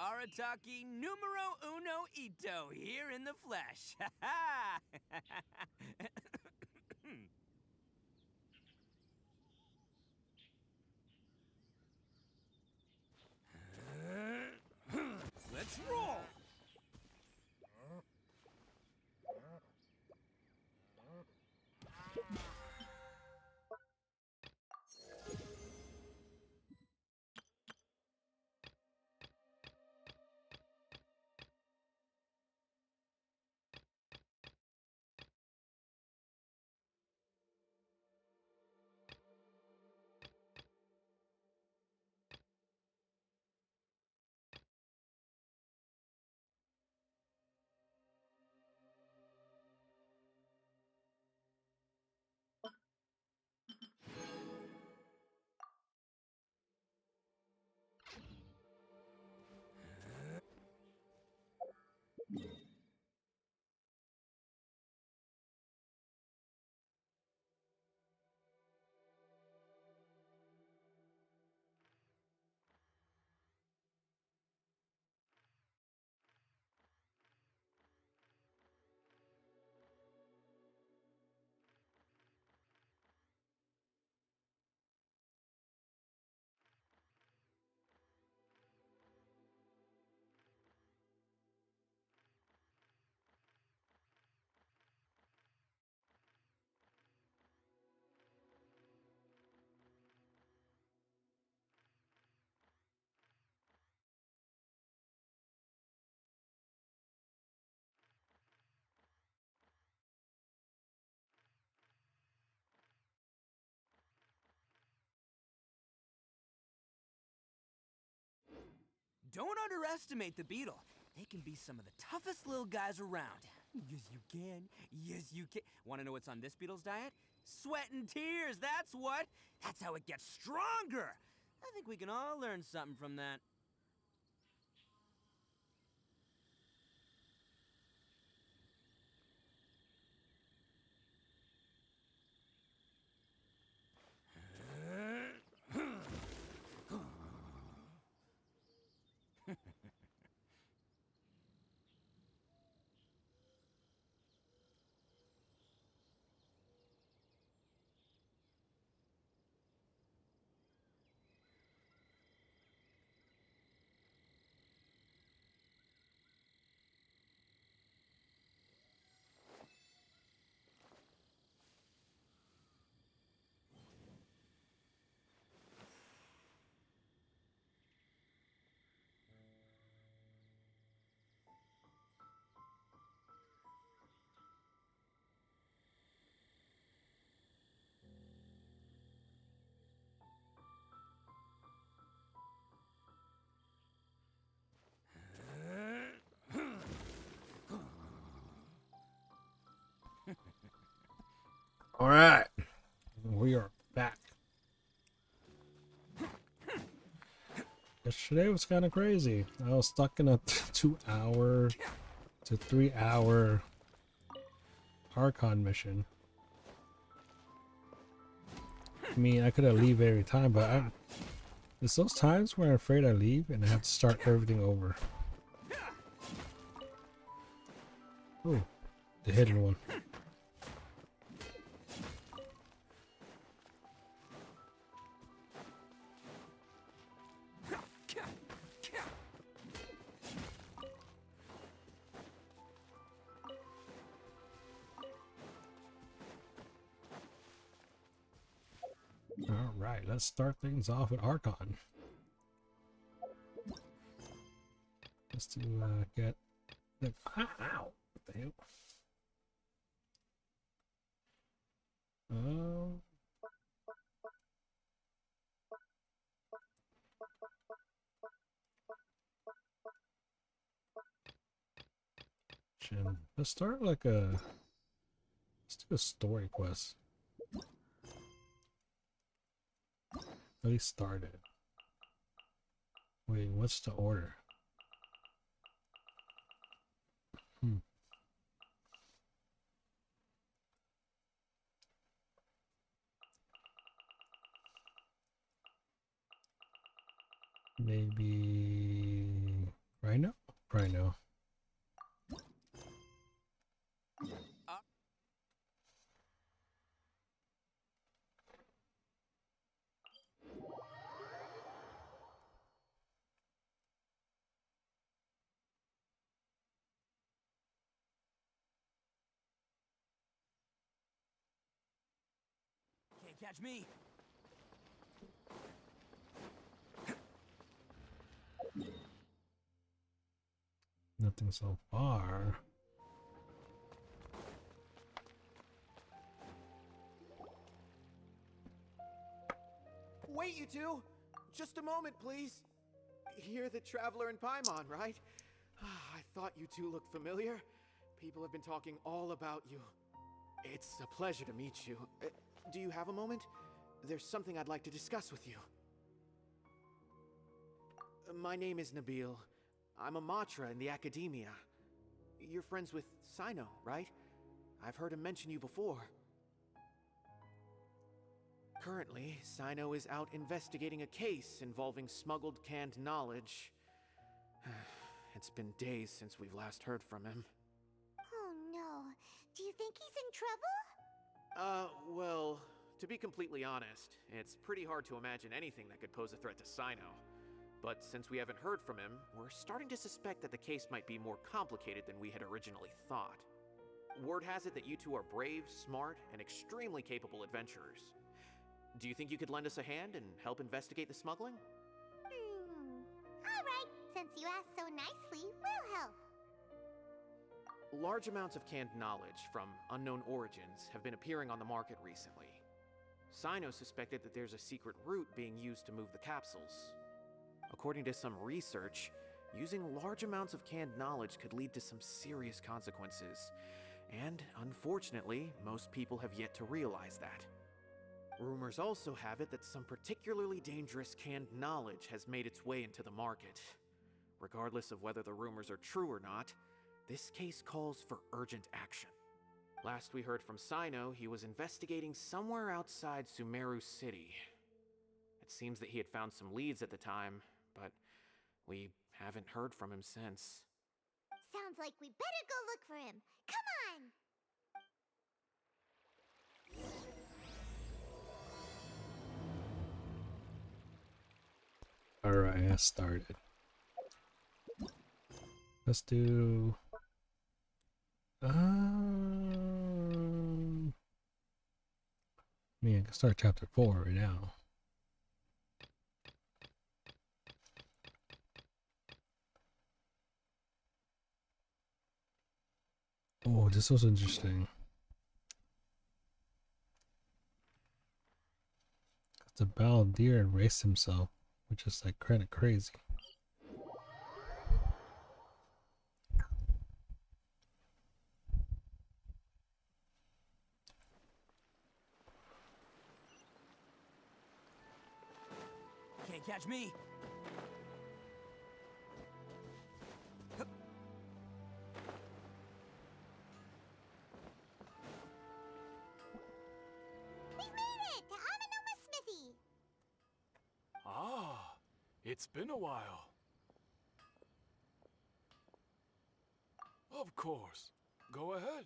Arataki numero uno ito here in the flesh. Ha ha! Let's roll! Don't underestimate the beetle. They can be some of the toughest little guys around. Yes, you can. Yes, you can. Want to know what's on this beetle's diet? Sweat and tears, that's what. That's how it gets stronger. I think we can all learn something from that. All right, we are back. Yesterday was kind of crazy. I was stuck in a 2 hour to 3 hour Archon mission. I mean, I could have leave every time, but it's those times where I'm afraid I leave and I have to start everything over. Oh, the hidden one. All right, let's start things off with Archon. Just to get the ow, what the hell? Um, let's start like let's do a story quest. At least start it. Wait, what's the order? Maybe probably know. Can't catch me. Nothing so far. Wait, you two! Just a moment, please. You're the traveler in Paimon, right? I thought you two looked familiar. People have been talking all about you. It's a pleasure to meet you. Do you have a moment? There's something I'd like to discuss with you. My name is Nabil. I'm a Matra in the Academia. You're friends with Sino, right? I've heard him mention you before. Currently, Sino is out investigating a case involving smuggled canned knowledge. It's been days since we've last heard from him. Oh no. Do you think he's in trouble? Well, to be completely honest, it's pretty hard to imagine anything that could pose a threat to Sino. But since we haven't heard from him, we're starting to suspect that the case might be more complicated than we had originally thought. Word has it that you two are brave, smart, and extremely capable adventurers. Do you think you could lend us a hand and help investigate the smuggling? Alright, since you asked so nicely, we'll help. Large amounts of canned knowledge from unknown origins have been appearing on the market recently. Sino suspected that there's a secret route being used to move the capsules. According to some research, using large amounts of canned knowledge could lead to some serious consequences. And unfortunately, most people have yet to realize that. Rumors also have it that some particularly dangerous canned knowledge has made its way into the market. Regardless of whether the rumors are true or not, this case calls for urgent action. Last we heard from Sino, he was investigating somewhere outside Sumeru City. It seems that he had found some leads at the time, but we haven't heard from him since. Sounds like we better go look for him. Come on! Alright, I started. Let's do... I mean, I can start chapter 4 right now. Oh, this was interesting. The Baldir erased himself, which is like kind of crazy. Can't catch me. We've made it to Amanoma Smithy! Ah, it's been a while. Of course. Go ahead.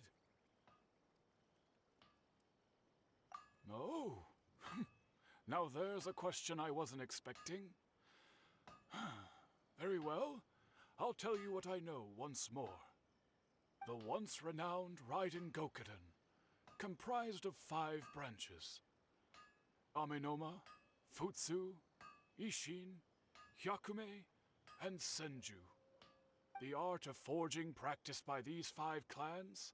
Oh. Now there's a question I wasn't expecting. Very well. I'll tell you what I know once more. The once renowned Raiden Gokuden, comprised of 5 branches. Amenoma, Futsu, Ishin, Hyakume, and Senju. The art of forging practiced by these 5 clans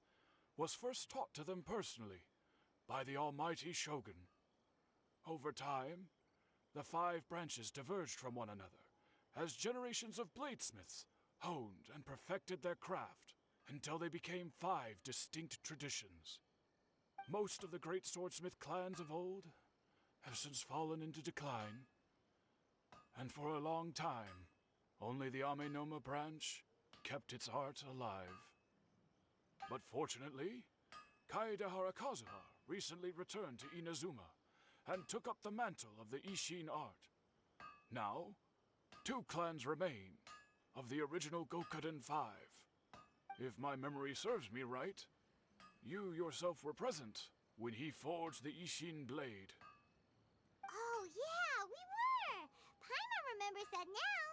was first taught to them personally by the almighty Shogun. Over time, the 5 branches diverged from one another as generations of bladesmiths honed and perfected their craft until they became 5 distinct traditions. Most of the great swordsmith clans of old have since fallen into decline, and for a long time, only the Amenoma branch kept its art alive. But fortunately, Kaede Harakazuha recently returned to Inazuma and took up the mantle of the Ishin art. Now, 2 clans remain, of the original Gokuden 5. If my memory serves me right, you yourself were present when he forged the Ishin blade. Oh, yeah, we were! Paimon remembers that now.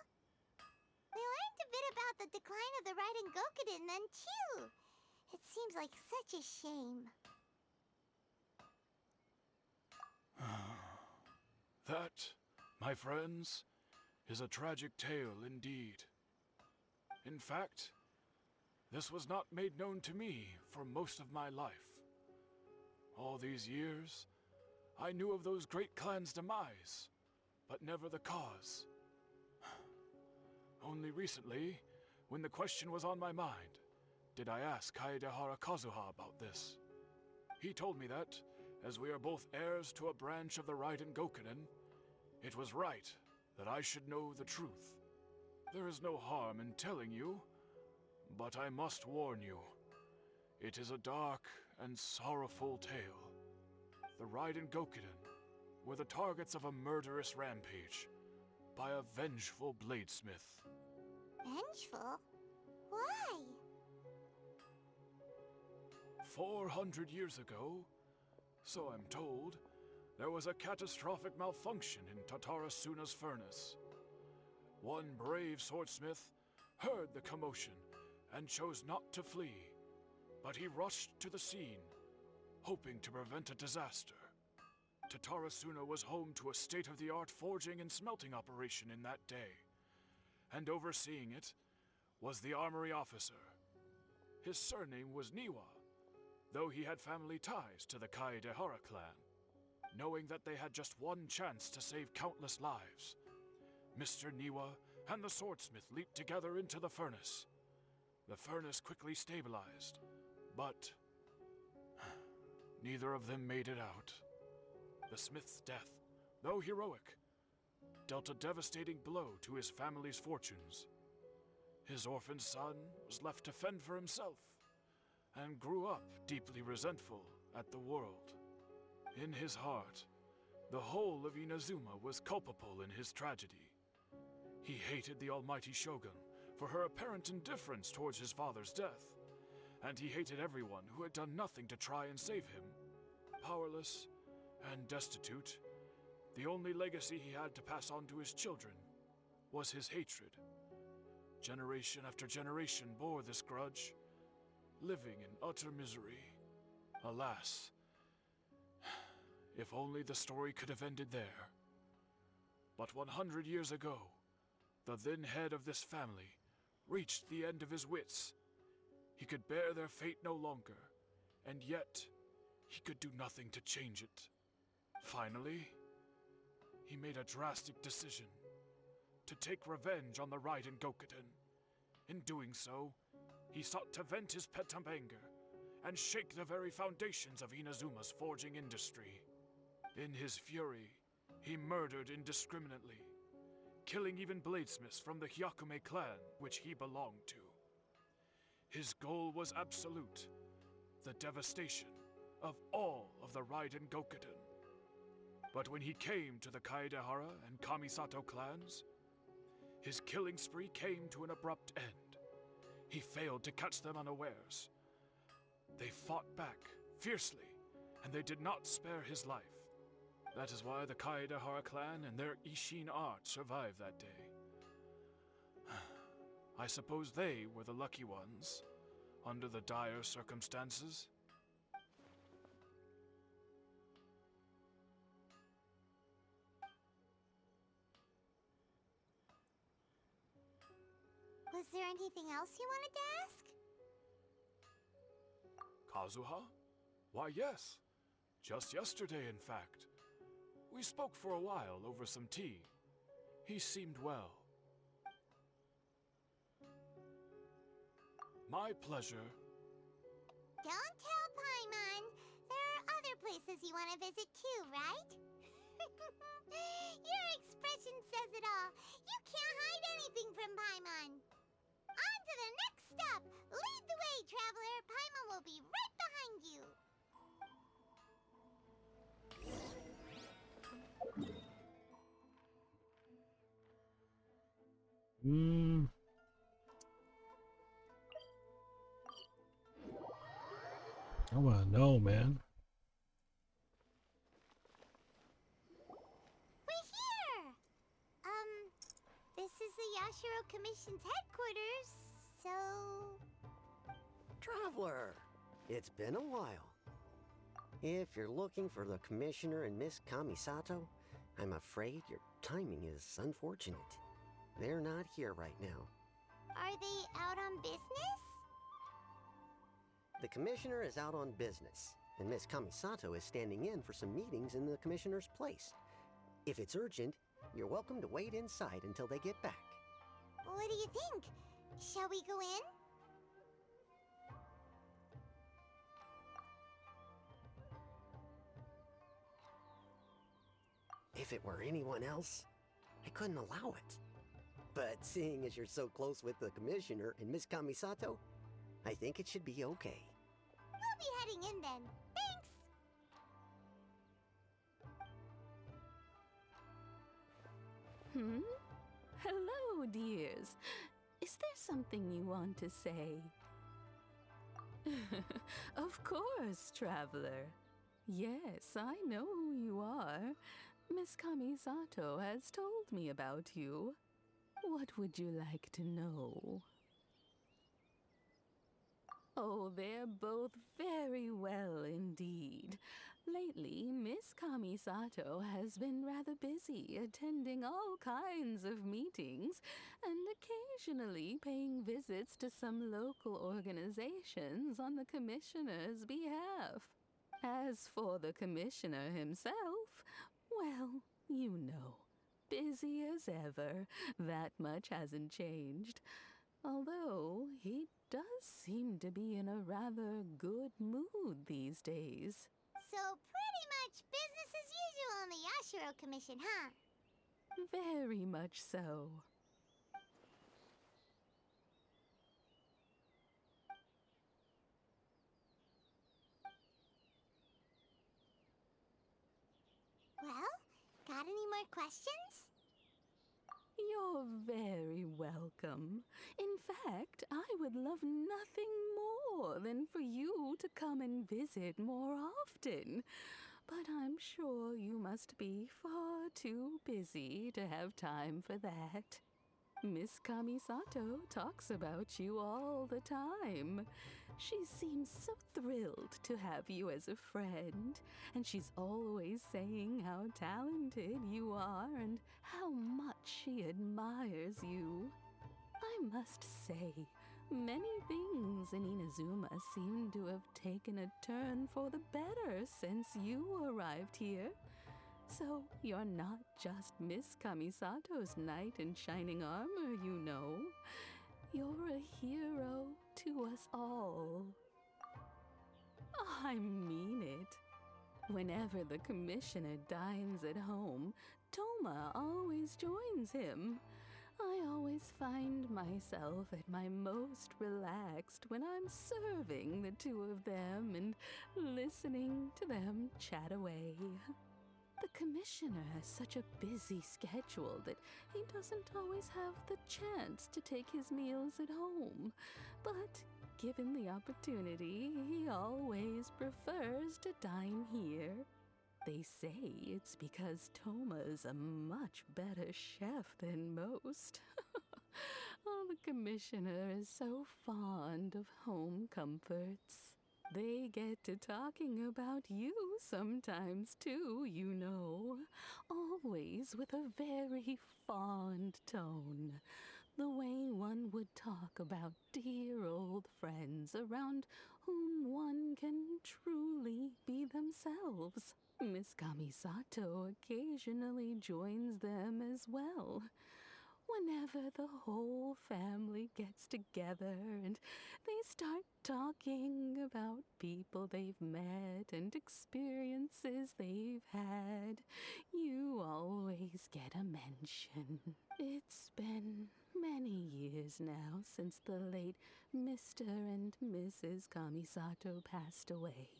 We learned a bit about the decline of the Raiden Gokuden then, too. It seems like such a shame. That, my friends, is a tragic tale indeed. In fact, this was not made known to me for most of my life. All these years, I knew of those great clans' demise, but never the cause. Only recently, when the question was on my mind, did I ask Kaedehara Kazuha about this. He told me that, as we are both heirs to a branch of the Raiden Gokuden, it was right that I should know the truth. There is no harm in telling you, but I must warn you. It is a dark and sorrowful tale. The Raiden Gokuden were the targets of a murderous rampage by a vengeful bladesmith. Vengeful? Why? 400 years ago, so I'm told, there was a catastrophic malfunction in Tatarasuna's furnace. One brave swordsmith heard the commotion and chose not to flee, but he rushed to the scene, hoping to prevent a disaster. Tatarasuna was home to a state-of-the-art forging and smelting operation in that day, and overseeing it was the armory officer. His surname was Niwa, though he had family ties to the Kaedehara clan. Knowing that they had just one chance to save countless lives, Mr. Niwa and the swordsmith leaped together into the furnace. The furnace quickly stabilized, but neither of them made it out. The smith's death, though heroic, dealt a devastating blow to his family's fortunes. His orphaned son was left to fend for himself, and grew up deeply resentful at the world. In his heart, the whole of Inazuma was culpable in his tragedy. He hated the almighty shogun for her apparent indifference towards his father's death, and he hated everyone who had done nothing to try and save him. Powerless and destitute, the only legacy he had to pass on to his children was his hatred. Generation after generation bore this grudge, living in utter misery. Alas, if only the story could have ended there. But 100 years ago, the then head of this family reached the end of his wits. He could bear their fate no longer, and yet he could do nothing to change it. Finally, he made a drastic decision to take revenge on the Raiden Gokuden. In doing so, he sought to vent his pent up anger and shake the very foundations of Inazuma's forging industry. In his fury, he murdered indiscriminately, killing even bladesmiths from the Hyakume clan which he belonged to. His goal was absolute, the devastation of all of the Raiden Gokuden. But when he came to the Kaedehara and Kamisato clans, his killing spree came to an abrupt end. He failed to catch them unawares. They fought back fiercely, and they did not spare his life. That is why the Kaedehara clan and their Ishin art survived that day. I suppose they were the lucky ones, under the dire circumstances. Was there anything else you wanted to ask? Kazuha? Why, yes. Just yesterday, in fact. We spoke for a while over some tea. He seemed well. My pleasure. Don't tell Paimon. There are other places you want to visit too, right? Your expression says it all. You can't hide anything from Paimon. On to the next stop. Lead the way, traveler. Paimon will be right behind you. Come on, no, man. We're here! This is the Yashiro Commission's headquarters, so... Traveler, it's been a while. If you're looking for the Commissioner and Miss Kamisato, I'm afraid your timing is unfortunate. They're not here right now. Are they out on business? The Commissioner is out on business, and Miss Kamisato is standing in for some meetings in the Commissioner's place. If it's urgent, you're welcome to wait inside until they get back. What do you think? Shall we go in? If it were anyone else, I couldn't allow it. But seeing as you're so close with the Commissioner and Miss Kamisato, I think it should be okay. We'll be heading in then. Thanks! Hello, dears. Is there something you want to say? Of course, traveler. Yes, I know who you are. Miss Kamisato has told me about you. What would you like to know? Oh, they're both very well indeed. Lately, Miss Kamisato has been rather busy attending all kinds of meetings and occasionally paying visits to some local organizations on the Commissioner's behalf. As for the Commissioner himself, well, you know, busy as ever. That much hasn't changed. Although he does seem to be in a rather good mood these days. So pretty much business as usual on the Yashiro Commission, huh? Very much so. Well, got any more questions? You're very welcome. In fact, I would love nothing more than for you to come and visit more often. But I'm sure you must be far too busy to have time for that. Miss Kamisato talks about you all the time. She seems so thrilled to have you as a friend, and she's always saying how talented you are and how much she admires you. I must say, many things in Inazuma seem to have taken a turn for the better since you arrived here. So you're not just Miss Kamisato's knight in shining armor, you know. You're a hero to us all. I mean it. Whenever the Commissioner dines at home, Toma always joins him. I always find myself at my most relaxed when I'm serving the two of them and listening to them chat away. The Commissioner has such a busy schedule that he doesn't always have the chance to take his meals at home. But given the opportunity, he always prefers to dine here. They say it's because Toma is a much better chef than most. Oh, the Commissioner is so fond of home comforts. They get to talking about you sometimes too, you know. Always with a very fond tone. The way one would talk about dear old friends around whom one can truly be themselves. Miss Kamisato occasionally joins them as well. Whenever the whole family gets together and they start talking about people they've met and experiences they've had, you always get a mention. It's been many years now since the late Mr. and Mrs. Kamisato passed away.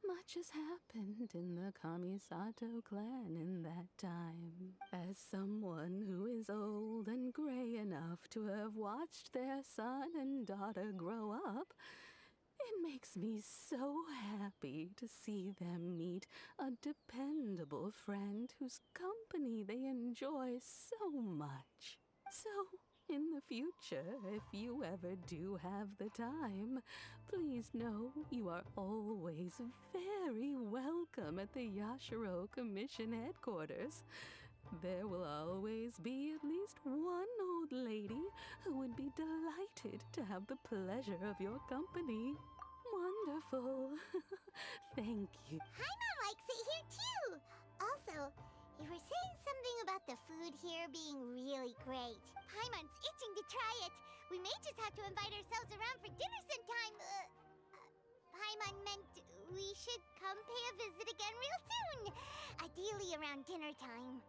Much has happened in the Kamisato clan in that time. As someone who is old and gray enough to have watched their son and daughter grow up, It makes me so happy to see them meet a dependable friend whose company they enjoy so much. So, in the future, if you ever do have the time, please know you are always very welcome at the Yashiro Commission headquarters. There will always be at least one old lady who would be delighted to have the pleasure of your company. Wonderful. Thank you. Paimon likes it here too. Also, you were saying something about the food here being really great. Paimon's itching to try it. We may just have to invite ourselves around for dinner sometime. Paimon meant we should come pay a visit again real soon. Ideally around dinner time.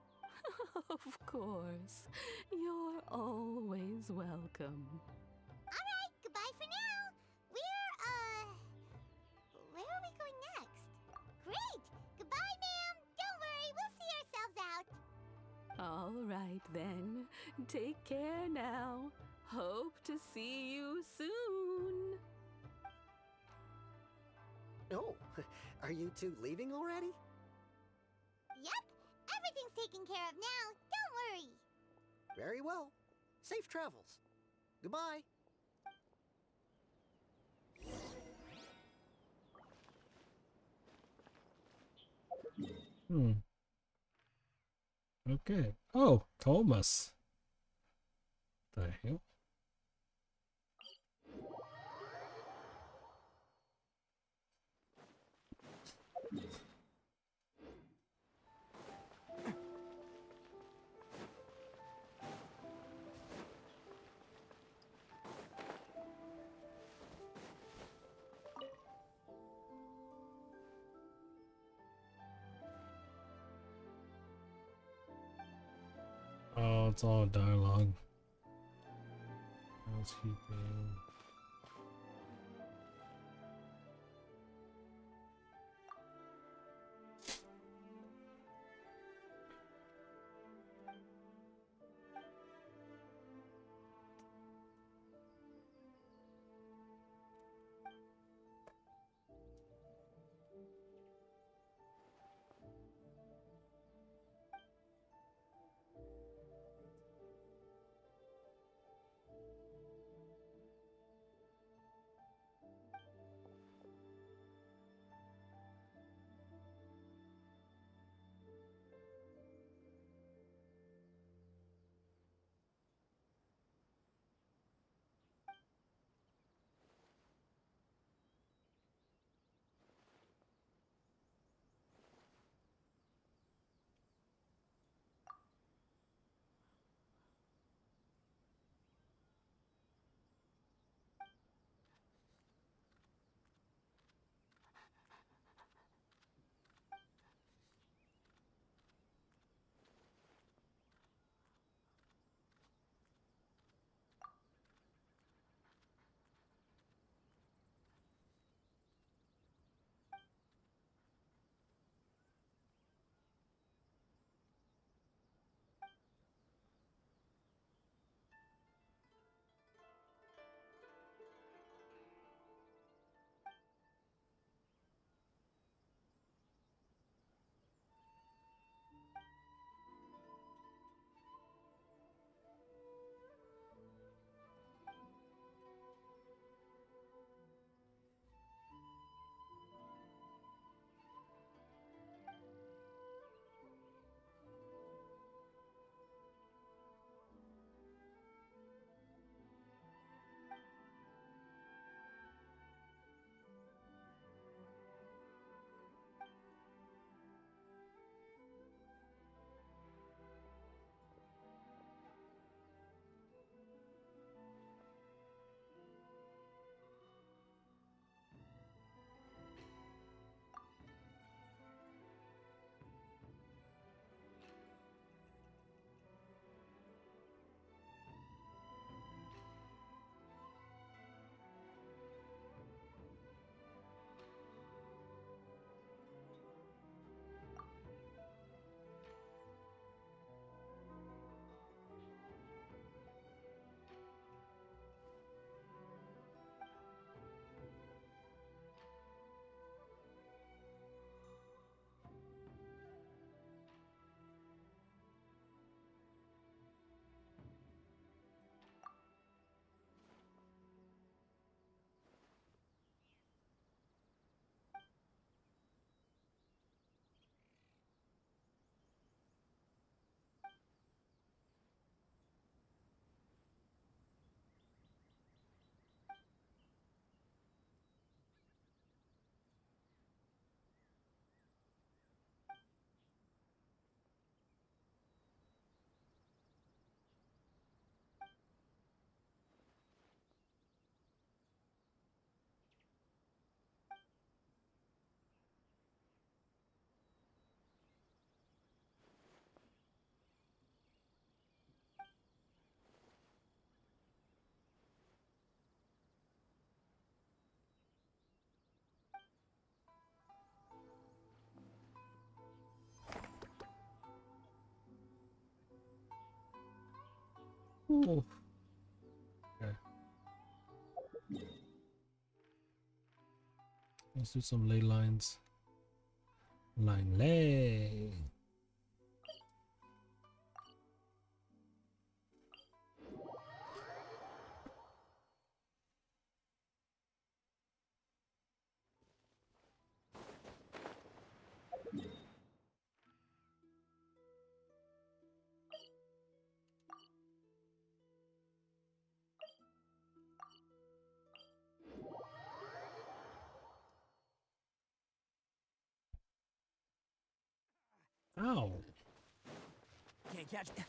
Of course. You're always welcome. Alright, goodbye for now. Where are we going next? Great! Goodbye, ma'am! Don't worry, we'll see ourselves out. All right then. Take care now. Hope to see you soon. Oh, are you two leaving already? Yep, everything's taken care of now. Don't worry. Very well. Safe travels. Goodbye. Okay. Oh, Thomas. The hell? Oh, it's all dialogue. Housekeeping. Ooh. Okay. Let's do some ley lines. Line lay. Ow. Can't catch me.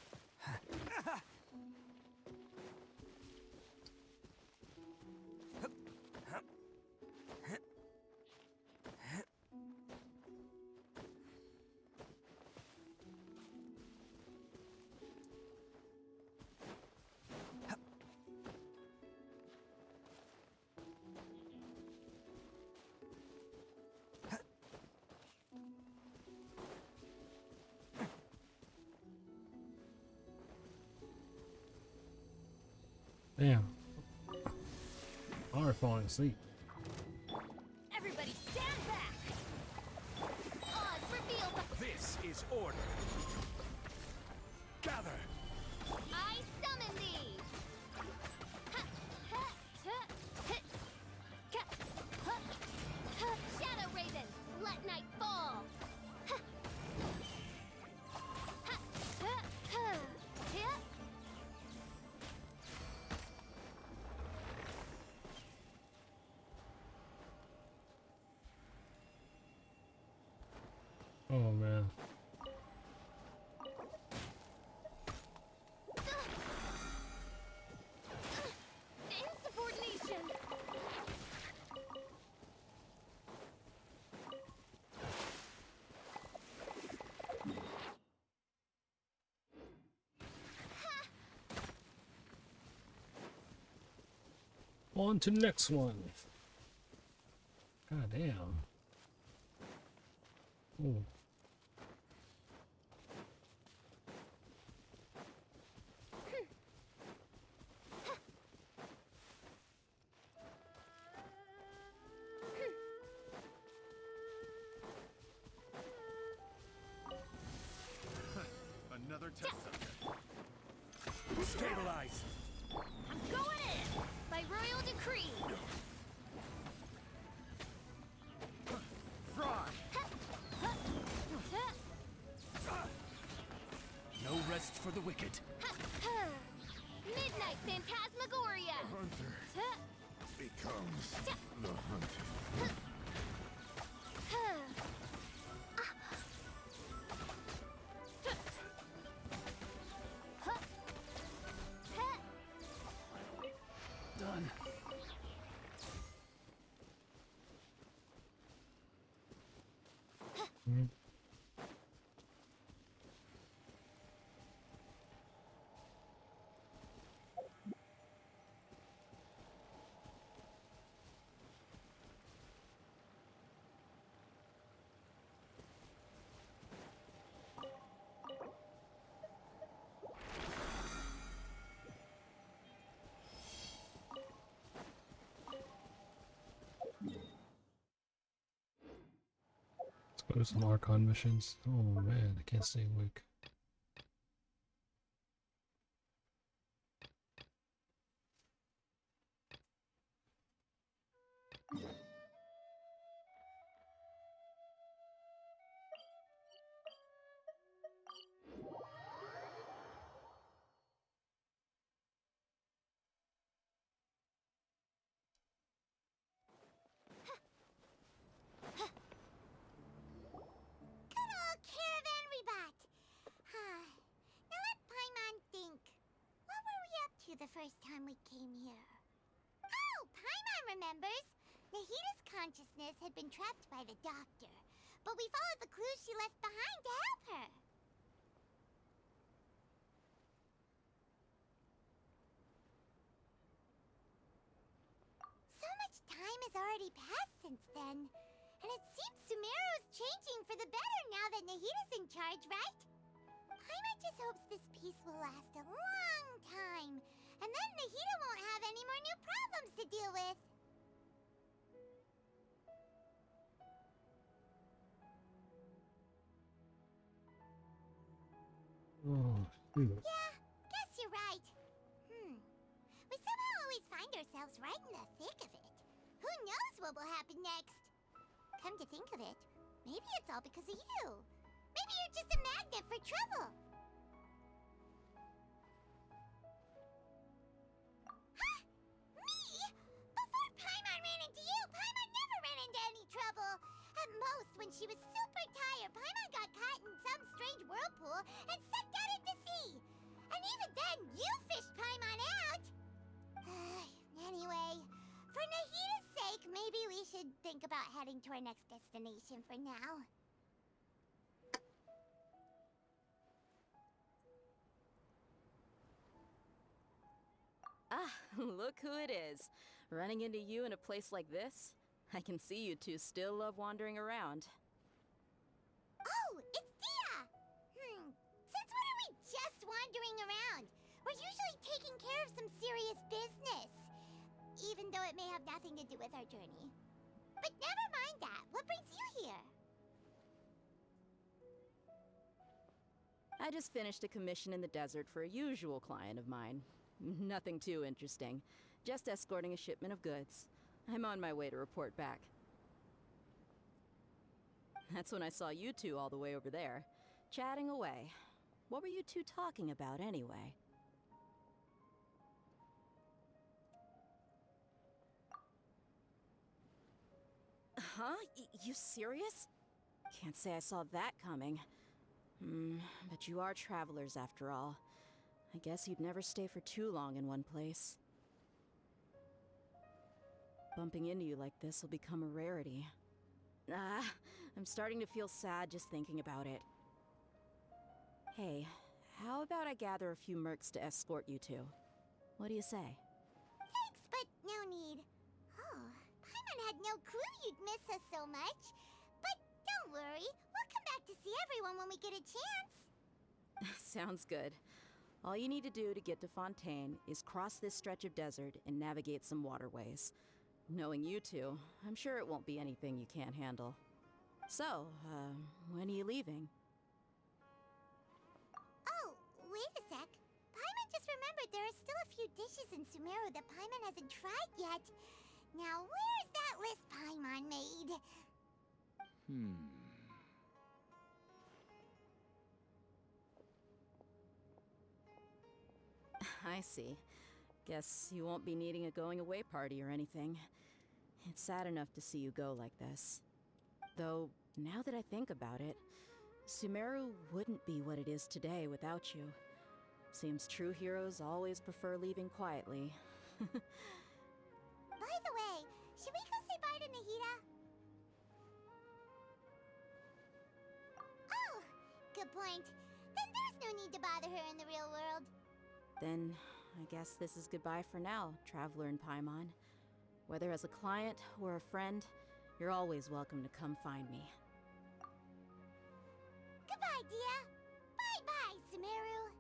Damn. Are falling asleep. Everybody stand back! Oz, reveal the... This is order. Gather. I summon thee! Ha, ha, ha, ha, ka, ha, ha. Shadow Raven, let night fall! Ha, ha, ha, ha, ha. Oh man. Insubordination! On to the next one. God damn. Oh. Another test subject. Stabilize. I'm going in! By royal decree! Fry. Ha, ha, No rest for the wicked. ha, ha. Midnight Phantasmagoria! Hunter Ha, becomes ha, the hunted. ha. Ha, ha. Done. Mm. Let's go to some Archon missions. Oh man, I can't stay awake. Good old caravan rebot! Now let Paimon think. What were we up to the first time we came here? Oh, Paimon remembers! Nahita's consciousness had been trapped by the doctor, but we followed the clues she left behind to help her. So much time has already passed since then, and it seems Sumeru's changing for the better now that Nahita's in charge, right? Paimon just hopes this peace will last a long time, and then Nahida won't have any more new problems to deal with. Oh, shoot. Yeah, guess you're right. We somehow always find ourselves right in the thick of it. Who knows what will happen next? Come to think of it, maybe it's all because of you. Maybe you're just a magnet for trouble. Huh? Me? Before Paimon ran into you, Paimon never ran into any trouble. At most, when she was super tired, Paimon got caught in some strange whirlpool and sucked out into sea. And even then, you fished Paimon out. Anyway, for Nahida's sake, maybe we should think about heading to our next destination for now. Ah, look who it is. Running into you in a place like this? I can see you two still love wandering around. Oh, it's Dia! Since when are we just wandering around? We're usually taking care of some serious business. Even though it may have nothing to do with our journey. But never mind that. What brings you here? I just finished a commission in the desert for a usual client of mine. Nothing too interesting. Just escorting a shipment of goods. I'm on my way to report back. That's when I saw you two all the way over there, chatting away. What were you two talking about anyway? Huh? You serious? Can't say I saw that coming. But you are travelers after all. I guess you'd never stay for too long in one place. Bumping into you like this will become a rarity. I'm starting to feel sad just thinking about it. Hey, how about I gather a few mercs to escort you two? What do you say? Thanks, but no need. Oh, Paimon had no clue you'd miss us so much. But don't worry, we'll come back to see everyone when we get a chance. Sounds good. All you need to do to get to Fontaine is cross this stretch of desert and navigate some waterways. Knowing you two, I'm sure it won't be anything you can't handle. So, when are you leaving? Oh, wait a sec. Paimon just remembered there are still a few dishes in Sumeru that Paimon hasn't tried yet. Now, where's that list Paimon made? I see. Guess you won't be needing a going-away party or anything. It's sad enough to see you go like this. Though, now that I think about it, Sumeru wouldn't be what it is today without you. Seems true heroes always prefer leaving quietly. By the way, should we go say bye to Nahida? Oh, good point. Then there's no need to bother her in the real world. Then, I guess this is goodbye for now, Traveler in Paimon. Whether as a client or a friend, you're always welcome to come find me. Goodbye, Dia. Bye-bye, Sumeru.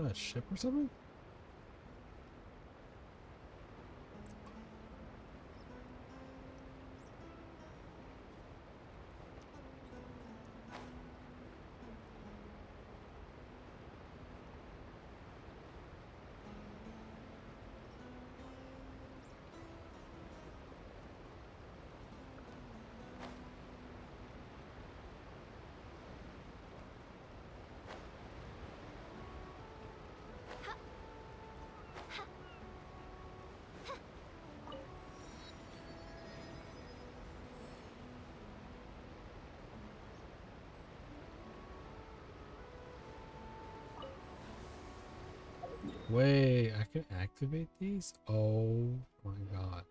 A ship or something? Wait, I can activate these? Oh my god.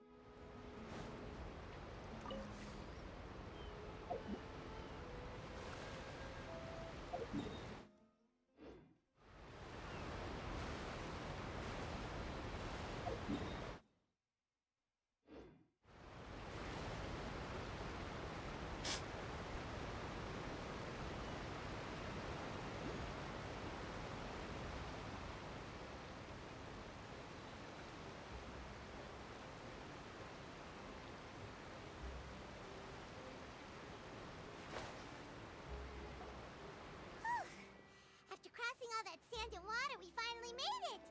After crossing all that sand and water, we finally made it!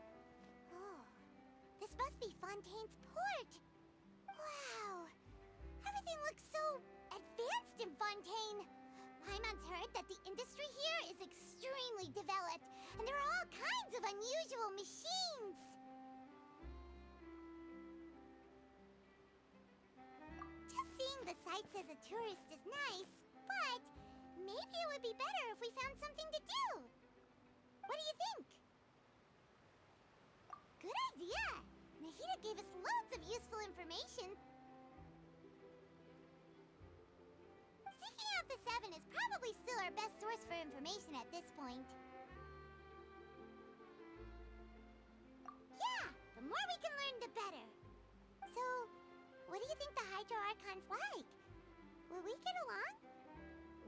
Oh, this must be Fontaine's port! Wow! Everything looks so advanced in Fontaine! Paimon's heard that the industry here is extremely developed, and there are all kinds of unusual machines! Just seeing the sights as a tourist is nice, but maybe it would be better if we found something to do. What do you think? Good idea! Nahida gave us loads of useful information. Seeking out the Seven is probably still our best source for information at this point. Yeah, the more we can learn, the better. So, what do you think the Hydro Archon's like? Will we get along?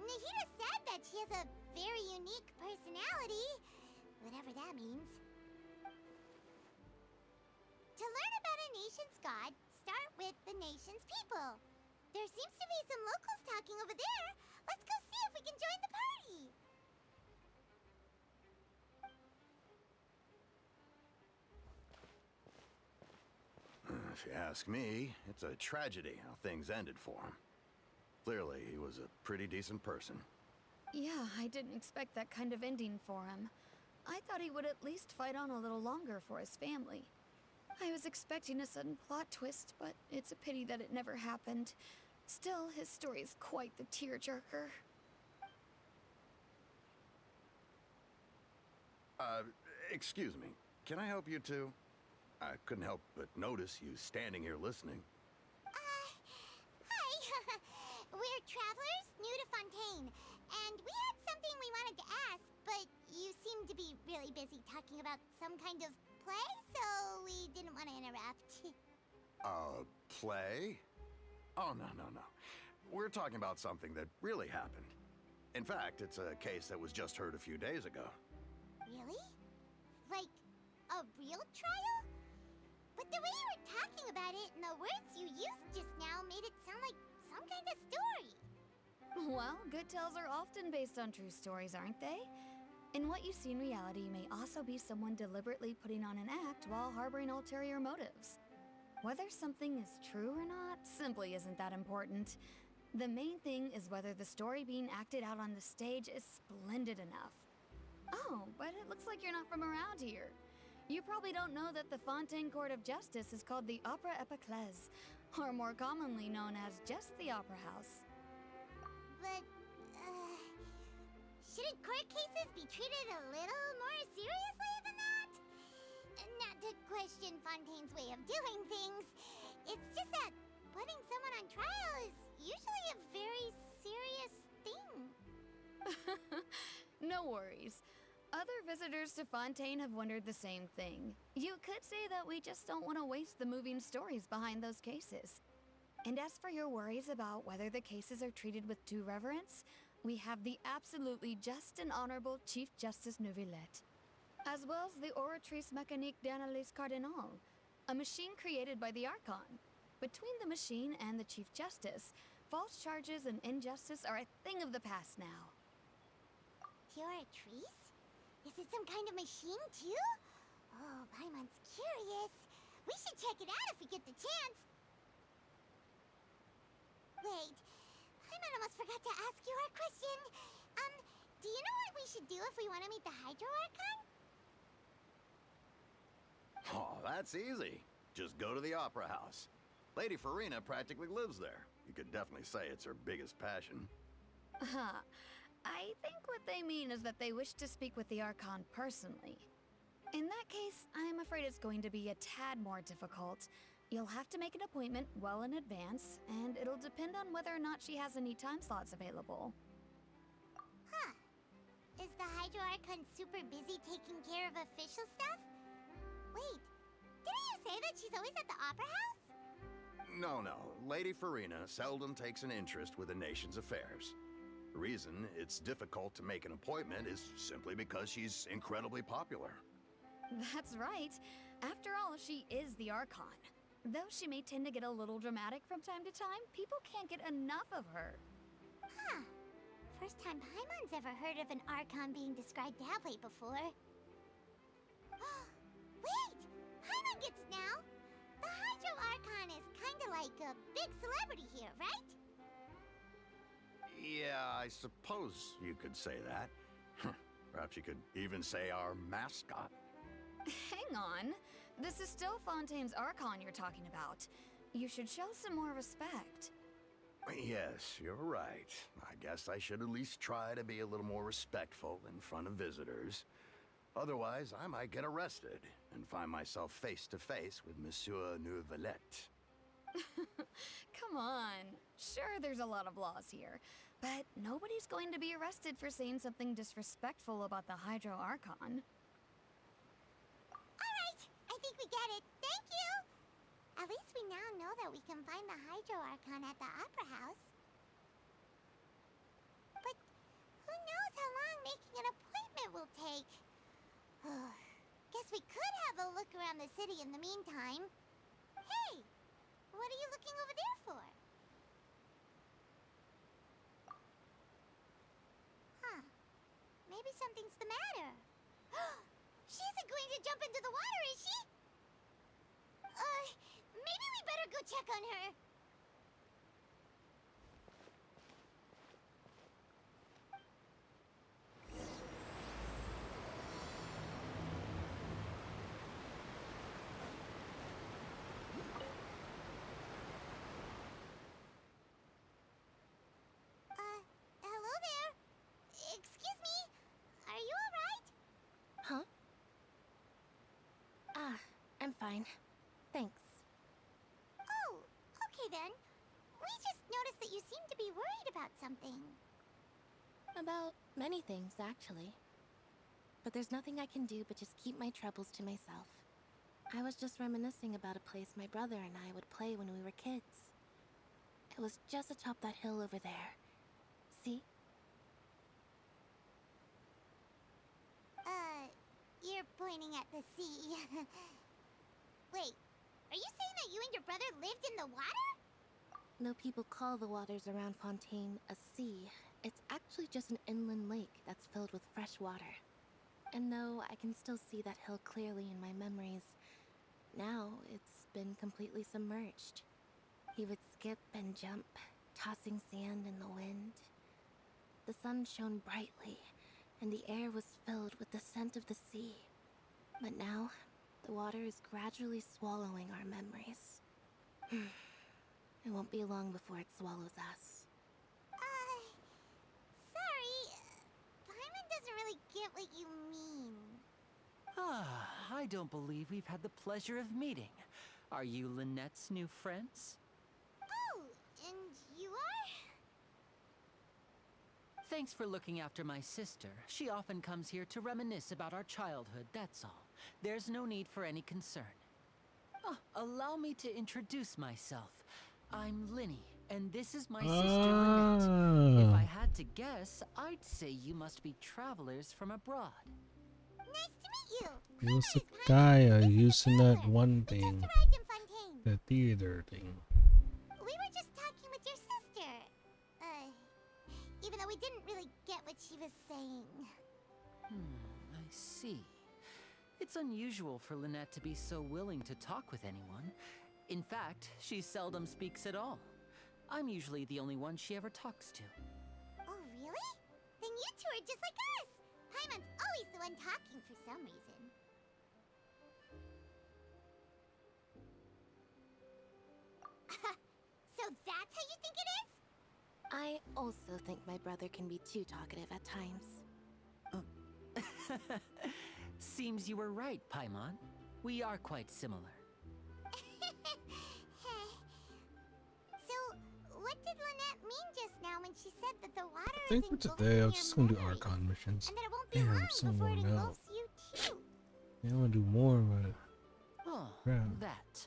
Nahida said that she has a very unique personality, whatever that means. To learn about a nation's god, start with the nation's people. There seems to be some locals talking over there. Let's go see if we can join the party. If you ask me, it's a tragedy how things ended for him. Clearly, he was a pretty decent person. Yeah, I didn't expect that kind of ending for him. I thought he would at least fight on a little longer for his family. I was expecting a sudden plot twist, but it's a pity that it never happened. Still, his story is quite the tearjerker. Excuse me. Can I help you too? I couldn't help but notice you standing here listening. Hi. We're travelers new to Fontaine, and we had something we wanted to ask, but you seem to be really busy talking about some kind of play, so we didn't want to interrupt. Play? Oh, no. We're talking about something that really happened. In fact, it's a case that was just heard a few days ago. Really? Like, a real trial? But the way you were talking about it and the words you used just now made it sound like some kind of story. Well, good tales are often based on true stories, aren't they? And what you see in reality may also be someone deliberately putting on an act while harboring ulterior motives. Whether something is true or not simply isn't that important. The main thing is whether the story being acted out on the stage is splendid enough. Oh, but it looks like you're not from around here. You probably don't know that the Fontaine Court of Justice is called the Opera Epiclese, or more commonly known as just the Opera House. But, shouldn't court cases be treated a little more seriously than that? Not to question Fontaine's way of doing things, it's just that putting someone on trial is usually a very serious thing. No worries. Other visitors to Fontaine have wondered the same thing. You could say that we just don't want to waste the moving stories behind those cases. And as for your worries about whether the cases are treated with due reverence, we have the absolutely just and honorable Chief Justice Neuvillette. as well as the Oratrice Mécanique d'Analyse Cardinal, a machine created by the Archon. Between the machine and the Chief Justice, false charges and injustice are a thing of the past now. Oratrice? Is it some kind of machine, too? Oh, Paimon's curious. We should check it out if we get the chance. Wait, Paimon almost forgot to ask you our question. Do you know what we should do if we want to meet the Hydro Archon? Oh, that's easy. Just go to the Opera House. Lady Farina practically lives there. You could definitely say it's her biggest passion. Huh. I think what they mean is that they wish to speak with the Archon personally. In that case, I'm afraid it's going to be a tad more difficult. You'll have to make an appointment well in advance, and it'll depend on whether or not she has any time slots available. Huh. Is the Hydro Archon super busy taking care of official stuff? Wait, didn't you say that she's always at the Opera House? No. Lady Farina seldom takes an interest with the nation's affairs. The reason it's difficult to make an appointment is simply because she's incredibly popular. That's right. After all, she is the Archon. Though she may tend to get a little dramatic from time to time, people can't get enough of her. Huh. First time Paimon's ever heard of an Archon being described that way before. Wait! Paimon gets now! The Hydro Archon is kinda like a big celebrity here, right? Yeah, I suppose you could say that. Perhaps you could even say our mascot. Hang on. This is still Fontaine's Archon you're talking about. You should show some more respect. Yes, you're right. I guess I should at least try to be a little more respectful in front of visitors. Otherwise, I might get arrested and find myself face to face with Monsieur Neuvillette. Come on. Sure, there's a lot of laws here, but nobody's going to be arrested for saying something disrespectful about the Hydro Archon. Alright, I think we get it. Thank you! At least we now know that we can find the Hydro Archon at the Opera House. But who knows how long making an appointment will take? Guess we could have a look around the city in the meantime. Hey! What are you looking over there for? Huh. Maybe something's the matter. She isn't going to jump into the water, is she? Maybe we better go check on her. Hello there. Excuse me. Are you alright? Huh? I'm fine. Thanks. Oh, okay then. We just noticed that you seem to be worried about something. About many things, actually. But there's nothing I can do but just keep my troubles to myself. I was just reminiscing about a place my brother and I would play when we were kids. It was just atop that hill over there. See? You're pointing at the sea. Wait, are you saying that you and your brother lived in the water? No people call the waters around Fontaine a sea. It's actually just an inland lake that's filled with fresh water. And though I can still see that hill clearly in my memories, now it's been completely submerged. He would skip and jump, tossing sand in the wind. The sun shone brightly, and the air was filled with the scent of the sea. But now, the water is gradually swallowing our memories. It won't be long before it swallows us. Sorry. Paimon doesn't really get what you mean. I don't believe we've had the pleasure of meeting. Are you Lynette's new friends? Oh, and you are? Thanks for looking after my sister. She often comes here to reminisce about our childhood, that's all. There's no need for any concern. Allow me to introduce myself. I'm Linny, and this is my sister Lynette. If I had to guess, I'd say you must be travelers from abroad. Nice to meet you. It was the Paimon, guy this is the using that traveler. one We just thing, arrived in Fontaine. the theater thing. We were just talking with your sister. Even though we didn't really get what she was saying. I see. It's unusual for Lynette to be so willing to talk with anyone. In fact, she seldom speaks at all. I'm usually the only one she ever talks to. Oh, really? Then you two are just like us. Paimon's always the one talking for some reason. So that's how you think it is? I also think my brother can be too talkative at times. Seems you were right, Paimon. We are quite similar. So, what did Lynette mean just now when she said that the water I think is for engulfing today, I'm your just gonna do memories, Archon missions. and that it won't be Damn, long so before it worn out. engulfs you too? Yeah, I wanna do more, but Oh, crap. that.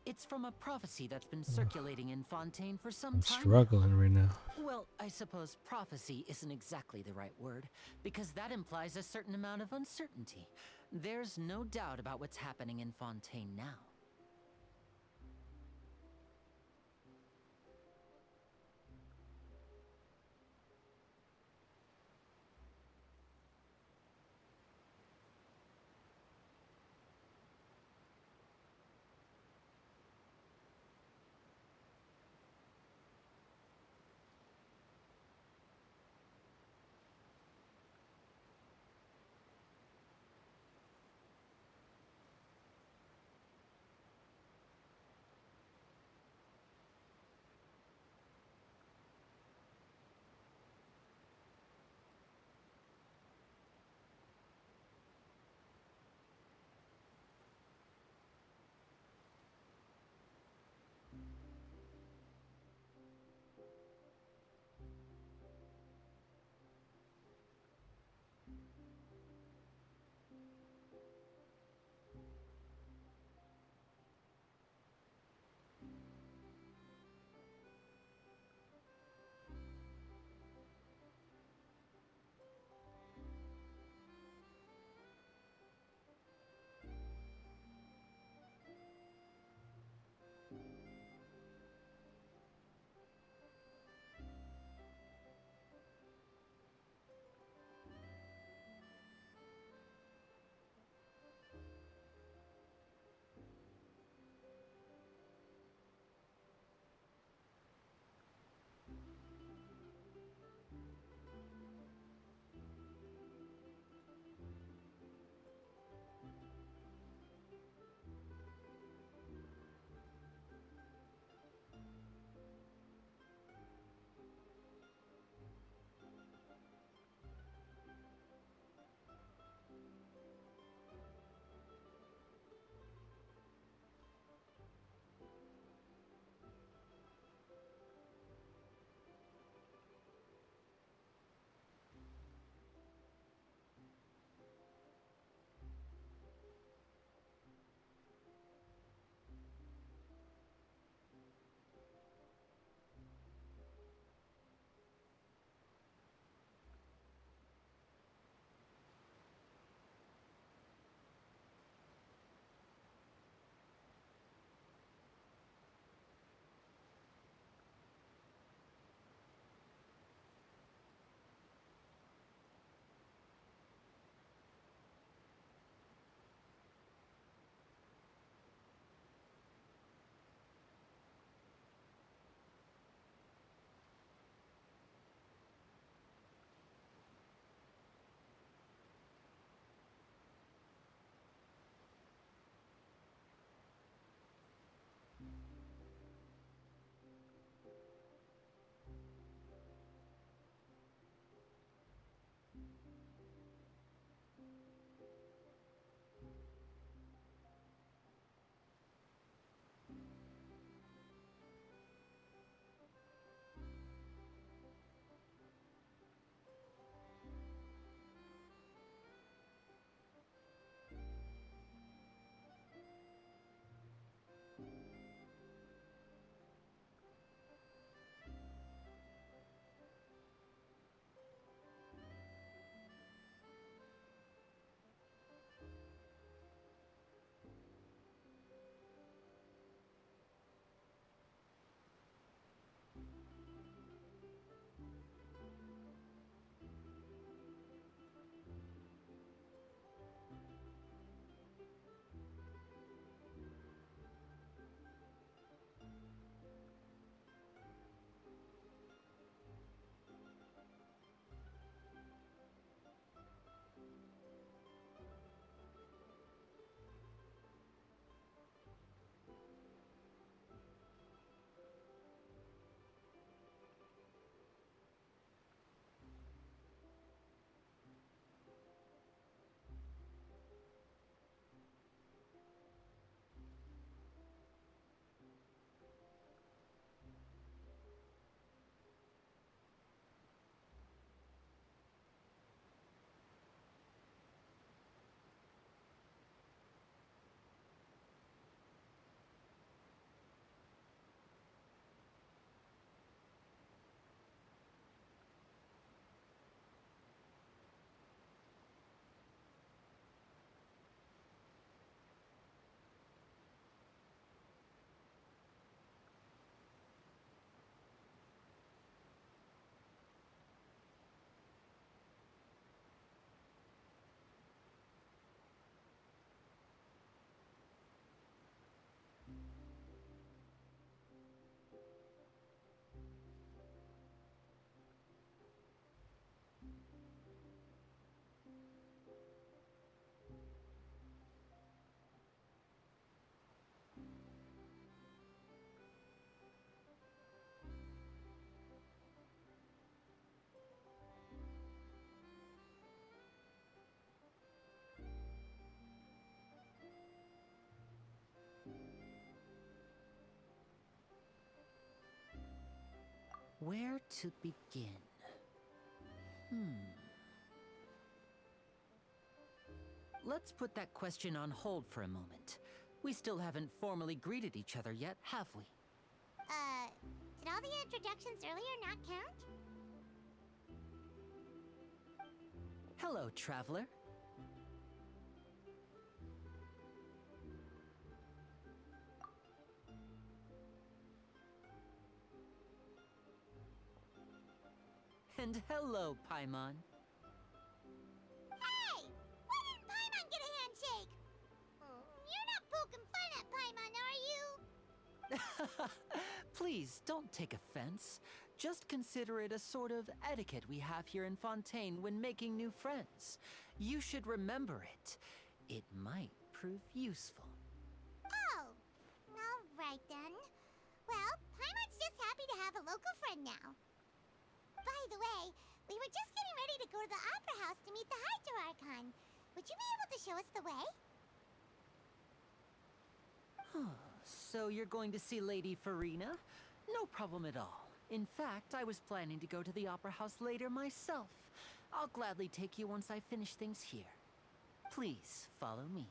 It's from a prophecy that's been circulating in Fontaine for some I'm time. struggling right now. Well, I suppose prophecy isn't exactly the right word, because that implies a certain amount of uncertainty. There's no doubt about what's happening in Fontaine now. Where to begin? Let's put that question on hold for a moment. We still haven't formally greeted each other yet, have we? Did all the introductions earlier not count? Hello, traveler. And hello, Paimon. Hey! Why didn't Paimon get a handshake? You're not poking fun at Paimon, are you? Please, don't take offense. Just consider it a sort of etiquette we have here in Fontaine when making new friends. You should remember it. It might prove useful. Oh, alright then. Well, Paimon's just happy to have a local friend now. By the way, we were just getting ready to go to the Opera House to meet the Hydro Archon. Would you be able to show us the way? So you're going to see Lady Farina? No problem at all. In fact, I was planning to go to the Opera House later myself. I'll gladly take you once I finish things here. Please, follow me.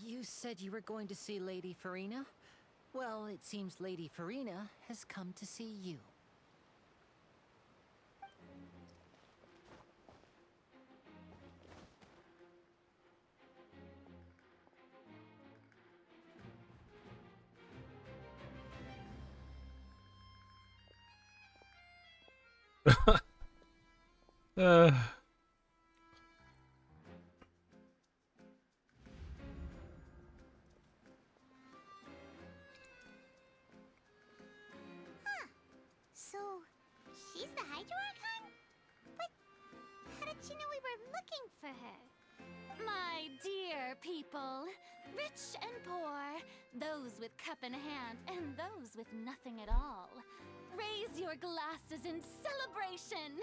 You said you were going to see Lady Farina? Well, it seems Lady Farina has come to see you. Uh, So, she's the Hydro Archon? But how did she know we were looking for her? My dear people, rich and poor, those with cup in hand and those with nothing at all, raise your glasses in celebration!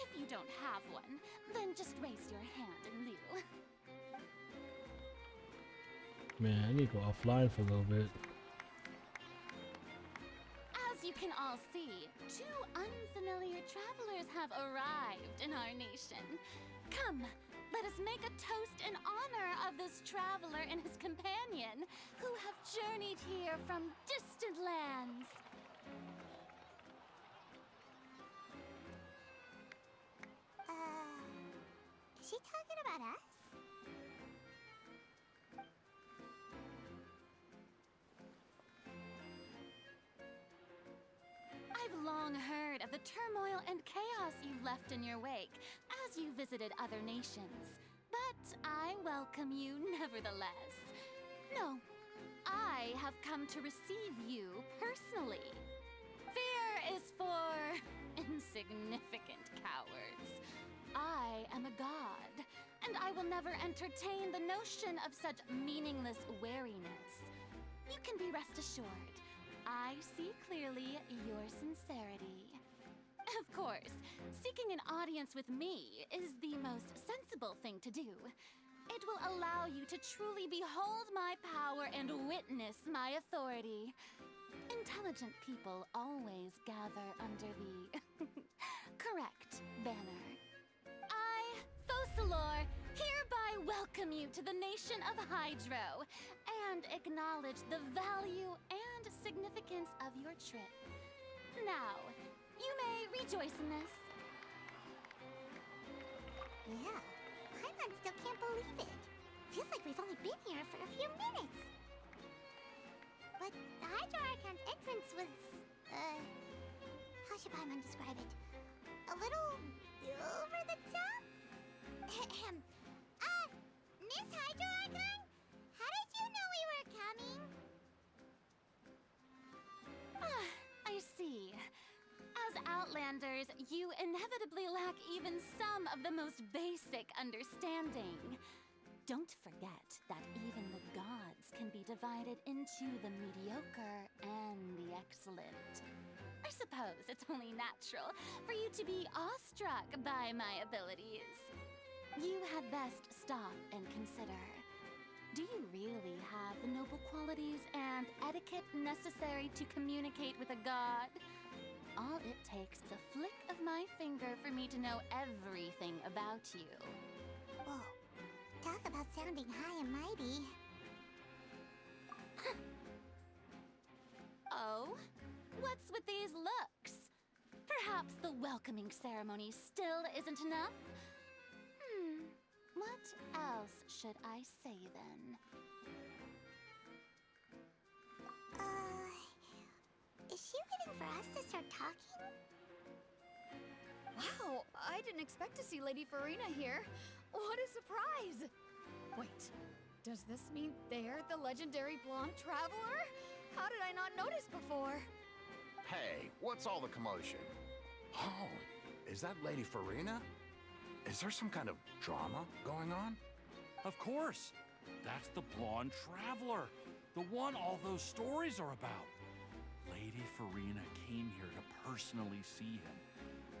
If you don't have one, then just raise your hand in lieu. man, I need to go offline for a little bit. As you can all see, two unfamiliar travelers have arrived in our nation. Come, let us make a toast in honor of this traveler and his companion who have journeyed here from distant lands. Is she talking about us? I've long heard of the turmoil and chaos you've left in your wake as you visited other nations. But I welcome you nevertheless. No, I have come to receive you personally. Fear is for insignificant cowards. I am a god, and I will never entertain the notion of such meaningless wariness. You can be rest assured, I see clearly your sincerity. Of course, seeking an audience with me is the most sensible thing to do. It will allow you to truly behold my power and witness my authority. Intelligent people always gather under the correct banner. I, Focalor, hereby welcome you to the nation of Hydro and acknowledge the value and significance of your trip. Now, you may rejoice in this. Yeah, Paimon still can't believe it. Feels like we've only been here for a few minutes. But the Hydro Archon's entrance was, how should Paimon describe it? A little over the top? Miss Hydro Archon? How did you know we were coming? I see. As outlanders outlanders, you inevitably lack even some of the most basic understanding. Don't forget that even the gods can be divided into the mediocre and the excellent. I suppose it's only natural for you to be awestruck by my abilities. You had best stop and consider. Do you really have the noble qualities and etiquette necessary to communicate with a god? All it takes is a flick of my finger for me to know everything about you. Whoa. Talk about sounding high and mighty. Oh? What's with these looks? Perhaps the welcoming ceremony still isn't enough? What else should I say then? Is she waiting for us to start talking? Wow, I didn't expect to see Lady Farina here. What a surprise! Wait, does this mean they're the legendary blonde traveler? How did I not notice before? Hey, what's all the commotion? Oh, is that Lady Farina? Is there some kind of drama going on? Of course. That's the blonde traveler. The one all those stories are about. Lady Farina came here to personally see him.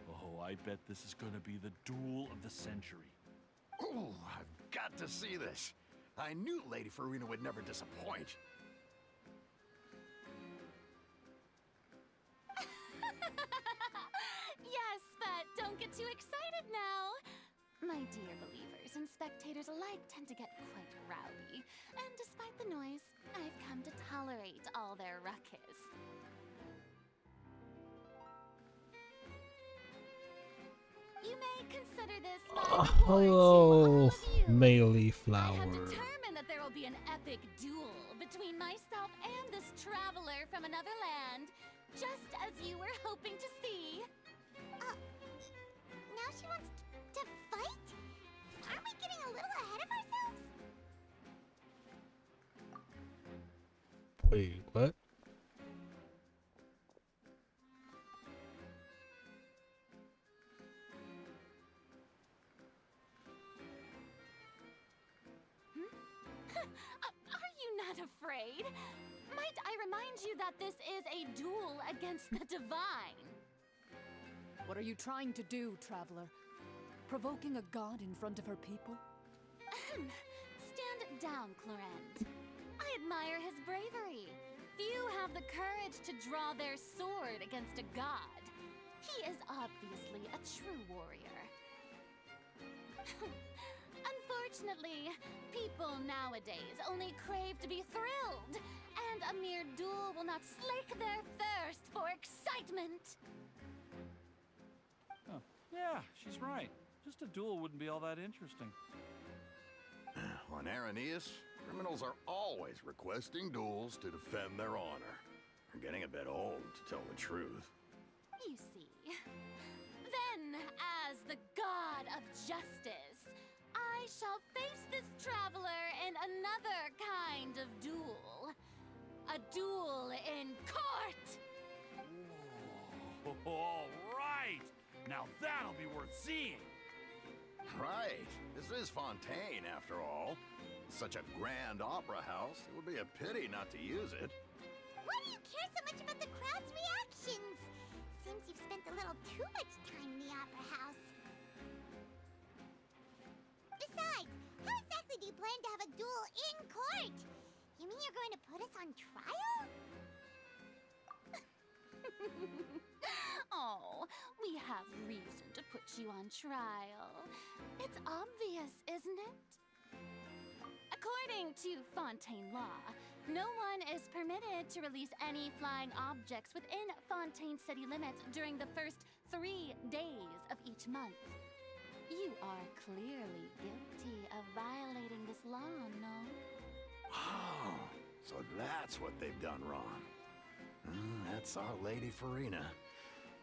Oh, I bet this is gonna be the duel of the century. Ooh, I've got to see this. I knew Lady Farina would never disappoint. Yes, but don't get too excited now. My dear believers and spectators alike tend to get quite rowdy, and despite the noise, I've come to tolerate all their ruckus. You may consider this my reward to all Hello, of you. Melee I have Flower. determined that there will be an epic duel between myself and this traveler from another land, just as you were hoping to see. Now she wants to fight? Aren't we getting a little ahead of ourselves? Wait, what? Are you not afraid? Might I remind you that this is a duel against the divine? What are you trying to do, traveler? Provoking a god in front of her people? Stand down, Clorent. I admire his bravery. Few have the courage to draw their sword against a god. He is obviously a true warrior. Unfortunately, people nowadays only crave to be thrilled, and a mere duel will not slake their thirst for excitement. Oh, yeah, she's right. Just a duel wouldn't be all that interesting. On Araneus, criminals are always requesting duels to defend their honor. They're getting a bit old, to tell the truth. You see. Then, as the god of justice, I shall face this traveler in another kind of duel. A duel in court! Whoa, all right! Now that'll be worth seeing! Right. This is Fontaine, after all. Such a grand opera house, it would be a pity not to use it. Why do you care so much about the crowd's reactions? Seems you've spent a little too much time in the opera house. Besides, how exactly do you plan to have a duel in court? You mean you're going to put us on trial? Oh, we have reason to put you on trial. It's obvious, isn't it? According to Fontaine law, no one is permitted to release any flying objects within Fontaine city limits during the first 3 days of each month. You are clearly guilty of violating this law, no? Oh, so that's what they've done wrong. That's our Lady Farina.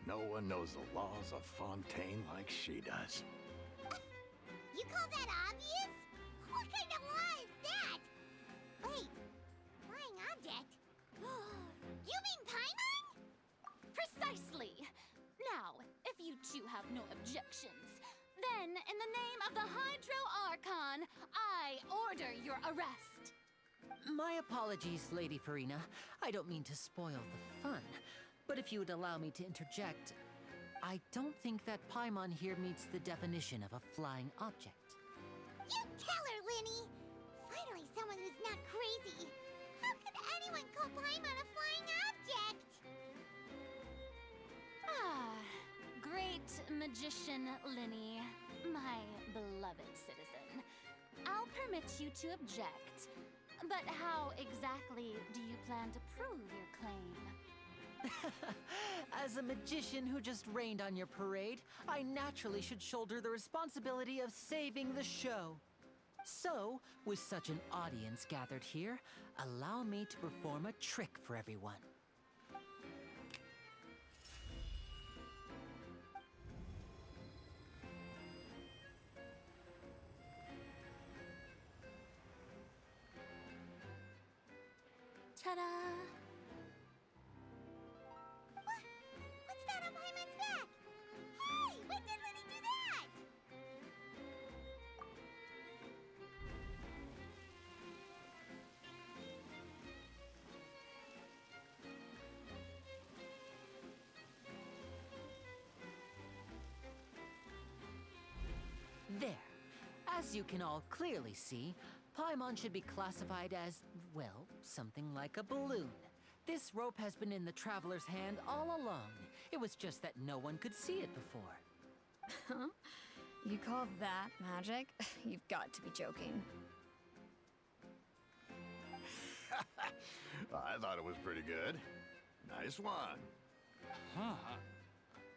No one knows the laws of Fontaine like she does. You call that obvious? What kind of law is that? Wait, flying object? You mean Paimon? Precisely! Now, In the name of the Hydro Archon, I order your arrest. My apologies, Lady Farina. I don't mean to spoil the fun. But if you would allow me to interject, I don't think that Paimon here meets the definition of a flying object. You tell her, Linny! Finally someone who's not crazy. How could anyone call Paimon a flying object? Ah, great magician Linny, my beloved citizen. I'll permit you to object, but how exactly do you plan to prove your claim? As a magician who just rained on your parade, I naturally should shoulder the responsibility of saving the show. So, with such an audience gathered here, allow me to perform a trick for everyone. Ta-da! What's that on Paimon's back? Hey, when did Linny do that? There. As you can all clearly see, Paimon should be classified as, well, something like a balloon. This rope has been in the traveler's hand all along. It was just that no one could see it before. Huh? You call that magic? You've got to be joking. I thought it was pretty good. Nice one. Huh.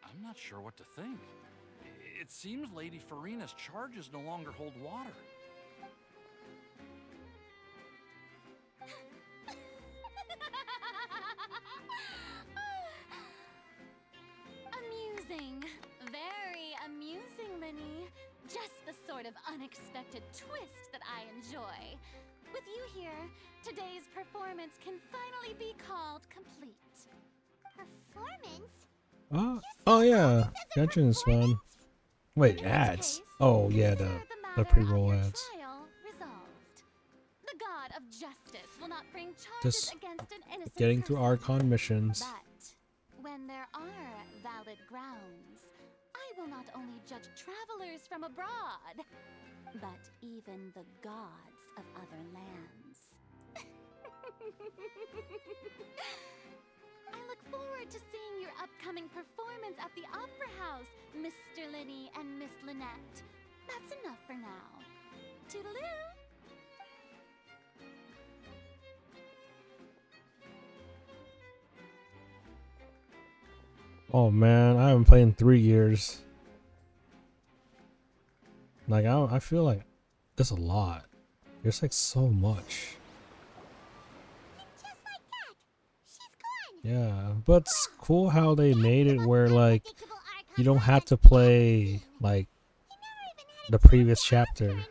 I'm not sure what to think. It seems Lady Farina's charges no longer hold water. Amusing. Very amusing, Linny. Just the sort of unexpected twist that I enjoy. With you here, today's performance can finally be called complete. Performance? Oh yeah, Genshin is fun. Wait, In ads? which case, Oh yeah, consider the matter pre-roll on your ads. trial resolved. The god of justice will not bring charges Just against an innocent getting through person. Archon missions. But when there are valid grounds, I will not only judge travelers from abroad, but even the gods of other lands. I look forward to seeing your upcoming performance at the Opera House, Mr. Linny and Miss Lynette. That's enough for now. Toodaloo! Oh man, I haven't played in 3 years. Like I feel like there's a lot. There's like so much. And just like that, she's gone. Yeah, but it's cool how they made it where like Unpredictable Archon you don't have Lynette to never play seen. like You never even had a the chance previous to ask her chapter anything.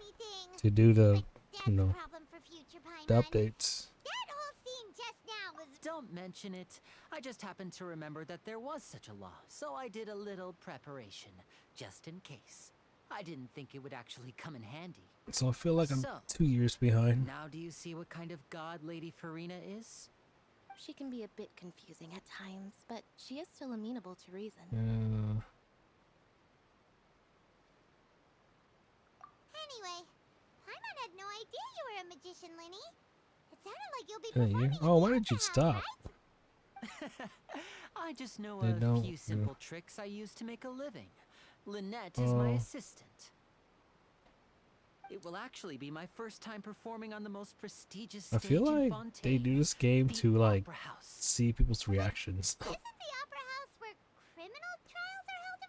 to do the But that's you a know problem for future the Paimon. updates. That whole scene just now was Don't mention it. I just happened to remember that there was such a law, so I did a little preparation, just in case. I didn't think it would actually come in handy. So I feel like I'm So, 2 years behind. Now do you see what kind of god Lady Farina is? She can be a bit confusing at times, but she is still amenable to reason. Yeah. Anyway, Paimon had no idea you were a magician, Linny. It sounded like you'll be Yeah, performing. oh, why did you stop? I just know They a don't, few yeah. simple tricks I use to make a living. Lynette is my Oh. assistant. It will actually be my first time performing on the most prestigious I stage feel in like Fontaine, they do this game the to like Opera House. see people's reactions. Isn't the Opera House where criminal trials are held in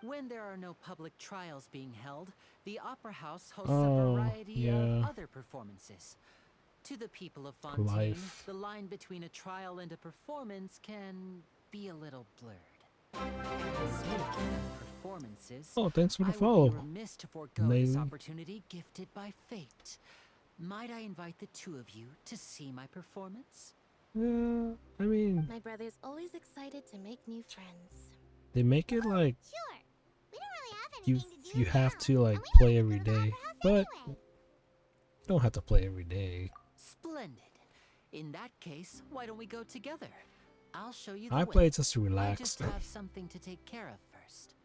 Fontaine? When there are no public trials being held, the Opera House hosts Oh, a variety yeah. of other performances. To the people of Fontaine, Life. the line between a trial and a performance can be a little blurred. Speaking of performances, Oh, thanks for the I would follow. be remiss to forego this Maybe. opportunity gifted by fate. Might I invite the two of you to see my performance? Yeah, I mean, My brother's always excited to make new friends. They make it like Sure. We don't really have you anything to do you have now, to like and we play wanted to every go to the day, Opera House but anyway. you don't have to play every day. Splendid. In that case, why don't we go together? I'll show you the I way. play just to I relax. just have something to take care of first.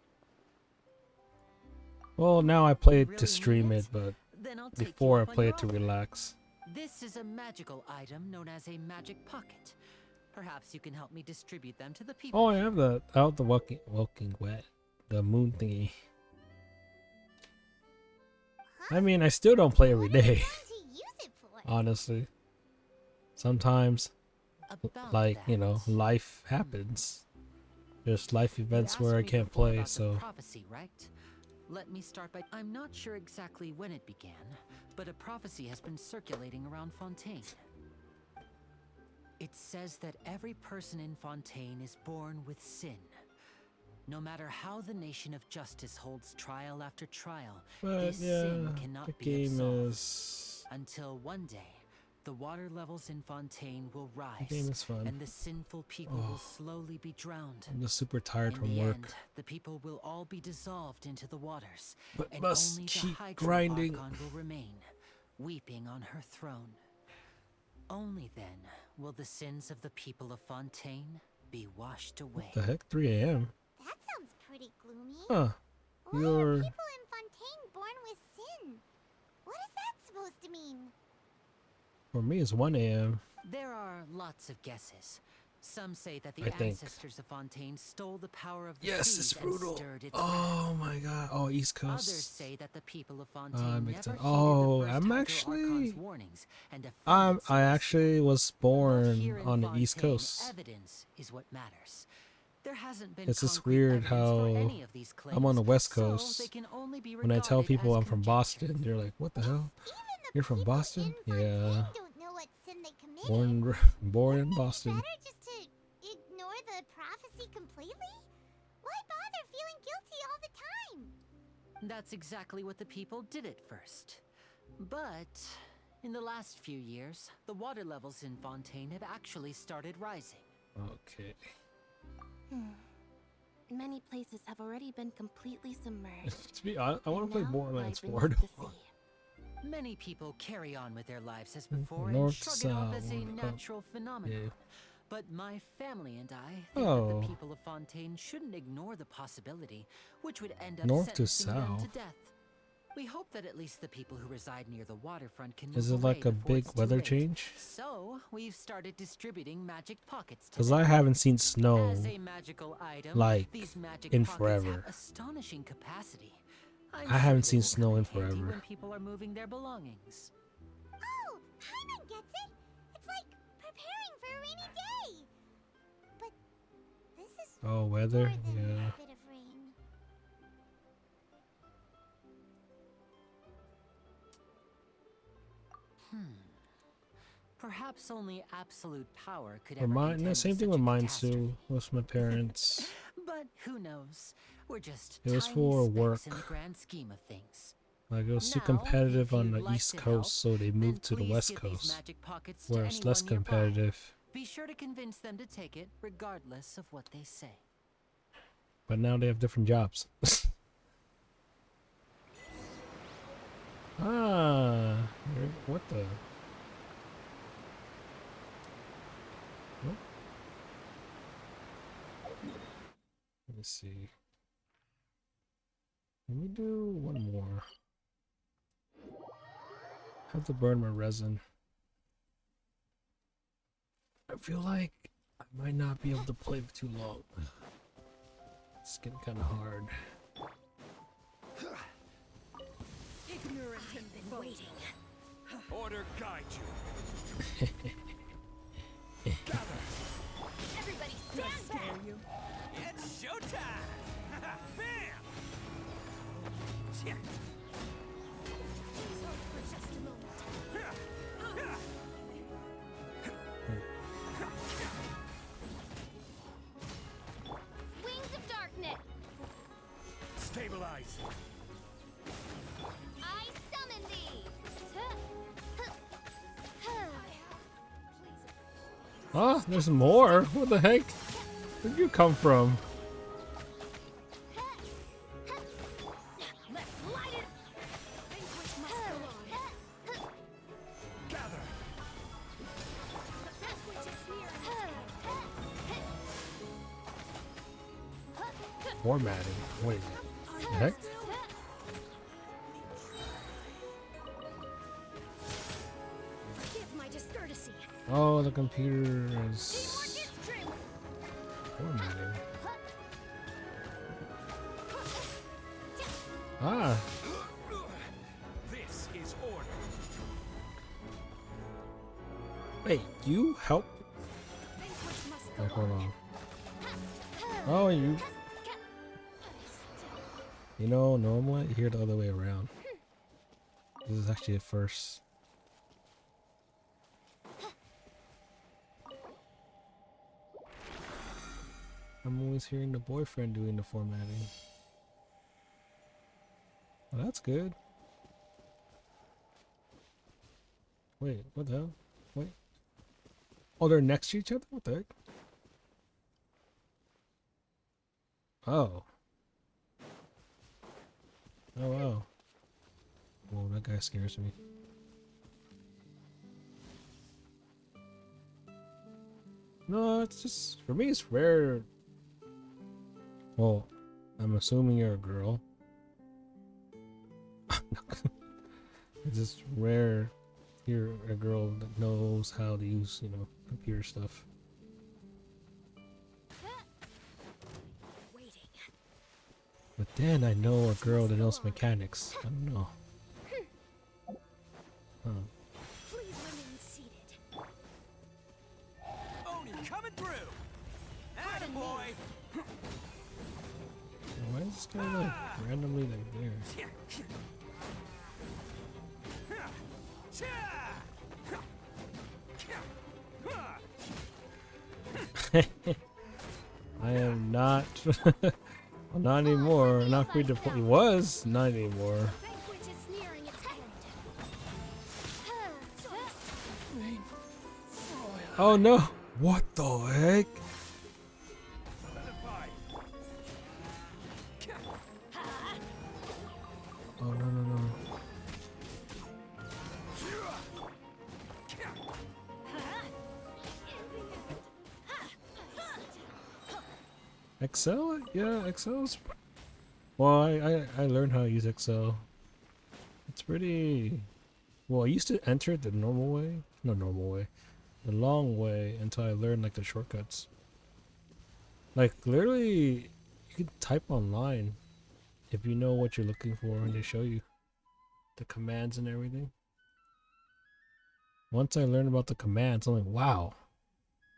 Well, now I play it Really to stream need it, but Then I'll take you before I up on play your it to offer. relax. This is a magical item known as a magic pocket. Perhaps you can help me distribute them to the people. Oh, I have the walking wet, the moon thingy. I mean, I still don't play every day. To use it for. Honestly, sometimes, About like you know, that. life happens. There's life You events asked where I me can't before play, about the so prophecy, right? Let me start by I'm not sure exactly when it began, but a prophecy has been circulating around Fontaine. It says that every person in Fontaine is born with sin. No matter how the nation of justice holds trial after trial, but this yeah, sin cannot the be game absolved. is Until one day, the water levels in Fontaine will rise, game is fun. and the sinful people will slowly be drowned. I'm just super tired In from the work. end, the people will all be dissolved into the waters, But and must only the keep Hydra grinding. Archon will remain, weeping on her throne. Only then will the sins of the people of Fontaine be washed away. The heck, 3 a.m. That sounds pretty gloomy. Huh? Why are You're people in Fontaine born with sin? What is that supposed to mean? for me it's 1 a.m. There are lots of guesses. Some say that the I think. ancestors of Fontaine stole the power of the Yes, seas it's and brutal. stirred its Oh my god. Oh, East Others Coast. say that the people of Fontaine Makes never sense. heeded Oh, the first I'm Hydro actually. Archon's warnings and offended I actually was But born here in on the East Fontaine, Coast. Evidence is what matters. There hasn't been It's just concrete weird evidence for how any of these I'm on the claims, West so Coast. they can only be When I tell regarded people as I'm from conjecture. Boston, they're like, "What the hell? Even the You're from people Boston?" in Fontaine Yeah, don't know what sin they committed. born in Wouldn't it be Boston. better just to ignore the prophecy completely? Why bother feeling guilty all the time? That's exactly what the people did at first. But in the last few years, the water levels in Fontaine have actually started rising. Okay. Many places have already been completely submerged. To be honest, I want to play Now Borderlands lie 4. beneath the sea. Many people carry on with their lives as before North and to shrug it off south, as a up. natural phenomenon. Yeah. But my family and I think that Oh. the people of Fontaine shouldn't ignore the possibility, which would end up North to sentencing them to south. death. We hope that at least the people who reside near the waterfront can Is move it like away a before big it's too weather late. change? So we've started distributing magic pockets to Because them. I haven't seen snow. As a magical item, like, these magic in pockets forever. have astonishing capacity. I'm I haven't sure seen they will snow come in handy forever. When people are moving their belongings. Oh, Paimon gets it. It's like preparing for a rainy day. But this is Oh, weather? more than Yeah. a bit of rain. Perhaps only absolute power could Or ever mine, contend no, same with thing such with a mine catastrophe. too. With my parents. But who knows? We're just It was tiny for specks work. in the grand scheme of things. Like it was too Now, competitive if on you'd the like East to Coast, help, so they then moved to the please West give these Coast, magic pockets where to it's less anyone nearby. competitive. Be sure to convince them to take it, regardless of what they say. But now they have different jobs. What the? What? Let me see. Let me do one more. I have to burn my resin. I feel like I might not be able to play for too long. It's getting kind of hard. Ignorant and waiting. Order guide you. Everybody stand back! You. It's showtime! Bam! Yeah. Please hold for just a moment. Wings of darkness. Stabilize. I summon thee. Oh, there's more? What the heck? Where'd you come from? Formatting. Wait. The heck? Forgive my discourtesy. Oh, the computer is formatting. Ah. This is order. Wait, you help? Wait, hold on. Oh, you. You know, normally you hear the other way around. This is actually at first. I'm always hearing the boyfriend doing the formatting. Well, that's good. Wait, what the hell? Wait. Oh, they're next to each other? What the heck? Oh. Oh, wow. Whoa, that guy scares me. No, it's just, for me, it's rare. Well, I'm assuming you're a girl. It's just rare you're a girl that knows how to use, you know, computer stuff. But then I know a girl that knows mechanics. I don't know. Huh. Please remain seated. Oni coming through. Attaboy. Why is this guy like randomly like there? I am not. Well, not anymore. Not free to play. He was not anymore. Banquet is nearing its end. Oh no! What the heck? Oh no no no! Excel? Yeah, Excel's. Well, I learned how to use Excel. It's pretty. Well, I used to enter it the normal way. No, normal way. The long way until I learned like the shortcuts. Like literally, you can type online if you know what you're looking for and they show you the commands and everything. Once I learned about the commands, I'm like, wow.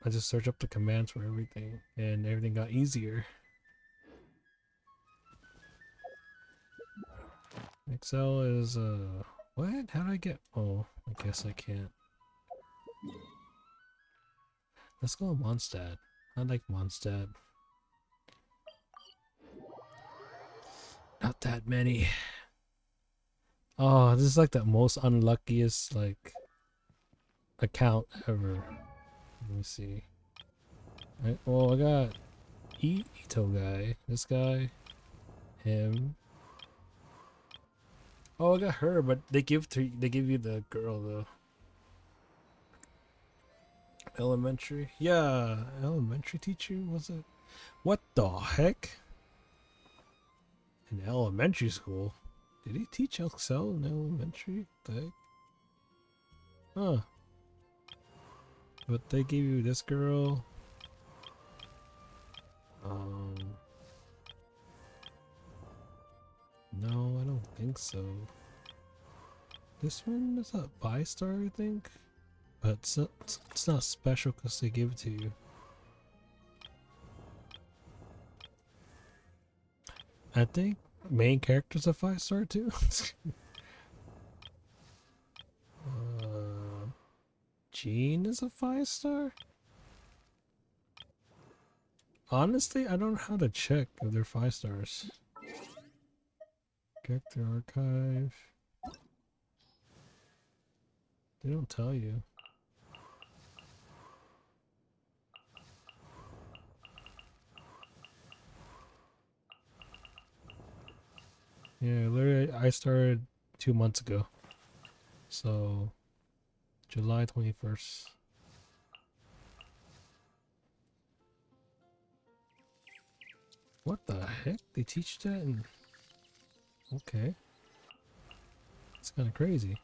I just searched up the commands for everything and everything got easier. Excel is what? How do I get? Oh, I guess I can't. Let's go Mondstadt. I like Mondstadt. Not that many. Oh, this is like the most unluckiest like account ever. Let me see. Well, I got Ito guy. This guy. Him. Oh, I got her, but they give you the girl though. Elementary? Yeah, elementary teacher, was it? What the heck? In elementary school? Did he teach Excel in elementary? The heck? Huh. But they gave you this girl. No, I don't think so. This one is a 5-star, I think? But it's not special because they give it to you. I think main character's a 5-star too. Jean is a 5-star? Honestly, I don't know how to check if they're 5 stars. Character archive. They don't tell you. Yeah, literally, I started 2 months ago. So, July 21st. What the heck? They teach that in... Okay. It's kind of crazy.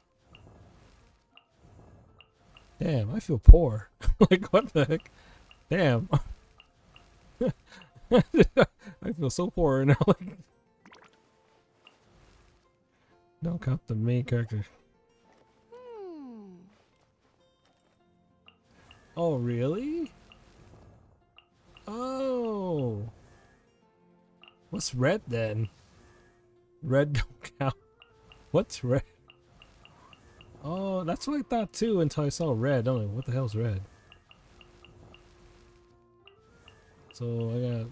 Damn, I feel poor. Like, what the heck? Damn. I feel so poor now. Like, don't count the main character. Oh, really? Oh. What's red then? Red don't count. What's red? Oh, that's what I thought too until I saw red. I'm like, what the hell's red? So I got...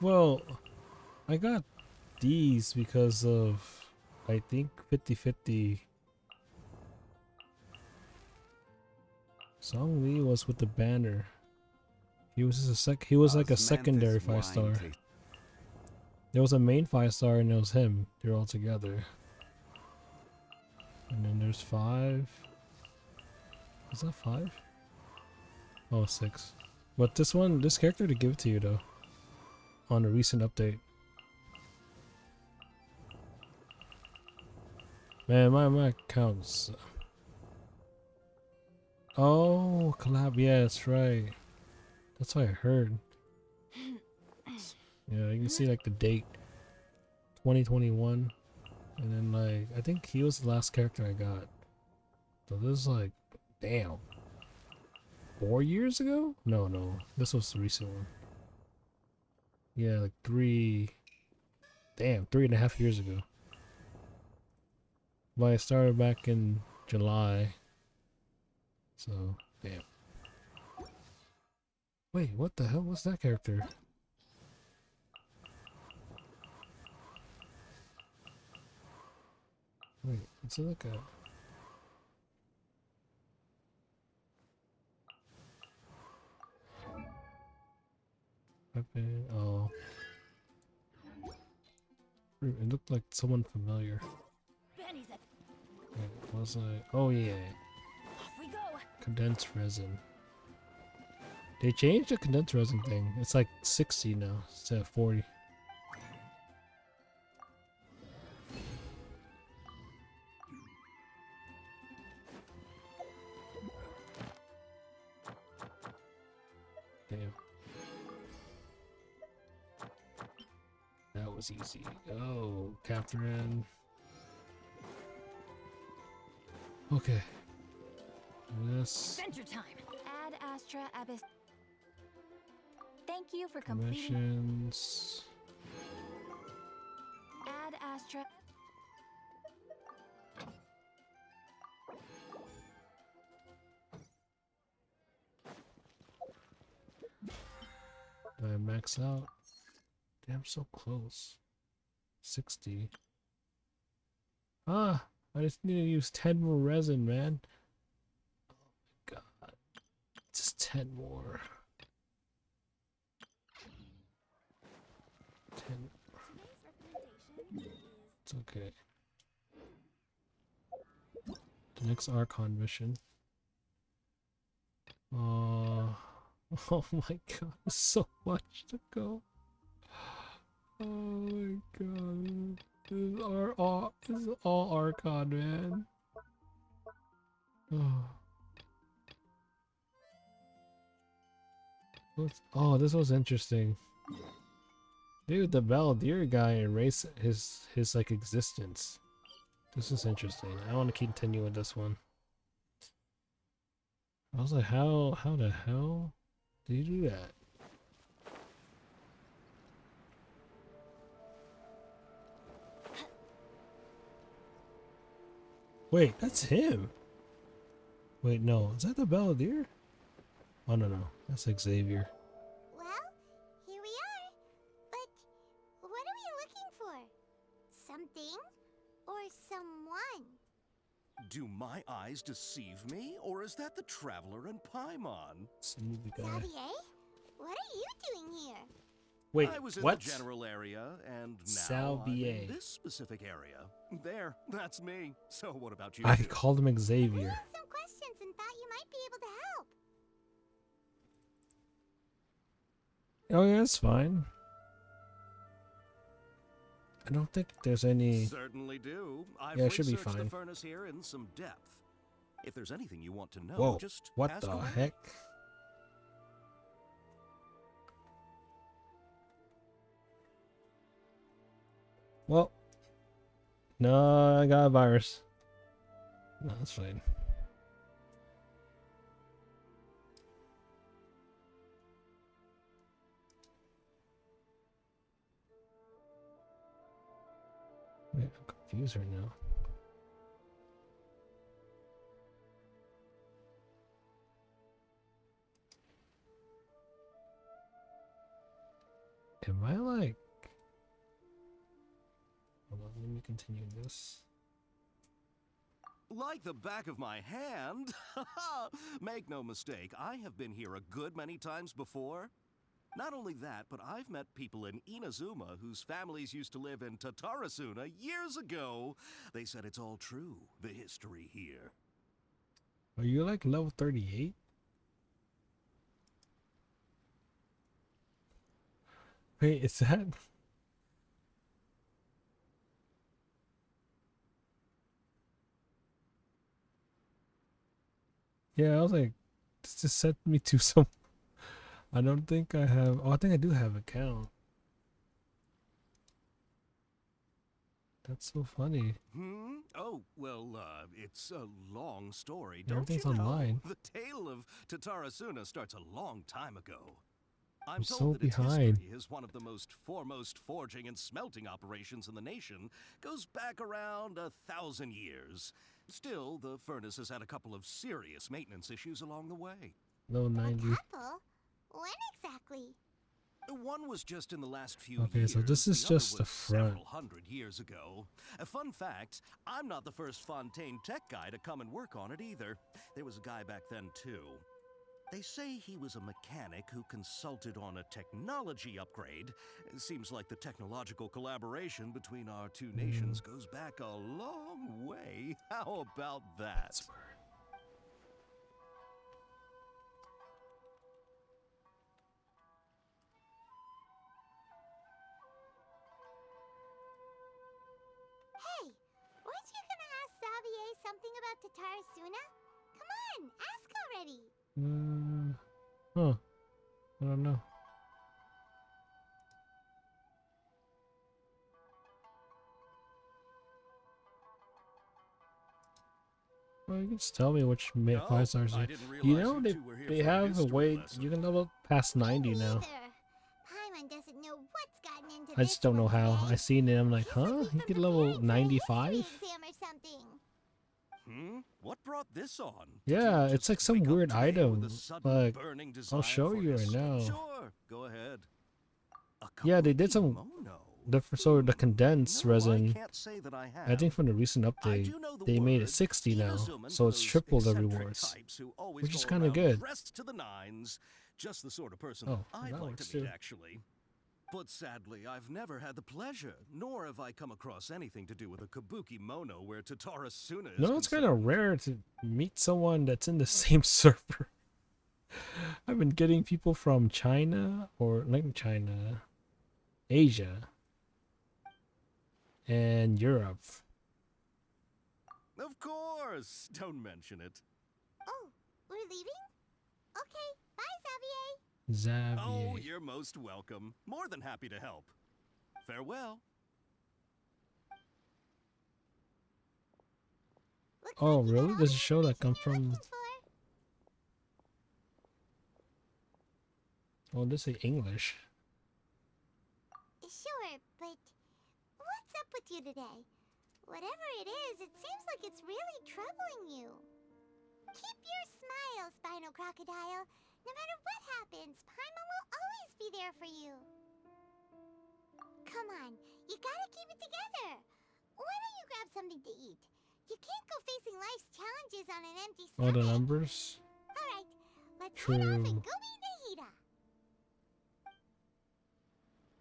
Well, I got these because of, I think, 50-50. Song Lee was with the banner. He was just he was like a secondary 5-star. There was a main 5-star and it was him. They're all together. And then there's 5. Is that 5? Oh, 6. But this one, this character to give it to you though. On a recent update. Man, my account's... Oh, collab. Yeah, that's right. That's what I heard. Yeah, you can see like the date. 2021. And then like, I think he was the last character I got. So this is like, damn. 4 years ago? No. This was the recent one. Yeah, like 3.5 years ago. But I started back in July. So, damn. Wait, what the hell was that character? Wait, is it like a... weapon? Oh. It looked like someone familiar. Wait, was I? Oh yeah. Condensed resin. They changed the condensed resin thing. It's like 60 now instead of 40. Damn. That was easy. Oh, Catherine. Okay. This. Adventure time. Ad Astra Abyss. Thank you for completing. Missions. Ad Astra. Did I max out? Damn, so close. 60. Ah, I just need to use 10 more resin, man. Oh my god. Just 10 more. 10 more. It's okay. The next Archon mission. Oh my god, there's so much to go. Oh my god. This is all Archon, man. Oh, this was interesting. Dude, the Balladeer guy erased his like existence. This is interesting. I want to continue with this one. I was like, how the hell did you do that? Wait, that's him. Wait, no, is that the Balladeer? Oh no, that's Xavier. Well, here we are. But what are we looking for? Something or someone? Do my eyes deceive me, or is that the Traveler and Paimon? It's the movie guy. Xavier, what are you doing here? Wait, I was in what? the general area, and now Salvier. I'm in this specific area. There, that's me. So what about you? I called him Xavier. We had some questions and thought you might be able to help. Oh yeah, it's fine. I don't think there's any. Certainly do. I've Yeah, it should be researched the fine. furnace here in some depth. If there's anything you want to know, Whoa! just What ask the away. heck? Well, no, I got a virus. No, that's fine. Wait, I'm confused right now. Am I like... Hold on, let me continue this. Like the back of my hand. Make no mistake, I have been here a good many times before. Not only that, but I've met people in Inazuma whose families used to live in Tatarasuna years ago. They said it's all true, the history here. Are you like level 38? Wait, is that... Yeah, I was like, this just sent me to some... I don't think I have... Oh, I think I do have an account. That's so funny. Oh, well, it's a long story, don't Everything's you know? online. The tale of Tatarasuna starts a long time ago. I'm I'm told so that its behind. history is one of the most foremost forging and smelting operations in the nation. Goes back around 1,000 years. Still, the furnace has had a couple of serious maintenance issues along the way. Level 90. Couple? When exactly? One was just in the last few Okay, years. so this is the other just the was front. several hundred years ago. A fun fact, I'm not the first Fontaine tech guy to come and work on it either. There was a guy back then too. They say he was a mechanic who consulted on a technology upgrade. It seems like the technological collaboration between our two nations goes back a long way. How about that? That's weird. Hey, weren't you gonna ask Xavier something about Tatarasuna? Come on, ask already. Huh. I don't know. Well, you can just tell me which 5 stars. I didn't You realize know, you two were here they for a have a history way. lesson. You can level past 90 Me now. neither. Paimon doesn't know what's gotten into I this just don't know one how. today. I seen it. I'm like, He's looking huh? You for could the level parents for a 95? history exam or something. What brought this on? Yeah, Did you it's like just some wake up weird today with item. a sudden Like, burning I'll desire show for you right history? now. Sure, go ahead. A Yeah, they did some kimono. so the condensed No, I resin. can't say that I have. I think from the recent I update, do know the they made it word. 60 now, Inazuman so for it's those triple the eccentric rewards, types who always which is go kind of around good. dressed to the nines. Just the sort of person Oh, I'd that like works to meet, too. actually. But sadly, I've never had the pleasure, nor have I come across anything to do with a kabuki mono where Tatarasuna is No, it's kind considered. of rare to meet someone that's in the same server. I've been getting people from China, or not China, Asia, and Europe. Of course! Don't mention it. Oh, we're leaving? Okay, bye, Xavier. Xavier. Oh, you're most welcome. More than happy to help. Farewell. Looks Oh, like you got really? all Does the it show that come information you're from... looking for. Oh, this is English. Sure, but what's up with you today? Whatever it is, it seems like it's really troubling you. Keep your smile, Spinal Crocodile. No matter what happens, Paimon will always be there for you. Come on, you gotta keep it together. Why don't you grab something to eat? You can't go facing life's challenges on an empty All stomach. the numbers? Alright, let's head off and True. go meet Nahida.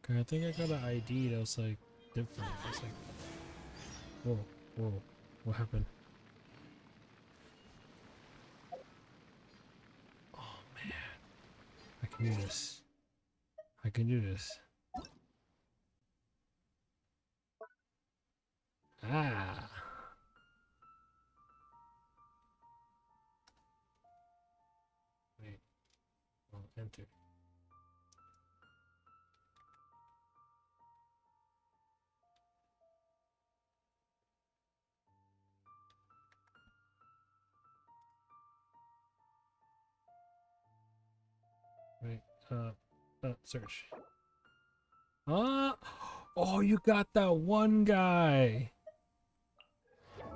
Okay, I think I got an ID that was like different. It's like, whoa, whoa, what happened? Oh man, I can do this. I can do this. Ah. Wait. Oh, enter. Wait. Search. Ah. Oh, you got that one guy.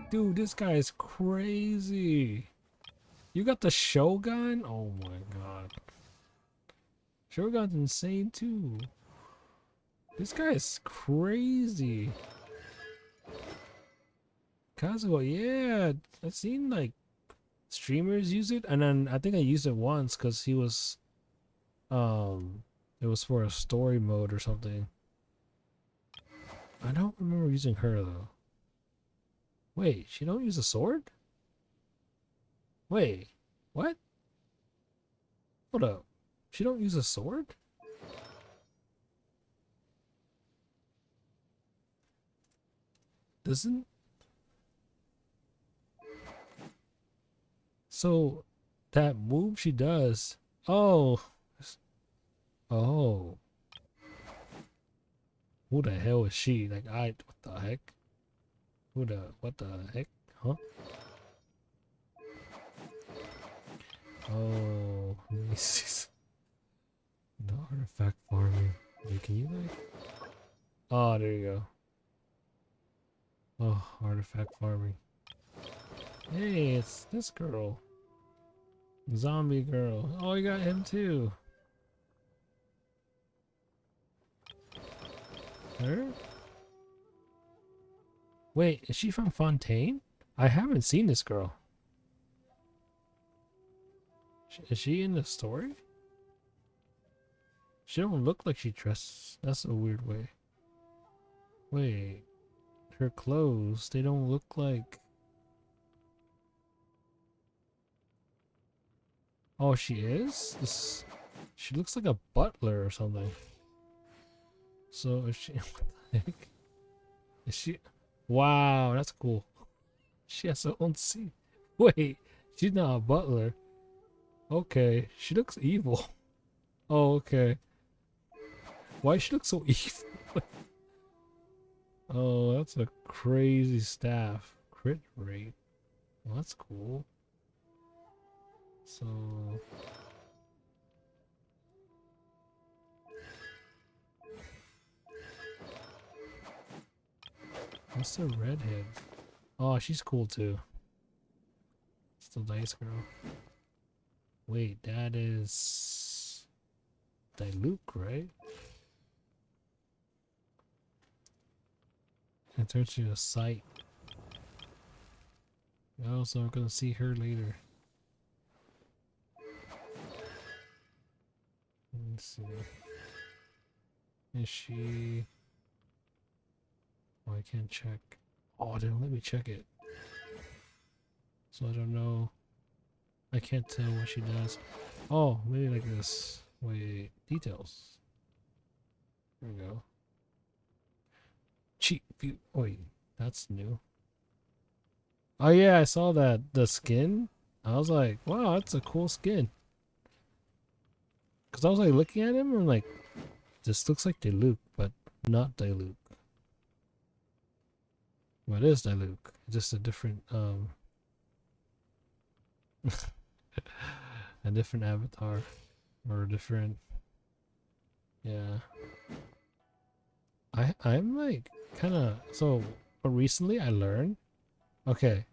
Dude, this guy is crazy. You got the Shogun? Oh my god. Shogun's insane too. This guy is crazy. Kazuo, yeah. I've seen like streamers use it, and then I think I used it once because he was it was for a story mode or something. I don't remember using her though. Wait, she don't use a sword? Wait, what? Hold up. She don't use a sword? Doesn't? So that move she does. Oh. Oh. Who the hell is she? Like what the heck? What the heck? Huh? Oh, let me see. The artifact farming. Wait, can you like? Oh, there you go. Oh, artifact farming. Hey, it's this girl. Zombie girl. Oh, you got him too. Her? Wait, is she from Fontaine? I haven't seen this girl. Is she in the story? She don't look like she dresses. That's a weird way. Wait. Her clothes, they don't look like... Oh, she is? She looks like a butler or something. So is she... What the heck? Is she... Wow, that's cool. She has her own seat. Wait, she's not a butler. Okay, she looks evil. Oh, okay. Why does she look so evil? Oh, that's a crazy staff. Crit rate. Well, that's cool. So... What's the redhead? Oh, she's cool too. It's the dice girl. Wait, that is... Diluc, right? It turns you a sight. Oh, so I'm gonna see her later. Let's see. Is she... Oh, I can't check. Oh, they don't let me check it. So I don't know. I can't tell what she does. Oh, maybe like this. Wait, details. There we go. Cheap view. Wait, that's new. Oh yeah, I saw that. The skin. I was like, wow, that's a cool skin. Cause I was like looking at him and I'm like, this looks like Diluc, but not Diluc. Well, it is Diluc. Just a different a different avatar. Or a different, yeah. I'm like kinda so recently I learned, okay,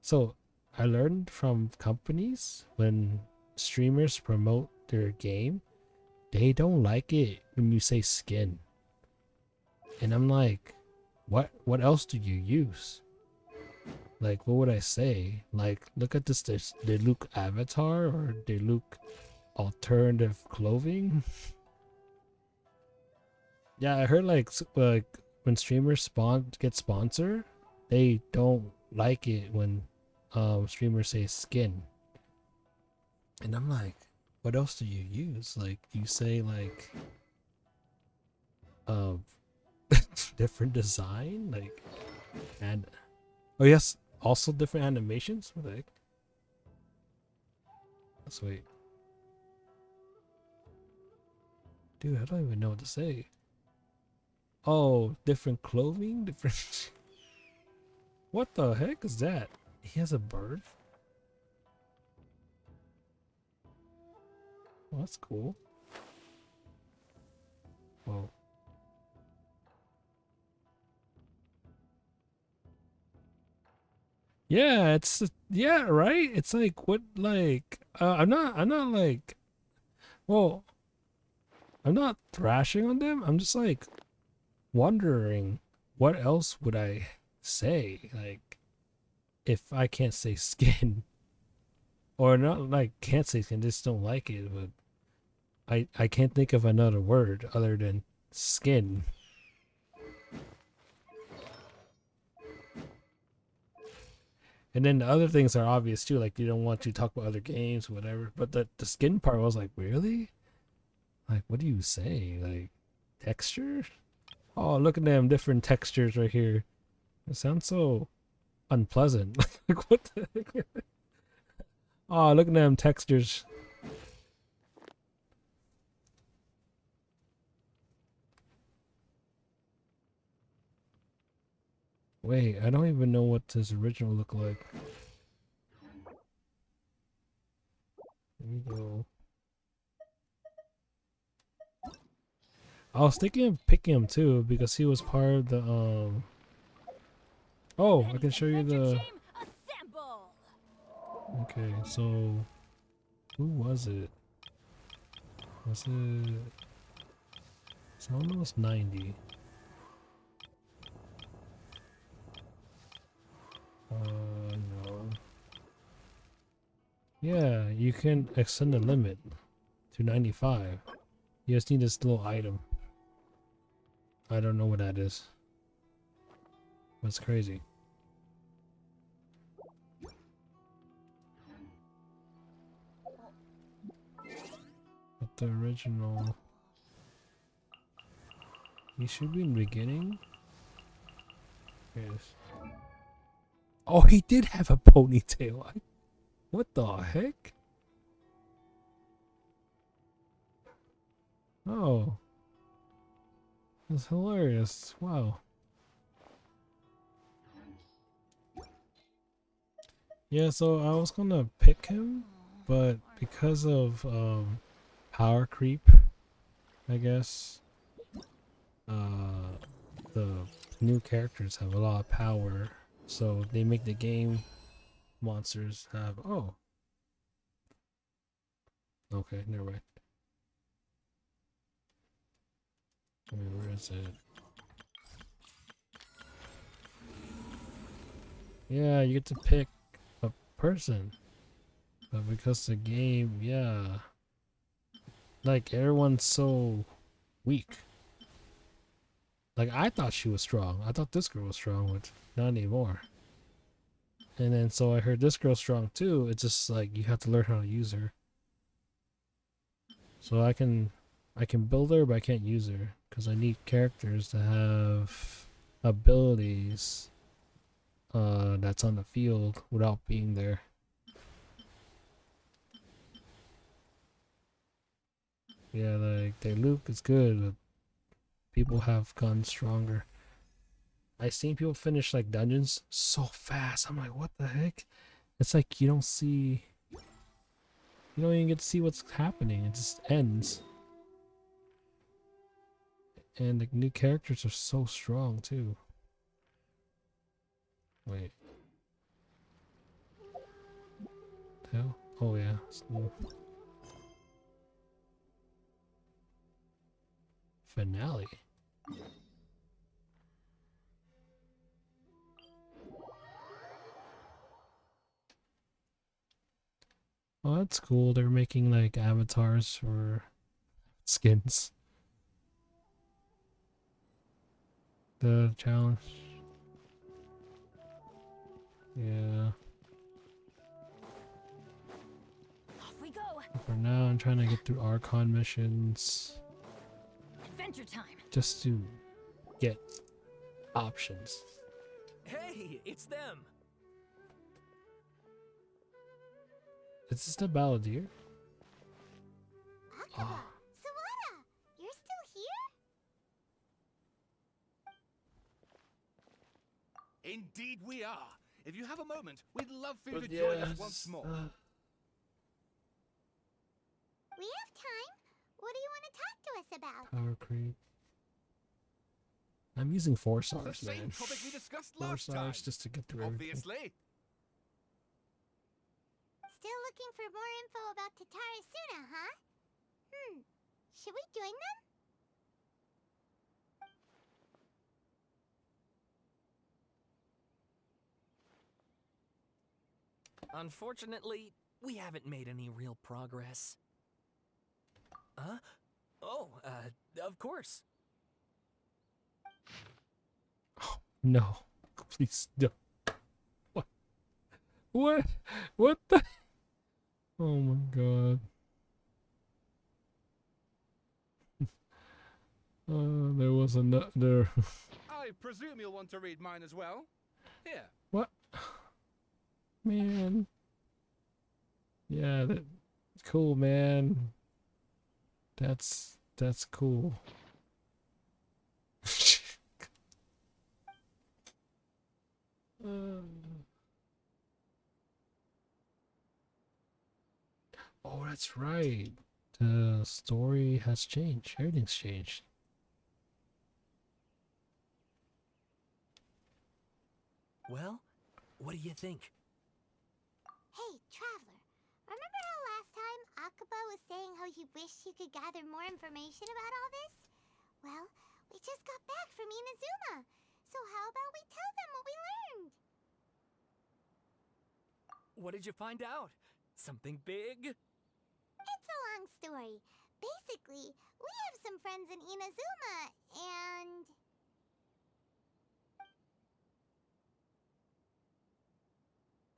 so I learned from companies when streamers promote their game, they don't like it when you say skin. And I'm like, what else do you use? Like, what would I say? Like, look at this Diluc avatar or Diluc alternative clothing. Yeah, I heard like when streamers get sponsored, they don't like it when streamers say skin. And I'm like, what else do you use? Like, you say like different design, like, and oh yes, also different animations. What the heck? Let's wait. Dude, I don't even know what to say. Oh, different clothing, different. What the heck is that? He has a bird. Oh, that's cool. Whoa. Yeah, it's yeah, right? It's like what like I'm not like well, I'm not thrashing on them. I'm just like wondering what else would I say like if I can't say skin or not like can't say skin, just don't like it, but I can't think of another word other than skin. And then the other things are obvious too, like you don't want to talk about other games, whatever. But the skin part, I was like, really? Like, what do you say? Like, texture? Oh, look at them different textures right here. It sounds so unpleasant. Like, what the heck? Oh, look at them textures. Wait, I don't even know what this original looked like. Here we go. I was thinking of picking him too because he was part of the Oh, I can show you the Okay, so who was it? Was it it's almost 90. No. Yeah, you can extend the limit to 95. You just need this little item. I don't know what that is. That's crazy. But the original... He should be in the beginning? Yes. Oh, he did have a ponytail. What the heck? Oh. That's hilarious. Wow. Yeah, so I was gonna pick him, but because of power creep, I guess, the new characters have a lot of power, so they make the game monsters have oh. Okay, never mind. Wait, where is it? Yeah, you get to pick a person. But because the game, yeah. Like everyone's so weak. Like I thought she was strong. I thought this girl was strong, but not anymore. And then so I heard this girl's strong too. It's just like you have to learn how to use her. So I can build her, but I can't use her because I need characters to have abilities that's on the field without being there. Yeah, like they Luke is good, but people have gone stronger. I've seen people finish like dungeons so fast. I'm like, what the heck? It's like you don't even get to see what's happening. It just ends. And the new characters are so strong too. Wait. Hell? Oh yeah. Finale. Oh, that's cool. They're making like avatars for skins. The challenge. Yeah. Off we go. For now, I'm trying to get through Archon missions. Adventure time. just to get options. Hey, it's them. Is this the Balladeer? Akaba, Sawada, you're still here? Indeed we are. If you have a moment, we'd love for you But to join us yes, once more. We have time. What do you want to talk to us about? Power creep. I'm using 4 The stars, same man. topic we discussed 4 last time. stars just to get through everything. Obviously. Still looking for more info about Tatarasuna, huh? Should we join them? Unfortunately, we haven't made any real progress. Huh? Oh, of course. No. Please don't. What? What? What the? Oh my god. There was another. I presume you'll want to read mine as well. Here. What? Man. Yeah, that's cool, man. That's cool. Oh, that's right. The story has changed. Everything's changed. Well, what do you think? Hey, Traveler. Remember how last time Akaba was saying how he wished he could gather more information about all this? Well, we just got back from Inazuma. So how about we tell them what we learned? What did you find out? Something big? It's a long story. Basically, we have some friends in Inazuma, and...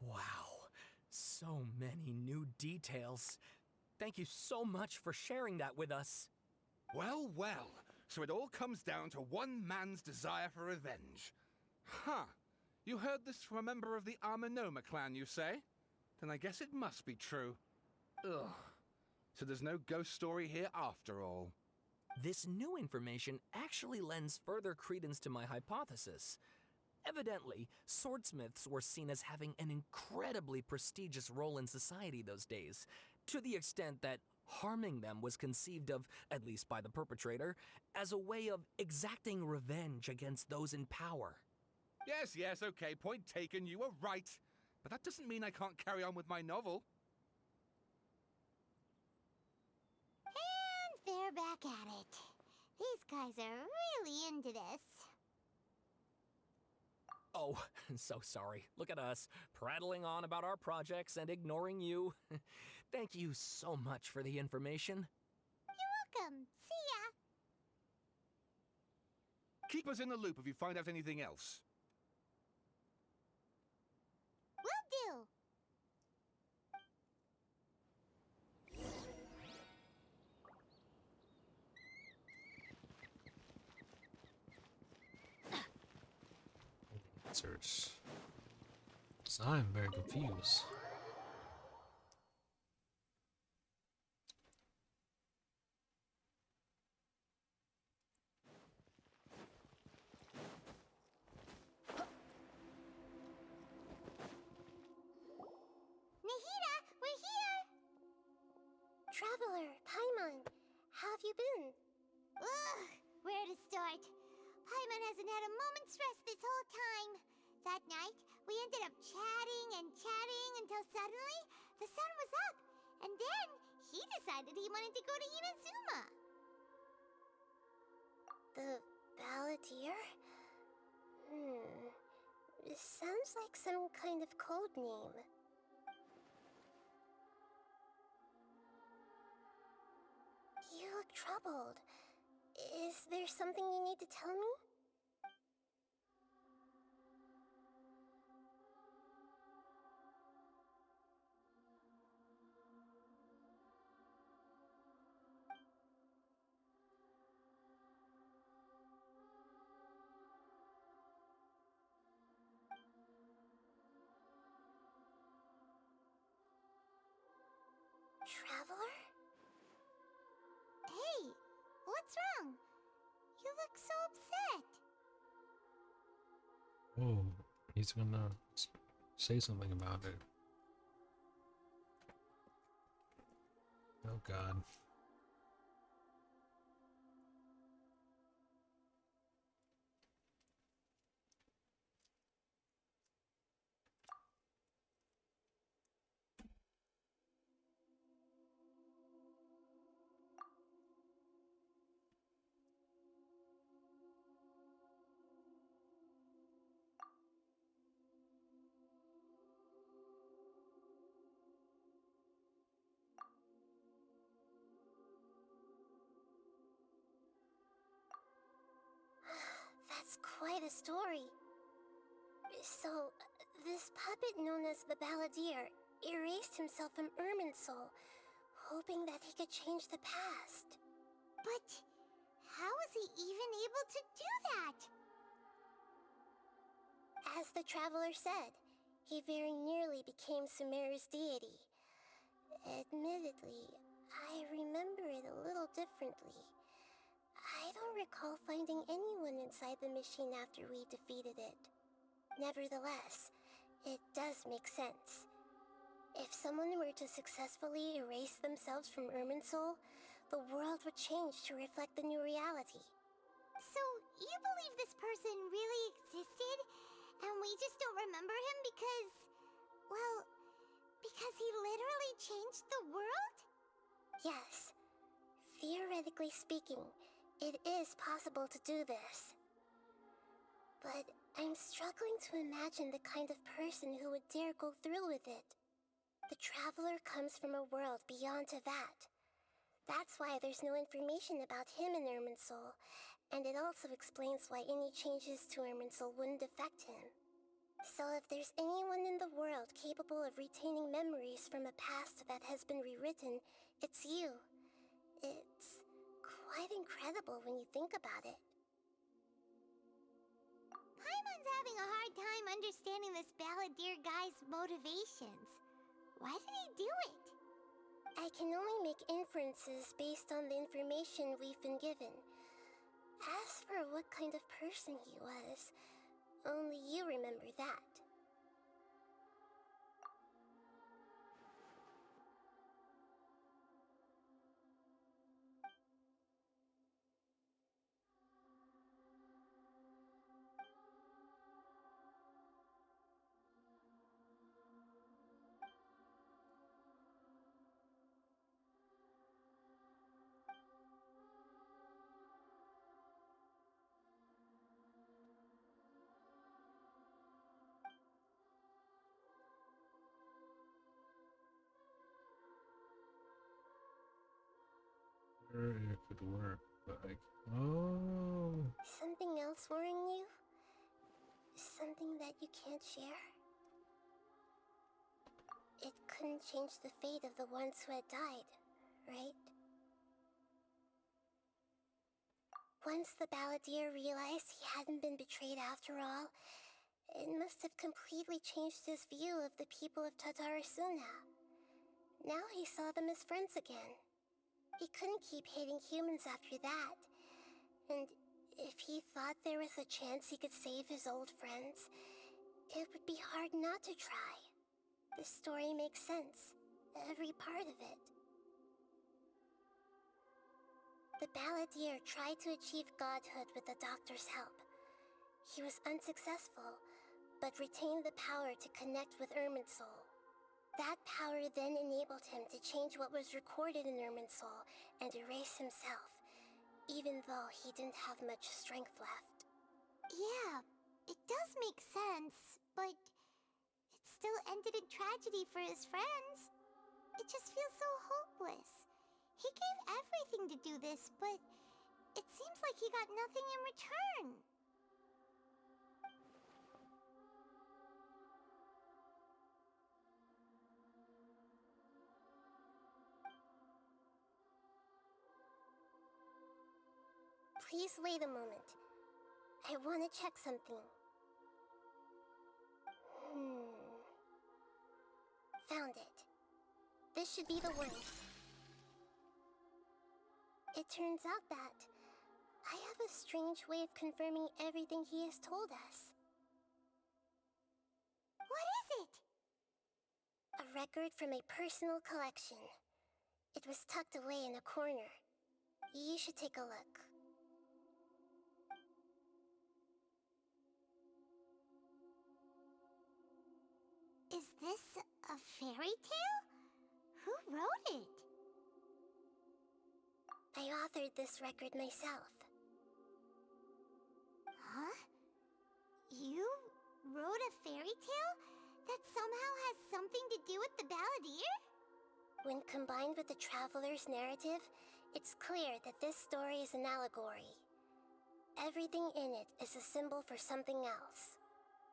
Wow, so many new details. Thank you so much for sharing that with us. Well, well. So it all comes down to one man's desire for revenge. Huh. You heard this from a member of the Amanoma clan, you say? Then I guess it must be true. Ugh. So there's no ghost story here after all. This new information actually lends further credence to my hypothesis. Evidently, swordsmiths were seen as having an incredibly prestigious role in society those days, to the extent that harming them was conceived of, at least by the perpetrator, as a way of exacting revenge against those in power. Yes, okay, point taken, you were right. But that doesn't mean I can't carry on with my novel. And they're back at it. These guys are really into this. Oh, so sorry. Look at us, prattling on about our projects and ignoring you. Thank you so much for the information. You're welcome. See ya. Keep us in the loop if you find out anything else. Will do. Answers. So I'm very confused. Nahida, we're here! Traveler, Paimon, how have you been? Ugh, where to start? Paimon hasn't had a moment's rest this whole time. That night, we ended up chatting and chatting until suddenly the sun was up. And then he decided he wanted to go to Inazuma. The Balladeer? This sounds like some kind of code name. You look troubled. Is there something you need to tell me? Traveler? Hey, what's wrong? You look so upset. Oh, he's gonna say something about it. Oh God. That's quite a story. So, this puppet known as the Balladeer erased himself from Irminsul, hoping that he could change the past. But how was he even able to do that? As the Traveler said, he very nearly became Sumeru's deity. Admittedly, I remember it a little differently. I don't recall finding anyone inside the machine after we defeated it. Nevertheless, it does make sense. If someone were to successfully erase themselves from Irminsul, the world would change to reflect the new reality. So, you believe this person really existed, and we just don't remember him because, well, because he literally changed the world? Yes. Theoretically speaking, it is possible to do this. But I'm struggling to imagine the kind of person who would dare go through with it. The Traveler comes from a world beyond Tevat. That's why there's no information about him in Irminsul, and it also explains why any changes to Irminsul wouldn't affect him. So if there's anyone in the world capable of retaining memories from a past that has been rewritten, it's you. It's quite incredible when you think about it. Paimon's having a hard time understanding this Balladeer guy's motivations. Why did he do it? I can only make inferences based on the information we've been given. As for what kind of person he was, only you remember that. It could work, but like, oh. Something else worrying you? Something that you can't share? It couldn't change the fate of the ones who had died, right? Once the Balladeer realized he hadn't been betrayed after all, it must have completely changed his view of the people of Tatarasuna. Now he saw them as friends again. He couldn't keep hating humans after that. And if he thought there was a chance he could save his old friends, it would be hard not to try. The story makes sense. Every part of it. The Balladeer tried to achieve godhood with the Doctor's help. He was unsuccessful, but retained the power to connect with Irminsul. That power then enabled him to change what was recorded in Irminsul and erase himself, even though he didn't have much strength left. Yeah, it does make sense, but it still ended in tragedy for his friends. It just feels so hopeless. He gave everything to do this, but it seems like he got nothing in return. Please wait a moment. I want to check something. Found it. This should be the one. It turns out that I have a strange way of confirming everything he has told us. What is it? A record from a personal collection. It was tucked away in a corner. You should take a look. Is this a fairy tale? Who wrote it? I authored this record myself. Huh? You wrote a fairy tale that somehow has something to do with the Balladeer? When combined with the Traveler's narrative, it's clear that this story is an allegory. Everything in it is a symbol for something else.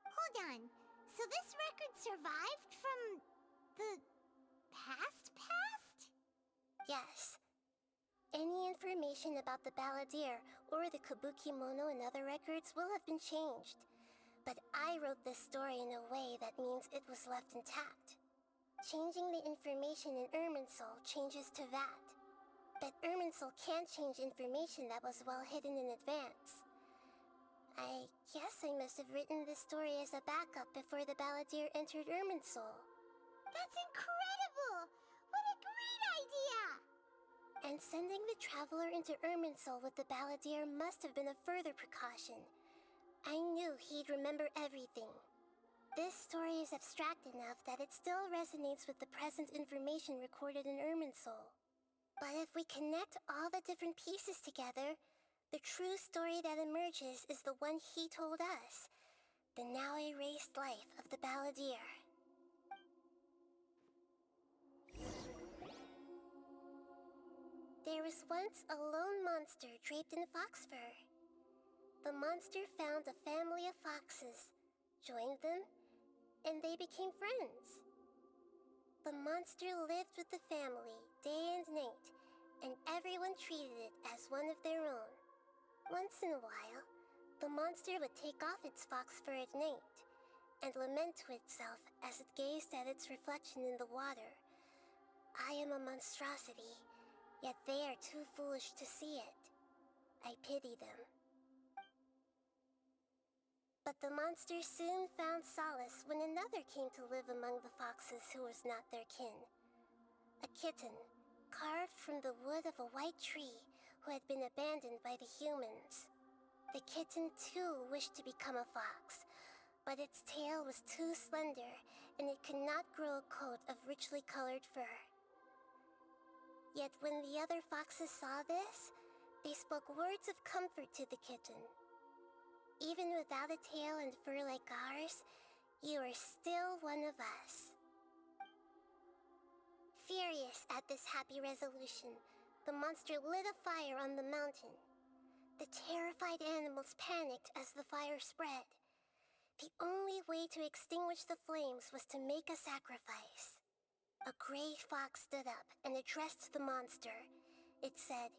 Hold on. So this record survived from the past? Yes. Any information about the Balladeer or the Kabuki Mono in other records will have been changed. But I wrote this story in a way that means it was left intact. Changing the information in Irminsul changes to that. But Irminsul can't change information that was well hidden in advance. I guess I must have written this story as a backup before the Balladeer entered Irminsul. That's incredible! What a great idea! And sending the Traveler into Irminsul with the Balladeer must have been a further precaution. I knew he'd remember everything. This story is abstract enough that it still resonates with the present information recorded in Irminsul. But if we connect all the different pieces together, the true story that emerges is the one he told us, the now erased life of the Balladeer. There was once a lone monster draped in fox fur. The monster found a family of foxes, joined them, and they became friends. The monster lived with the family day and night, and everyone treated it as one of their own. Once in a while, the monster would take off its fox fur at night and lament to itself as it gazed at its reflection in the water. I am a monstrosity, yet they are too foolish to see it. I pity them. But the monster soon found solace when another came to live among the foxes who was not their kin. A kitten, carved from the wood of a white tree who had been abandoned by the humans. The kitten too wished to become a fox, but its tail was too slender and it could not grow a coat of richly colored fur. Yet when the other foxes saw this, they spoke words of comfort to the kitten. Even without a tail and fur like ours, you are still one of us. Furious at this happy resolution, the monster lit a fire on the mountain. The terrified animals panicked as the fire spread. The only way to extinguish the flames was to make a sacrifice. A gray fox stood up and addressed the monster. It said,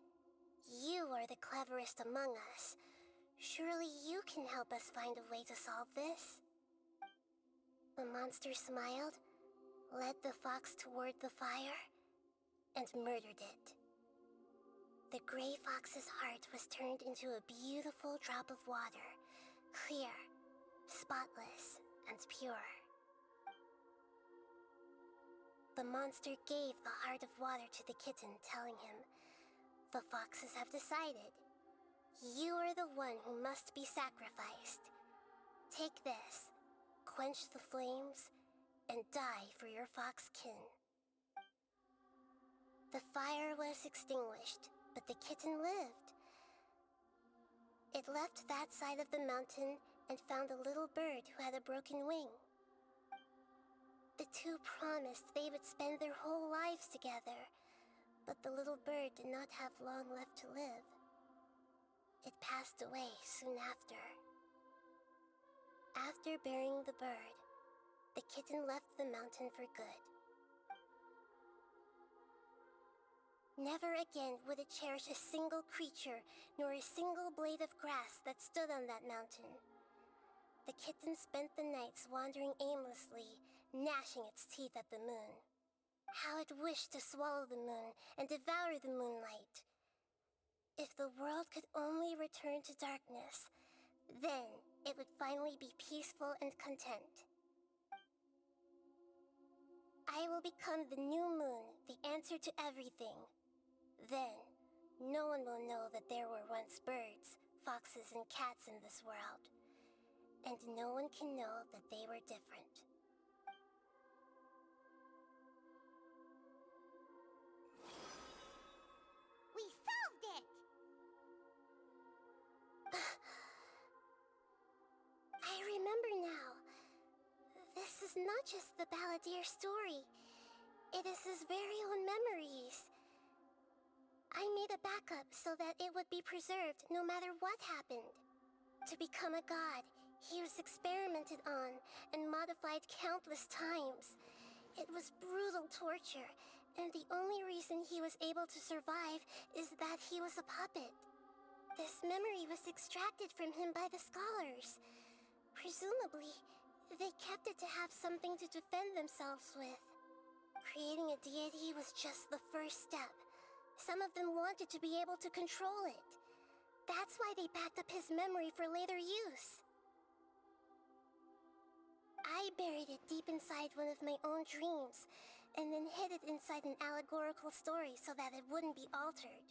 "You are the cleverest among us. Surely you can help us find a way to solve this." The monster smiled, led the fox toward the fire, and murdered it. The gray fox's heart was turned into a beautiful drop of water, clear, spotless, and pure. The monster gave the heart of water to the kitten, telling him, "The foxes have decided. You are the one who must be sacrificed. Take this, quench the flames, and die for your fox kin." The fire was extinguished, but the kitten lived. It left that side of the mountain and found a little bird who had a broken wing. The two promised they would spend their whole lives together, but the little bird did not have long left to live. It passed away soon after. After burying the bird, the kitten left the mountain for good. Never again would it cherish a single creature nor a single blade of grass that stood on that mountain. The kitten spent the nights wandering aimlessly, gnashing its teeth at the moon. How it wished to swallow the moon and devour the moonlight. the world could only return to darkness, then it would finally be peaceful and content. I will become the new moon, the answer to everything. Then, no one will know that there were once birds, foxes, and cats in this world. And no one can know that they were different. We solved it! I remember now. This is not just the Balladeer story. It is his very own memories. I made a backup so that it would be preserved no matter what happened. To become a god, he was experimented on and modified countless times. It was brutal torture, and the only reason he was able to survive is that he was a puppet. This memory was extracted from him by the scholars. Presumably, they kept it to have something to defend themselves with. Creating a deity was just the first step. Some of them wanted to be able to control it. That's why they backed up his memory for later use. I buried it deep inside one of my own dreams, and then hid it inside an allegorical story so that it wouldn't be altered.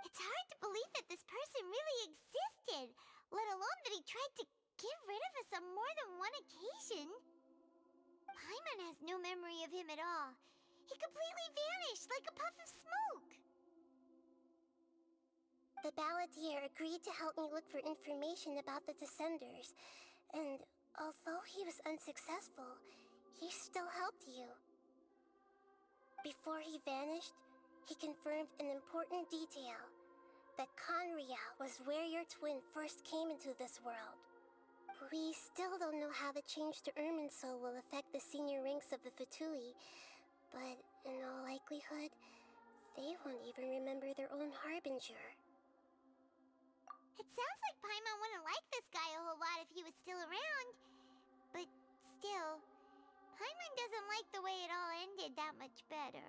It's hard to believe that this person really existed, let alone that he tried to get rid of us on more than one occasion. Paimon has no memory of him at all. He completely vanished like a puff of smoke. The Balladeer agreed to help me look for information about the Descenders, and although he was unsuccessful, he still helped you. Before he vanished, he confirmed an important detail, that Conria was where your twin first came into this world. We still don't know how the change to Irminsul will affect the senior ranks of the Fatui, but in all likelihood, they won't even remember their own Harbinger. It sounds like Paimon wouldn't like this guy a whole lot if he was still around. But still, Paimon doesn't like the way it all ended that much better.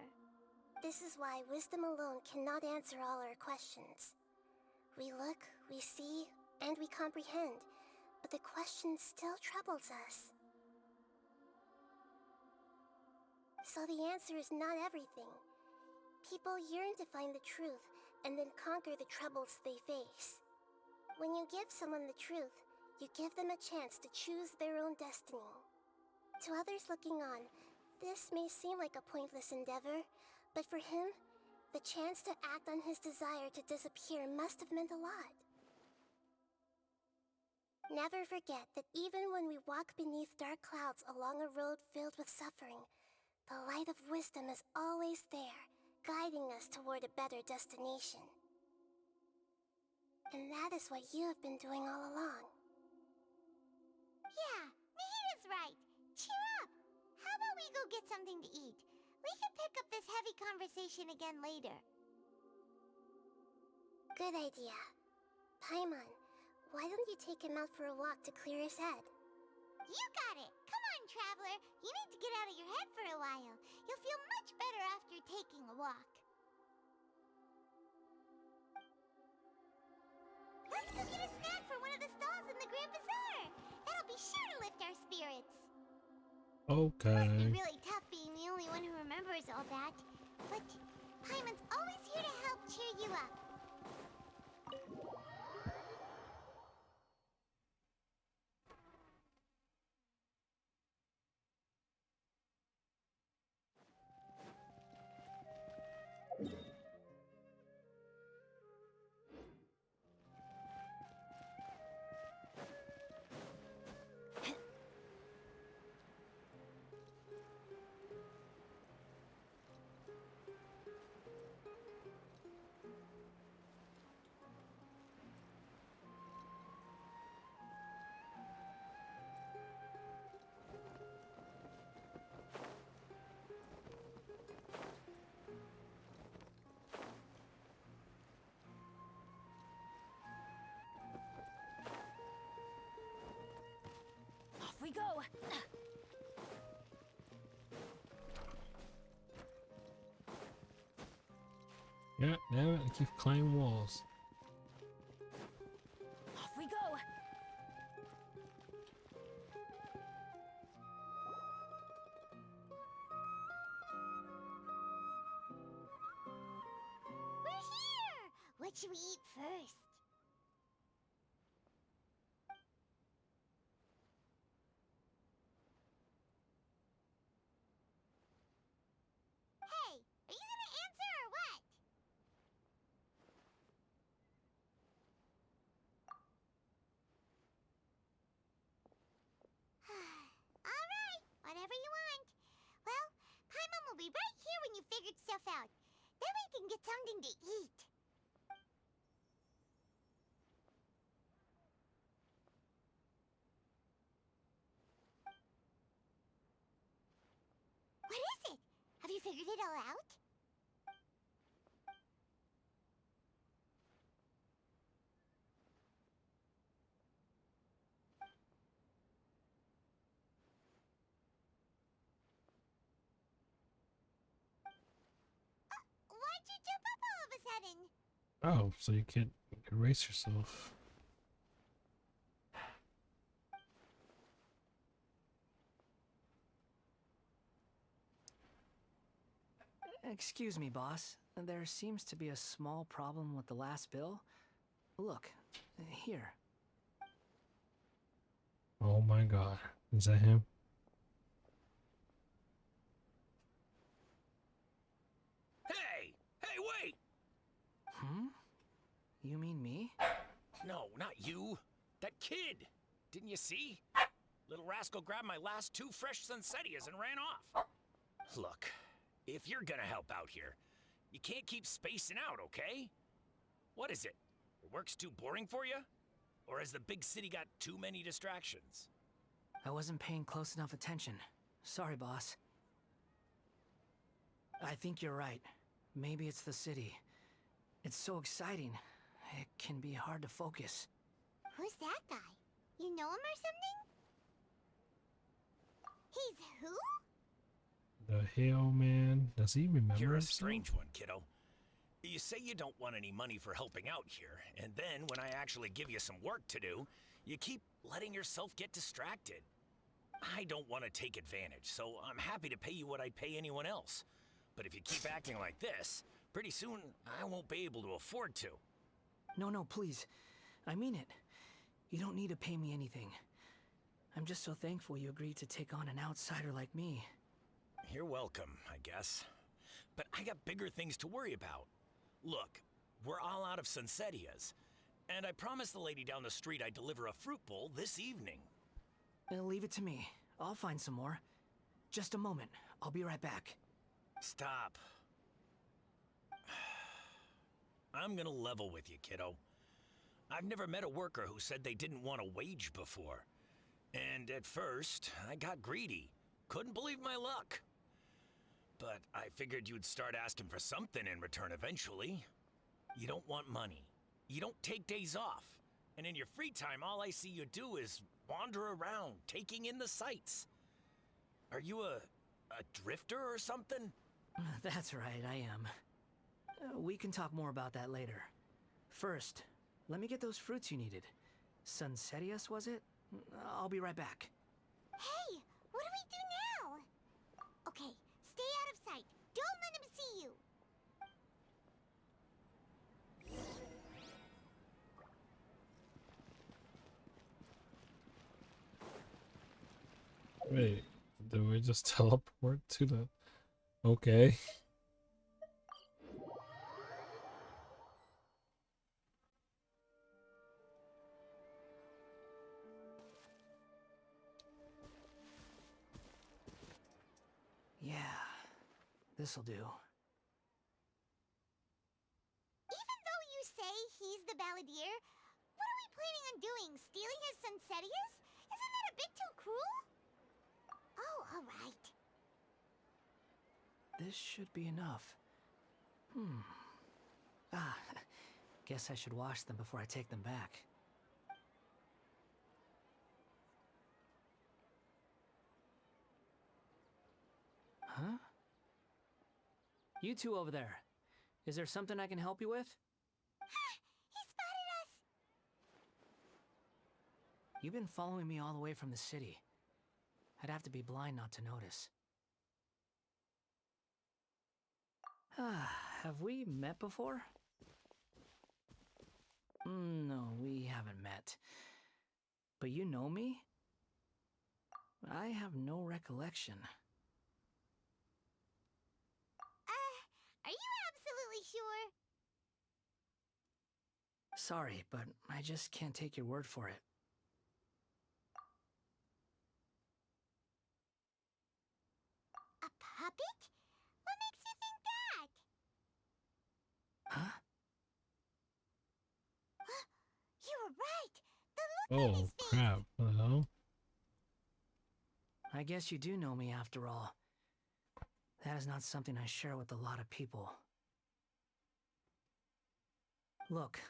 This is why wisdom alone cannot answer all our questions. We look, we see, and we comprehend, but the question still troubles us. So the answer is not everything. People yearn to find the truth and then conquer the troubles they face. When you give someone the truth, you give them a chance to choose their own destiny. To others looking on, this may seem like a pointless endeavor, but for him, the chance to act on his desire to disappear must have meant a lot. Never forget that even when we walk beneath dark clouds along a road filled with suffering, the light of wisdom is always there, guiding us toward a better destination. And that is what you have been doing all along. Yeah, Nahita's right. Cheer up! How about we go get something to eat? We can pick up this heavy conversation again later. Good idea. Paimon, why don't you take him out for a walk to clear his head? You got it! Come on, Traveler! You need to get out of your head for a while. You'll feel much better after taking a walk. Let's go get a snack from one of the stalls in the Grand Bazaar! That'll be sure to lift our spirits! Okay. Must be really tough being the only one who remembers all that. But Paimon's always here to help cheer you up. Off we go! Yeah, damn it, I keep climbing walls. Off we go! We're here! What should we eat first? Hey, are you gonna answer or what? Alright, whatever you want. Well, Paimon will be right here when you figured stuff out. Then we can get something to eat. What is it? Have you figured it all out? Why'd you jump up all of a sudden? Oh, so you can't erase yourself. Excuse me, boss. There seems to be a small problem with the last bill. Look, here. Oh my god. Is that him? Hey! Hey, wait! Hmm? You mean me? No, not you. That kid. Didn't you see? Little rascal grabbed my last 2 fresh Sunsettias and ran off. Look, if you're gonna help out here, you can't keep spacing out, okay? What is it? Work's too boring for you? Or has the big city got too many distractions? I wasn't paying close enough attention. Sorry, boss. I think you're right. Maybe it's the city. It's so exciting. It can be hard to focus. Who's that guy? You know him or something? He's who? The hell, man? Does he remember You're a himself? strange one, kiddo. You say you don't want any money for helping out here, and then when I actually give you some work to do, you keep letting yourself get distracted. I don't want to take advantage, so I'm happy to pay you what I'd pay anyone else. But if you keep acting like this, pretty soon I won't be able to afford to. No, please. I mean it. You don't need to pay me anything. I'm just so thankful you agreed to take on an outsider like me. You're welcome, I guess. But I got bigger things to worry about. Look, we're all out of Sunsettias, and I promised the lady down the street I'd deliver a fruit bowl this evening. Leave it to me. I'll find some more. Just a moment. I'll be right back. Stop. I'm gonna level with you, kiddo. I've never met a worker who said they didn't want a wage before. And at first, I got greedy. Couldn't believe my luck. But I figured you'd start asking for something in return eventually. You don't want money. You don't take days off. And in your free time, all I see you do is wander around, taking in the sights. Are you a drifter or something? That's right, I am. We can talk more about that later. First, let me get those fruits you needed. Sunsettias, was it? I'll be right back. Hey, what do we do now? Okay, stay out of sight. Don't let him see you. Wait, did we just teleport to the... Okay. Yeah, this'll do. Even though you say he's the balladeer, what are we planning on doing? Stealing his Sunsettias? Isn't that a bit too cruel? Oh, alright. This should be enough. Guess I should wash them before I take them back. Huh? You two over there. Is there something I can help you with? He spotted us! You've been following me all the way from the city. I'd have to be blind not to notice. Have we met before? No, we haven't met. But you know me? I have no recollection. Are you absolutely sure? Sorry, but I just can't take your word for it. A puppet? What makes you think that? Huh? You were right! The look on Oh his face! crap! What the hell? I guess you do know me after all. That is not something I share with a lot of people. Look,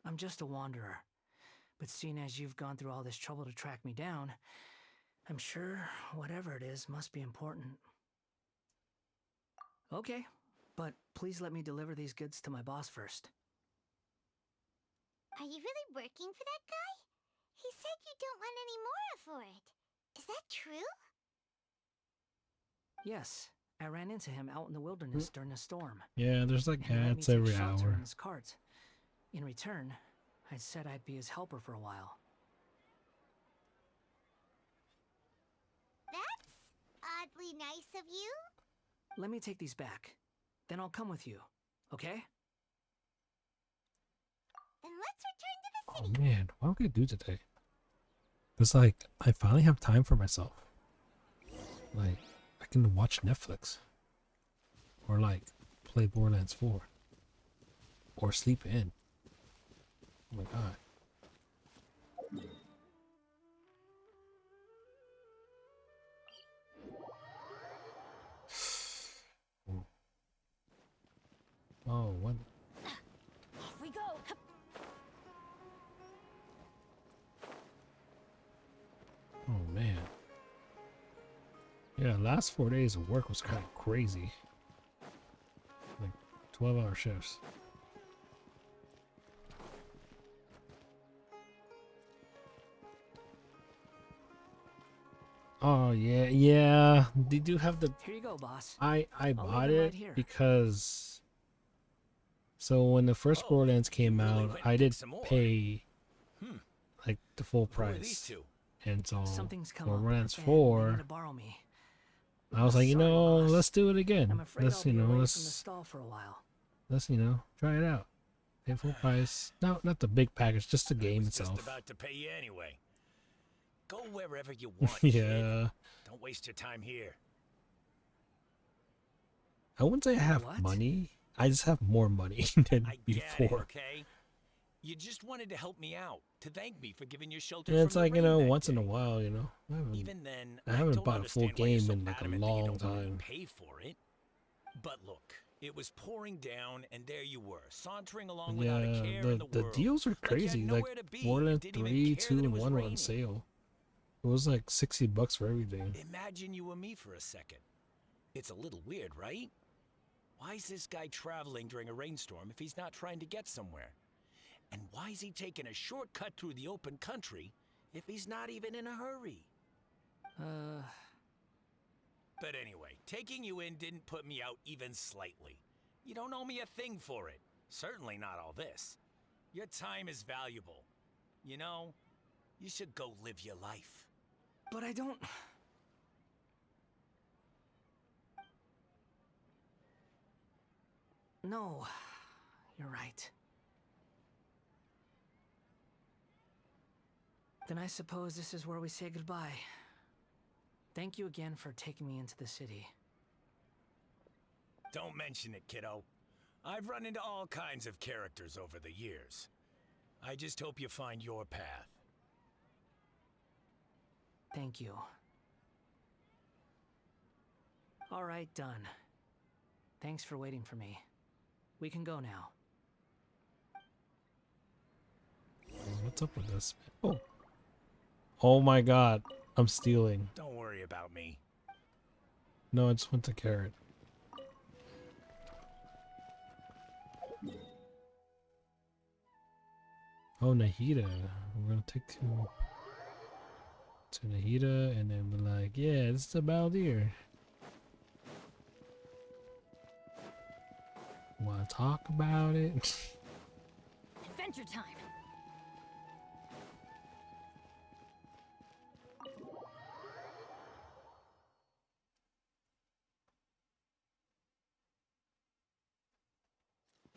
I'm just a wanderer. But seeing as you've gone through all this trouble to track me down, I'm sure whatever it is must be important. Okay, but please let me deliver these goods to my boss first. Are you really working for that guy? He said you don't want any more for it. Is that true? Yes, I ran into him out in the wilderness during a storm. Yeah, there's like And he let me ads take every shelter in hour. his cart. In return, I said I'd be his helper for a while. That's oddly nice of you. Let me take these back. Then I'll come with you, okay? Then let's return to the Oh city. man, what am I gonna do today? It's like I finally have time for myself. Like I can watch Netflix, or like play Borderlands 4, or sleep in. Oh my god. Oh, what? Off we go. Oh man. Yeah, last 4 days of work was kind of crazy. Like 12-hour shifts. Oh yeah, yeah. They do have the. Here you go, boss. I I'll bought leave them it right here. because. So when the first Borderlands came out, I did pay like the full price, and so Something's come for up, Borderlands and they 4, need to borrow me. I was like, you Sorry, know, boss. let's do it again. I'm afraid Let's I'll be away from the let's stall for a while. try it out. Pay full price. No, not the big package, just the game itself. Just about to pay you anyway. Go wherever you want, Yeah. kid. Don't waste your time here. I wouldn't say I have money. I just have more money than before. Okay? You just wanted to help me out, to thank me for giving you shelter And it's from like, the you rain know, that once day. in a while, you know. Even then, I haven't don't bought a full understand why you're game so in like a adamant that you long don't want me to time. pay for it. But look, it was pouring down, and there you were, sauntering along without a Yeah, care in the the world. deals are Like you had crazy. Like nowhere to be. You Borderlands didn't even 3, care 2, that it and was 1 were on raining. sale. It was like $60 for everything. Imagine you and me for a second. It's a little weird, right? Why is this guy traveling during a rainstorm if he's not trying to get somewhere? And why is he taking a shortcut through the open country if he's not even in a hurry? But anyway, taking you in didn't put me out even slightly. You don't owe me a thing for it. Certainly not all this. Your time is valuable. You know, you should go live your life. But I don't... No, you're right. Then I suppose this is where we say goodbye. Thank you again for taking me into the city. Don't mention it, kiddo. I've run into all kinds of characters over the years. I just hope you find your path. Thank you. All right, done. Thanks for waiting for me. We can go now. What's up with this? Oh. Oh my god. I'm stealing. Don't worry about me. No, I just went to carrot. Oh, Nahida. We're gonna take him to Nahida and then be like, yeah, this is a Baldir. Wanna talk about it? Adventure time.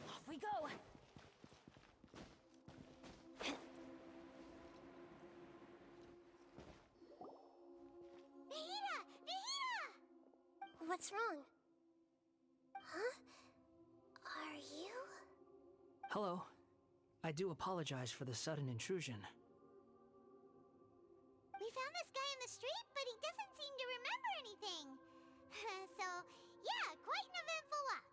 Off we go. Nahida! Nahida! What's wrong? Huh? Are you? Hello. I do apologize for the sudden intrusion. We found this guy in the street, but he doesn't seem to remember anything. So, yeah, quite an eventful walk.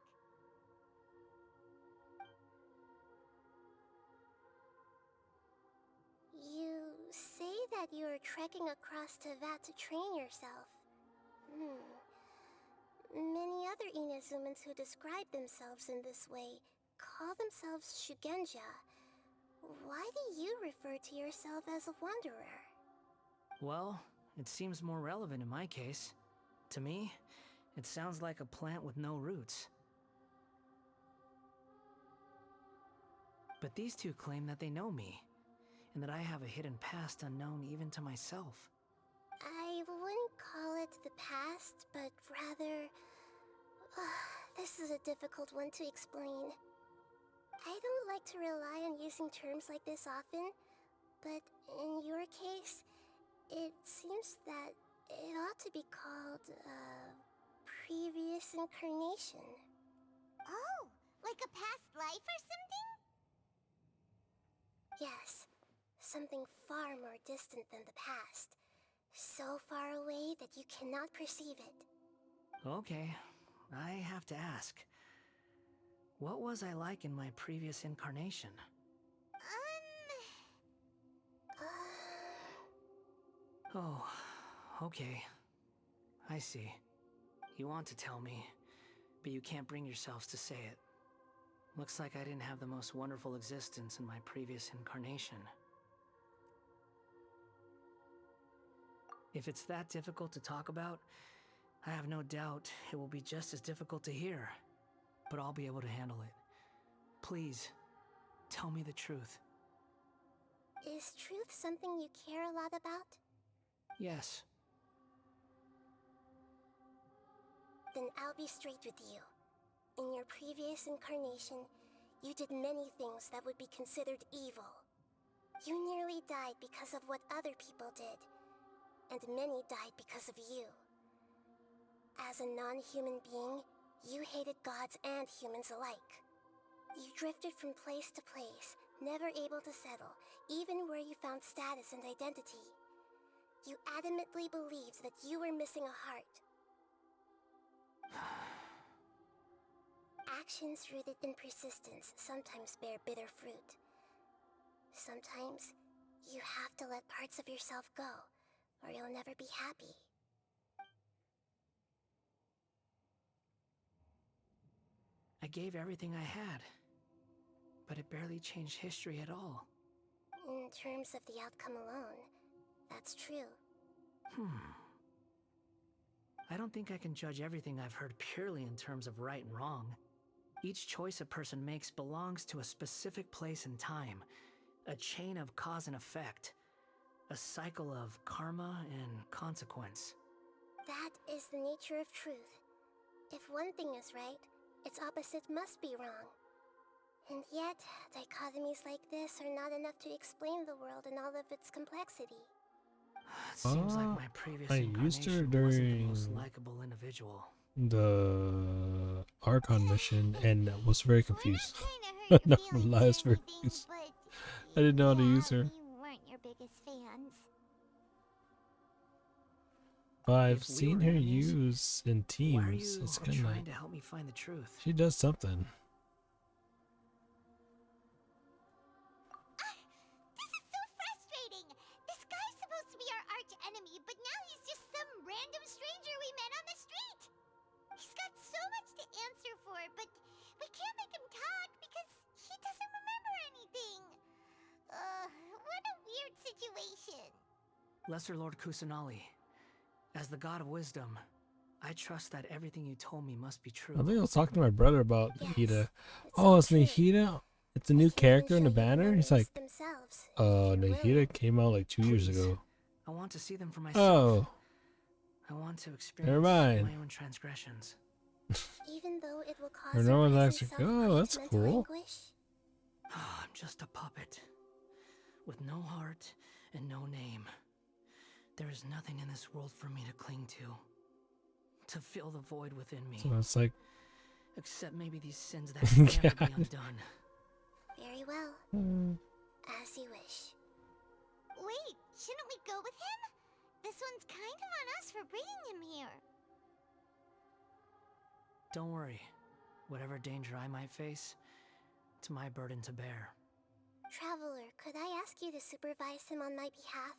You say that you are trekking across Teyvat to train yourself. Many other Inazumans who describe themselves in this way call themselves Shugenja. Why do you refer to yourself as a wanderer? Well, it seems more relevant in my case. To me, it sounds like a plant with no roots. But these two claim that they know me, and that I have a hidden past unknown even to myself. I wouldn't call it the past, but rather... this is a difficult one to explain. I don't like to rely on using terms like this often, but in your case, it seems that it ought to be called, previous incarnation. Oh, like a past life or something? Yes, something far more distant than the past. So far away that you cannot perceive it. Okay, I have to ask. What was I like in my previous incarnation? Oh, okay. I see. You want to tell me, but you can't bring yourselves to say it. Looks like I didn't have the most wonderful existence in my previous incarnation. If it's that difficult to talk about, I have no doubt it will be just as difficult to hear. But I'll be able to handle it. Please, tell me the truth. Is truth something you care a lot about? Yes. Then I'll be straight with you. In your previous incarnation, you did many things that would be considered evil. You nearly died because of what other people did, and many died because of you. As a non-human being, you hated gods and humans alike. You drifted from place to place, never able to settle, even where you found status and identity. You adamantly believed that you were missing a heart. Actions rooted in persistence sometimes bear bitter fruit. Sometimes, you have to let parts of yourself go, or you'll never be happy. I gave everything I had, but it barely changed history at all. In terms of the outcome alone, that's true. I don't think I can judge everything I've heard purely in terms of right and wrong. Each choice a person makes belongs to a specific place and time, a chain of cause and effect, a cycle of karma and consequence. That is the nature of truth. If one thing is right, its opposite must be wrong. And yet, dichotomies like this are not enough to explain the world in all of its complexity. It seems like my previous I used her incarnation wasn't the during most likable individual. the Archon mission and was very confused. Not gonna lie, I was very confused. I didn't know how to use her. We weren't your biggest fans. But I've If we seen were her enemies, use in Why are teams. you It's kind of trying like to help me find the truth? she does something. This is so frustrating! This guy's supposed to be our arch enemy, but now he's just some random stranger we met on the street! He's got so much to answer for, but we can't make him talk because he doesn't remember anything. Lesser Lord Kusanali, as the god of wisdom, I trust that everything you told me must be true. I think I was talking to my brother about Nahida. Oh, it's Nahida? It's a new character in the banner? He's like, Nahida came out like 2 years ago. I want to see them for myself. Oh. I want to Never experience mind. my own transgressions. Even though it will Or cause no one's your actually, present oh, that's self great cool. mental anguish. I'm just a puppet with no heart and no name. There is nothing in this world for me to cling to fill the void within me. So it's like, except maybe these sins that can never be undone. Very well. As you wish. Wait, shouldn't we go with him? This one's kind of on us for bringing him here. Don't worry. Whatever danger I might face, it's my burden to bear. Traveler, could I ask you to supervise him on my behalf?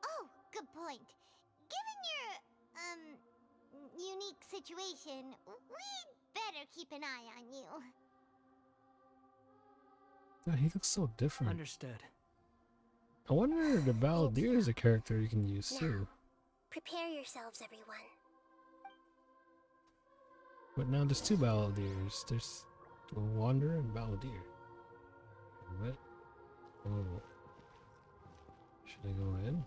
Oh, good point. Given your, unique situation, we'd better keep an eye on you. yeah, he looks so different. Understood. I wonder if the Balladeer is a character you can use too. Prepare yourselves, everyone. But now there's two Balladeers. There's the Wanderer and Balladeer. What? Oh. Should I go in?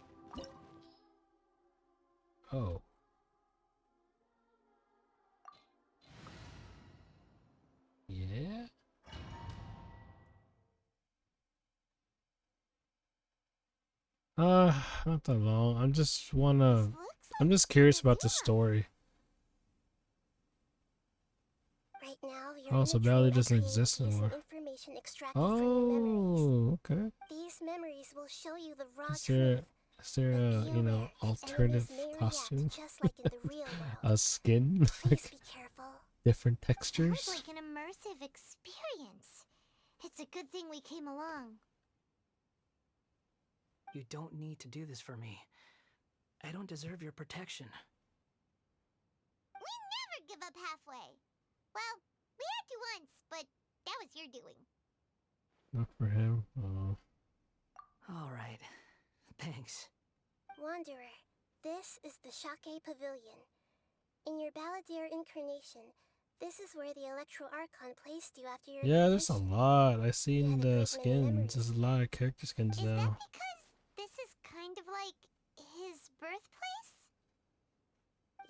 Oh. Yeah? Not that long. I'm just curious about the story. Right now, you're Oh, so Balladeer doesn't exist anymore. information extracted from your memories. Oh, okay. These memories will show you the raw Is there truth. a, you know, alternative costume? Just like in the real world. A skin? Please be careful. Different textures? Sounds like an immersive experience. It's a good thing we came along. You don't need to do this for me. I don't deserve your protection. We never give up halfway. Well, we had to once, but that was your doing. Not for him. Oh. Alright. Thanks. Wanderer, this is the Shake Pavilion. In your Balladeer incarnation, this is where the Electro Archon placed you after your Yeah, there's a ignition. lot. I seen the skins. There's a lot of character skins Is now. that because this is kind of like his birthplace?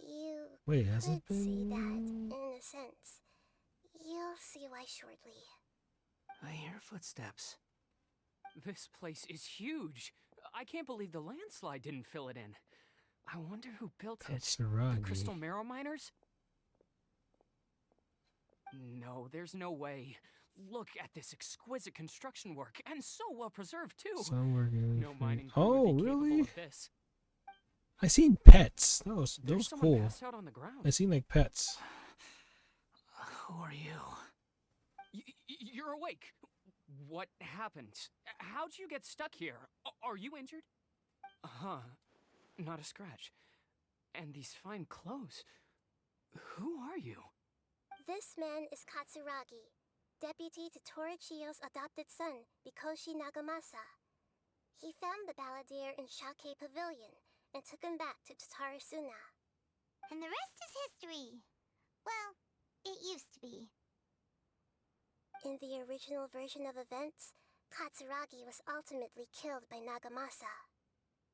You Wait, has could it been? say that, in a sense. You'll see why shortly. I hear footsteps. This place is huge. I can't believe the landslide didn't fill it in. I wonder who built it. Katsuragi. The Crystal Marrow Miners? No, there's no way. Look at this exquisite construction work, and so well preserved too. Somewhere good. No mining crew Oh, would be capable really? of this. I seen pets. Those There's someone cool. passed out on the ground. I seen like pets. Who are you? You're awake. What happened? How'd you get stuck here? Are you injured? Huh. Not a scratch. And these fine clothes. Who are you? This man is Katsuragi, deputy to Torichio's adopted son, Mikoshi Nagamasa. He found the Balladeer in Shake Pavilion and took him back to Tatarasuna. And the rest is history. Well, it used to be. In the original version of events, Katsuragi was ultimately killed by Nagamasa.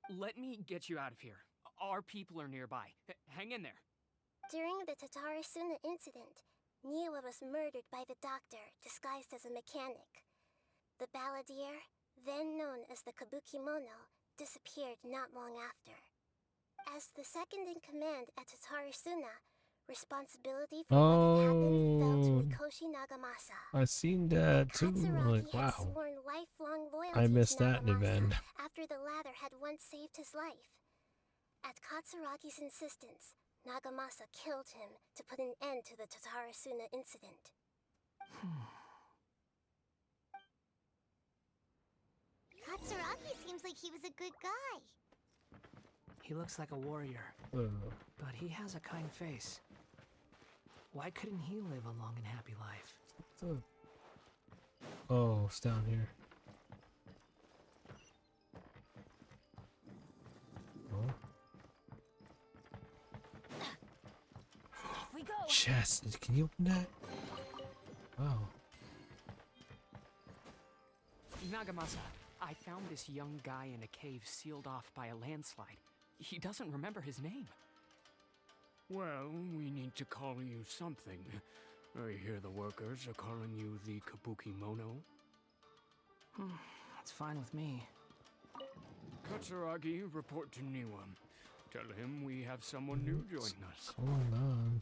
Let me get you out of here. Our people are nearby. Hang in there. During the Tatarasuna incident, Niwa was murdered by the doctor disguised as a mechanic. The Balladeer, then known as the Kabukimono, disappeared not long after. As the second in command at Tatarasuna, responsibility for what had happened fell to Mikoshi Nagamasa. I seen that too. Katsuragi Like, had wow. sworn lifelong loyalty I missed to that Nagamasa event. after the latter had once saved his life. At Katsuragi's insistence, Nagamasa killed him to put an end to the Tatarasuna incident. Katsuragi seems like he was a good guy. He looks like a warrior, but he has a kind face. Why couldn't he live a long and happy life? Oh, it's down here. we go. Chest. Can you open that? Wow. Nagamasa, I found this young guy in a cave sealed off by a landslide. He doesn't remember his name. Well, we need to call you something. I hear the workers are calling you the Kabuki Mono. That's fine with me. Katsuragi, report to Niwa. Tell him we have someone new joining us. What's going on?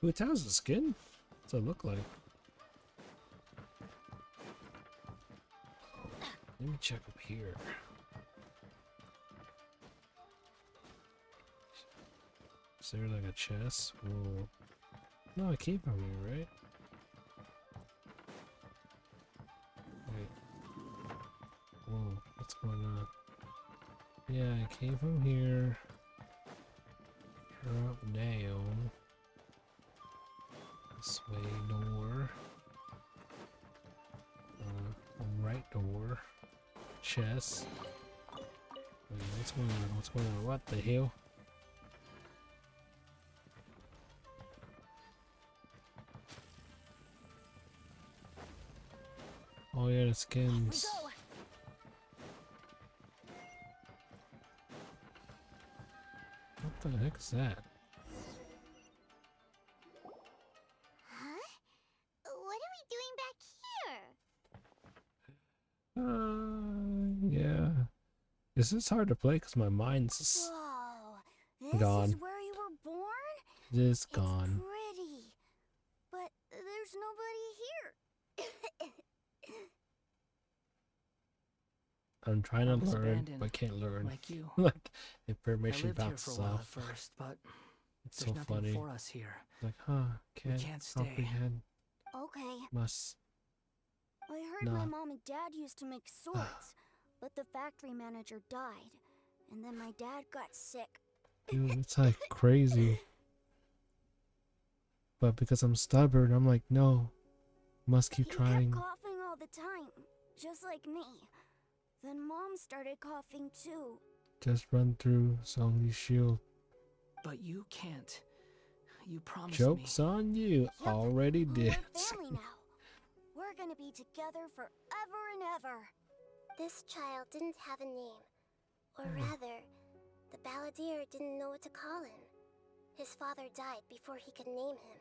Ooh, it has a skin? What's it look like? Let me check up here. Is there like a chest? Whoa. No, it came from here, right? Wait. Whoa, what's going on? Yeah, it came from here. Drop down. This way door. Right door. Chest. Wait, what's going on? What's going on? What the hell? Oh yeah, the skins. What the heck is that? Huh? What are we doing back here? Yeah. This is hard to play because my mind's Whoa, this gone. is where you were born? It is gone. Pretty, but there's nobody here. I'm trying to I was learn, abandoned, but can't learn. like you. Like I information lived here bounces for a while off. at first, but It's there's so nothing funny. for us here. Like, We can't can't stay. comprehend. Okay. Must. I heard my Nah. mom and dad used to make swords, but the factory manager died, and then my dad got sick. Dude, it's like crazy. But because I'm stubborn, I'm like, no. Must keep He trying. kept coughing all the time, just like me. Then Mom started coughing too. Just run through Songly's shield. But you can't. You promised Joke's on you. Already did. We're family now. We're gonna be together forever and ever. This child didn't have a name. Or rather, the balladeer didn't know what to call him. His father died before he could name him.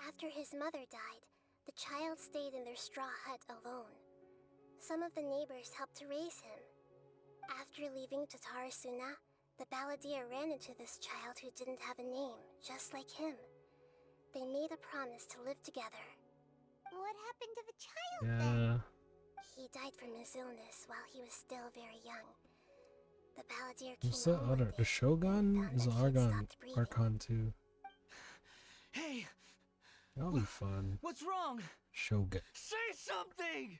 After his mother died, the child stayed in their straw hut alone. Some of the neighbors helped to raise him. After leaving Tatarasuna, the balladeer ran into this child who didn't have a name, just like him. They made a promise to live together. What happened to the child Yeah. He died from his illness while he was still very young. The balladeer came What's the home other? The Shogun is an Argon. breathing. Archon too. Hey, That'll be fun. what's wrong? Shogun. Say something!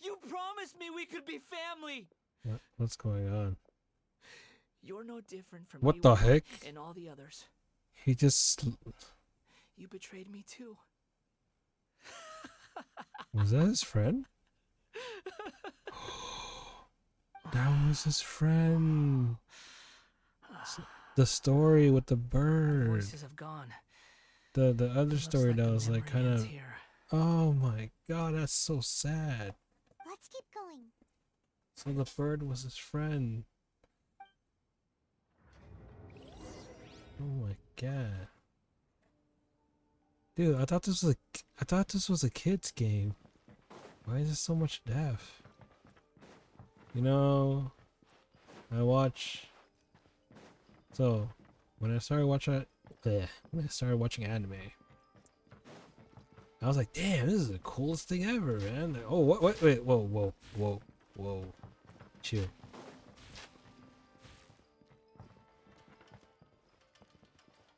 You promised me we could be family! What's going on? You're no different from What the Niwa heck? and all the others. He just. You betrayed me too. Was that his friend? That was his friend. The story with the bird. Voices have gone. The other story like that the was like memory kind ends of. here. Oh my god, that's so sad. Let's keep going. So the bird was his friend. Oh my god. Dude, I thought this was a kid's game. Why is there so much death? You know, I watch. So, when I started watching anime, I was like, "Damn, this is the coolest thing ever, man!" Like, oh, wait, whoa, chill.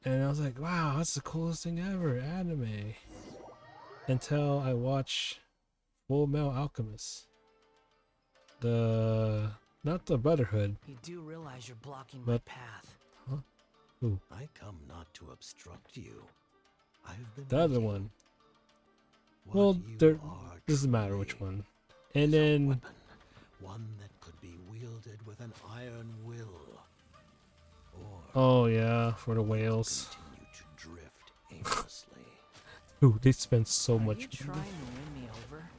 And I was like, "Wow, that's the coolest thing ever, anime." Until I watch Full Metal Alchemist. Not the Brotherhood. You do realize you're blocking my But path. huh? Who? I come not to obstruct you. I've been The other waiting. one. What Well, you there are doesn't matter which one. And then One that could be wielded with an iron will. Or Oh yeah, for the whales. continue to drift aimlessly. Ooh, they spend so much you trying to win me over?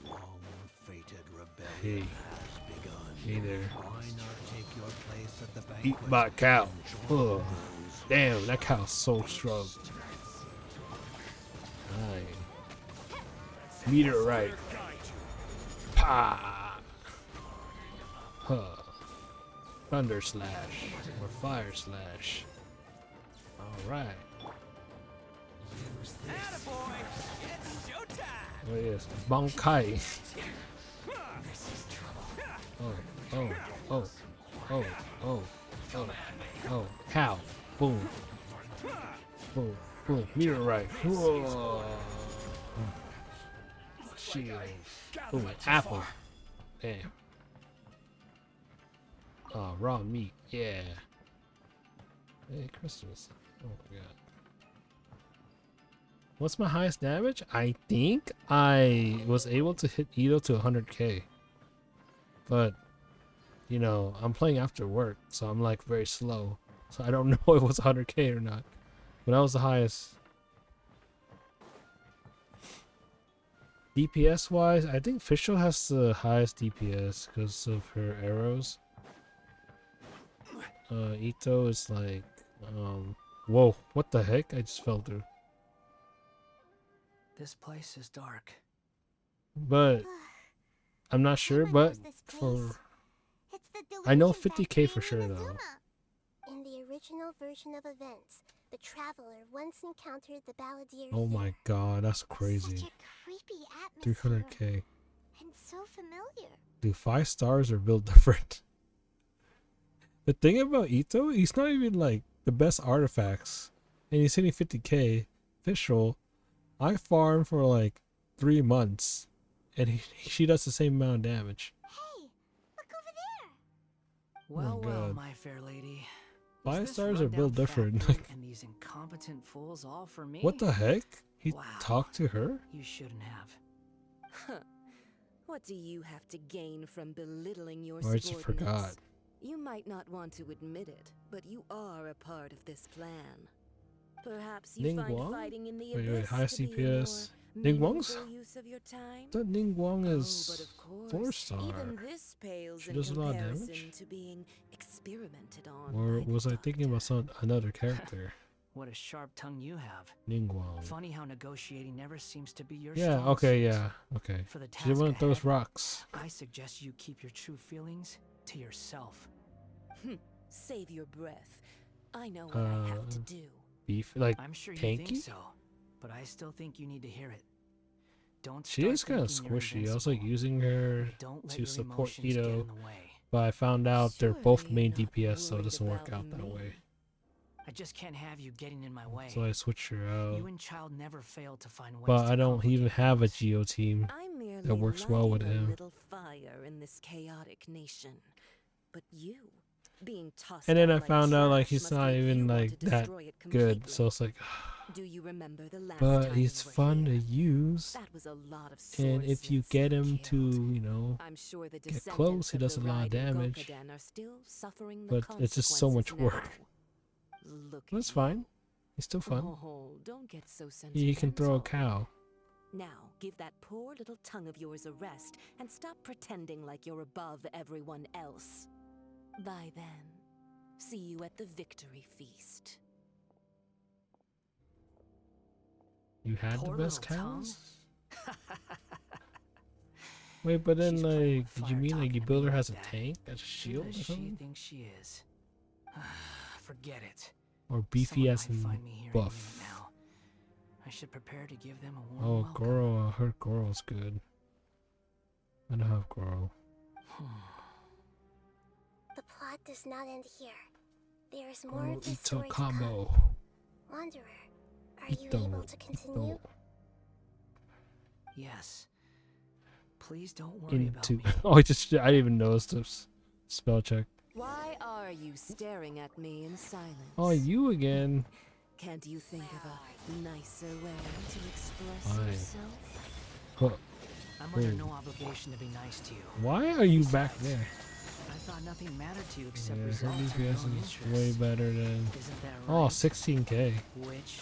Long-fated rebellion has begun. Hey there. Why not take your place at the banquet? Eat my cow. and join Ugh. those Damn, that cow's so strong. Meet her right. Pa. Huh. Thunder slash or fire slash. All right. Attaboy! It's showtime! What is Bankai? Oh, oh, oh, oh, oh, oh, oh, cow. Boom. Boom, boom. Meet her right. Whoa. Shield. Boom, apple. Damn. Oh, raw meat. Yeah. Hey, Christmas. Oh my god. What's my highest damage? I think I was able to hit Ito to 100k. But, you know, I'm playing after work, so I'm like very slow. So I don't know if it was 100k or not. But that was the highest. DPS wise, I think Fischl has the highest DPS because of her arrows. Ito is like, whoa, what the heck? I just fell through. This place is dark. But I'm not sure, but for I know 50k for sure though. In the original version of events, the traveler once encountered the balladeer. Oh my god, that's crazy. Such a creepy atmosphere 300k. and so familiar. Dude, 5 stars are built different. The thing about Ito, he's not even like the best artifacts. And he's hitting 50k. Fischl, I farmed for like 3 months. And she does the same amount of damage. Hey, look over there. Well, Oh my well, God. my fair lady. 5 Is this stars are rundown built different. factory and these incompetent fools all for me? What the heck? He Wow. talked to her? You shouldn't have. Huh. What do you have to gain from belittling your Or I just subordinates? forgot. You might not want to admit it, but you are a part of this plan. Perhaps you Ning find Guang? fighting in the Wait, abyss high to be a CPS. more Ning Guang's? meaningful use of your time. I thought Ning Guang Oh, is but of course, 4 star. even this pales She in does a lot of comparison damage? to being experimented on. Or by the was I thinking about another character? What a sharp tongue you have. Ning Guang. Funny how negotiating never seems to be your Yeah, strong okay, suit. yeah, okay. For the She didn't task want to throw ahead, rocks. I suggest you keep your true feelings to yourself. Save your breath. I know what I have to do. Beef, like I'm sure you tanky? think so, but I still think you need to hear it. Don't She start is kind of thinking you're squishy. I was like using her Don't let to your support emotions get Ito, in the way. but I found out they're both Surely main you're not DPS, so it worried doesn't work about out that me. way. I just can't have you getting in my way. So I switched her out. You and Child never fail to find ways But to I don't even complicate have a things. Geo team I merely that works well with lighted a him. little fire in this chaotic nation. But you, being tossed And then out I like found out like trash he's must not make you even want like to that destroy it good. completely. So it's like, Do you remember the last but time he's we were fun here? to use. That was a lot of And if you swordsmiths get you him to, killed. you know, I'm sure the get descendants close, he of does the a lot of Raiden damage. Gokuden are still suffering the But it's just so much consequences work. now. Look at That's you. fine. He's still fun. Oh, don't get so He can throw a sentimental. cow. Now, give that poor little tongue of yours a rest and stop pretending like you're above everyone else. Bye then. See you at the victory feast. You had Poor the best little tongue. cows? Wait, but then She's playing like, with did you fire mean like talking you to build me her like as a that. tank, as a shield Who or does she something? think she is? Forget it. Or beefy Someone as might in find me here buff? any minute now. I should prepare to give them a warm Oh, welcome. Goro, I heard Goro's good. I don't have Goro. The plot does not end here. There is more Goro of this Ito story to come. combo. Wanderer, are you able to continue? Ito Yes. Please don't worry about into. me. Oh, I didn't even notice this spell check. Why are you staring at me in silence? Oh, you again. Can't you think of a nicer way to express Fine. yourself? Huh. I'm under no obligation to be nice to you. Why are you back there? I thought nothing mattered to you except Yeah, her results and your DPS own is interests. way better than. Isn't that Oh, right? 16k. Which?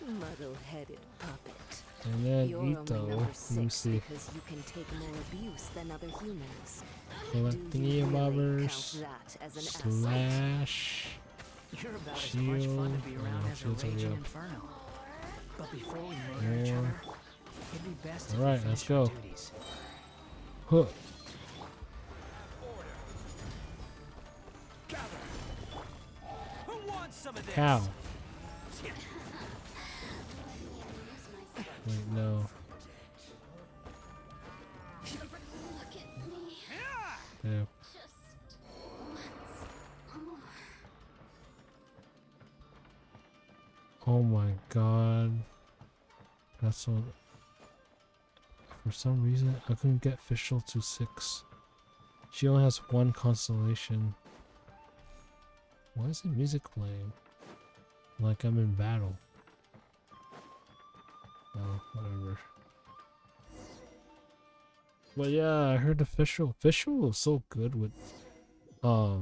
Muddle-headed puppet. And then You're only Ito. number Let me 6 see. because you can take more abuse than other humans. Collecting Do you really bobbers. count that as an Slash. You're about as much fun to be Shield. around Oh, as a shield's already raging up. inferno. But before we murder each Yeah. other, it'd be best if Alright, we let's finish our go. duties. Huh. Who wants some of this? Cow. Wait, no. Yeah. Oh my god. That's so. For some reason, I couldn't get Fischl to 6. She only has 1 constellation. Why is the music playing? Like I'm in battle. Oh, whatever. But yeah, I heard the Fischl. Fischl was so good with, so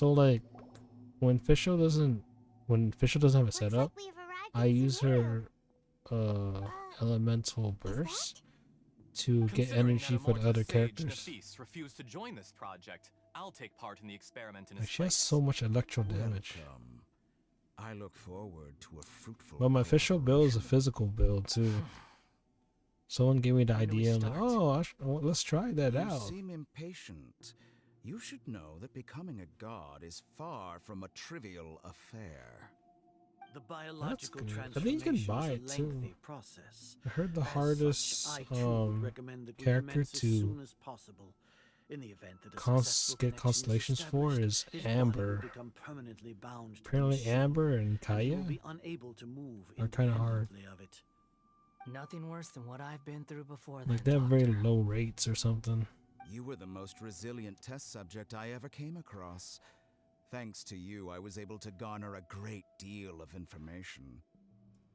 like, when Fischl doesn't have it set up, I use her, elemental burst to get energy for the other characters. Nafis refused to join this project. I'll take part in the experiment in Like, his she has so much electro damage. I look forward to a fruitful. But my official build is a physical build too. Someone gave me the idea. I'm like, oh, let's try that You out. seem impatient. You should know that becoming a god is far from a trivial affair. The That's biological good. I think you can transformation buy is it a too. lengthy process. I heard the As such, hardest I too would recommend that we character commence as to soon as possible. In the event that a successful get connection constellations for is established, his body will Amber. become permanently bound to Apparently the sea, Amber and and he Kaya will be unable to move are kind of hard. independently of it. Nothing worse than what I've been through before. Like they have very low rates or something. You were the most resilient test subject I ever came across. Thanks to you, I was able to garner a great deal of information.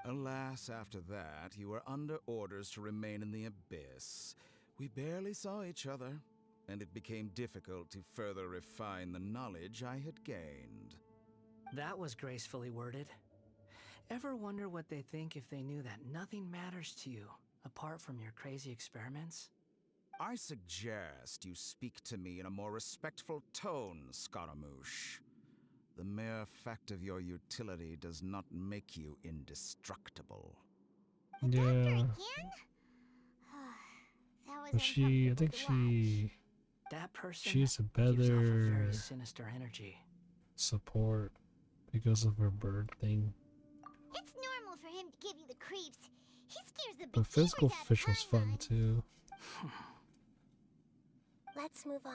Alas, after that, you were under orders to remain in the abyss. We barely saw each other, and it became difficult to further refine the knowledge I had gained. That was gracefully worded. Ever wonder what they think if they knew that nothing matters to you apart from your crazy experiments? I suggest you speak to me in a more respectful tone, Scaramouche. The mere fact of your utility does not make you indestructible. Yeah. But I think That person she's a gives off a better very sinister energy. support because of her bird thing. It's normal for him to give you the creeps. He scares the But physical fish was fun too. Let's move on.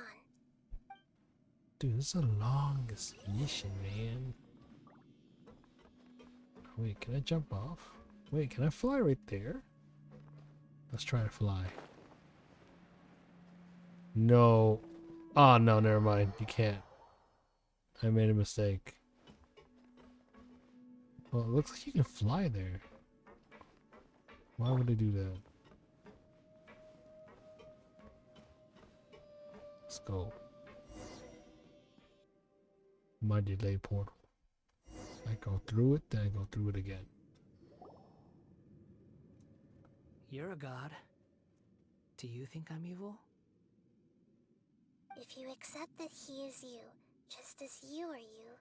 Dude, this is the longest mission, man. Wait, can I jump off? Wait, can I fly right there? Let's try to fly. No. Oh, no, never mind. You can't. I made a mistake. Well, it looks like you can fly there. Why would they do that? Let's go. My delay portal. I go through it, then I go through it again. You're a god. Do you think I'm evil? If you accept that he is you, just as you are you,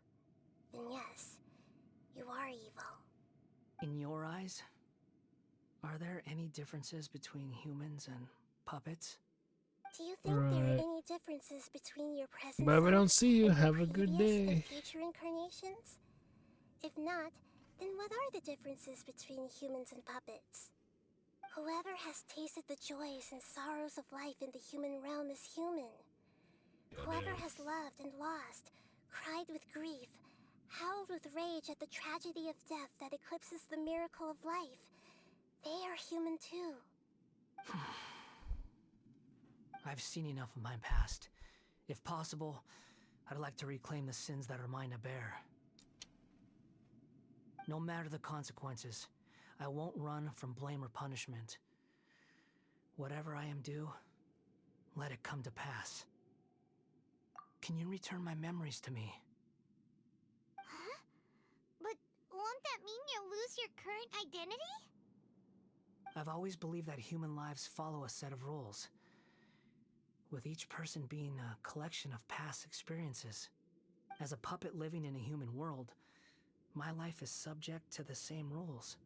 then yes, you are evil. In your eyes, are there any differences between humans and puppets? Do you think there are Alright. any differences between your present But if I don't self see you, and your have a good previous and day. future incarnations? If not, then what are the differences between humans and puppets? Whoever has tasted the joys and sorrows of life in the human realm is human. Whoever has loved and lost, cried with grief, howled with rage at the tragedy of death that eclipses the miracle of life, they are human too. I've seen enough of my past. If possible, I'd like to reclaim the sins that are mine to bear. No matter the consequences, I won't run from blame or punishment. Whatever I am due, let it come to pass. Can you return my memories to me? Huh? But won't that mean you'll lose your current identity? I've always believed that human lives follow a set of rules, with each person being a collection of past experiences. As a puppet living in a human world, my life is subject to the same rules.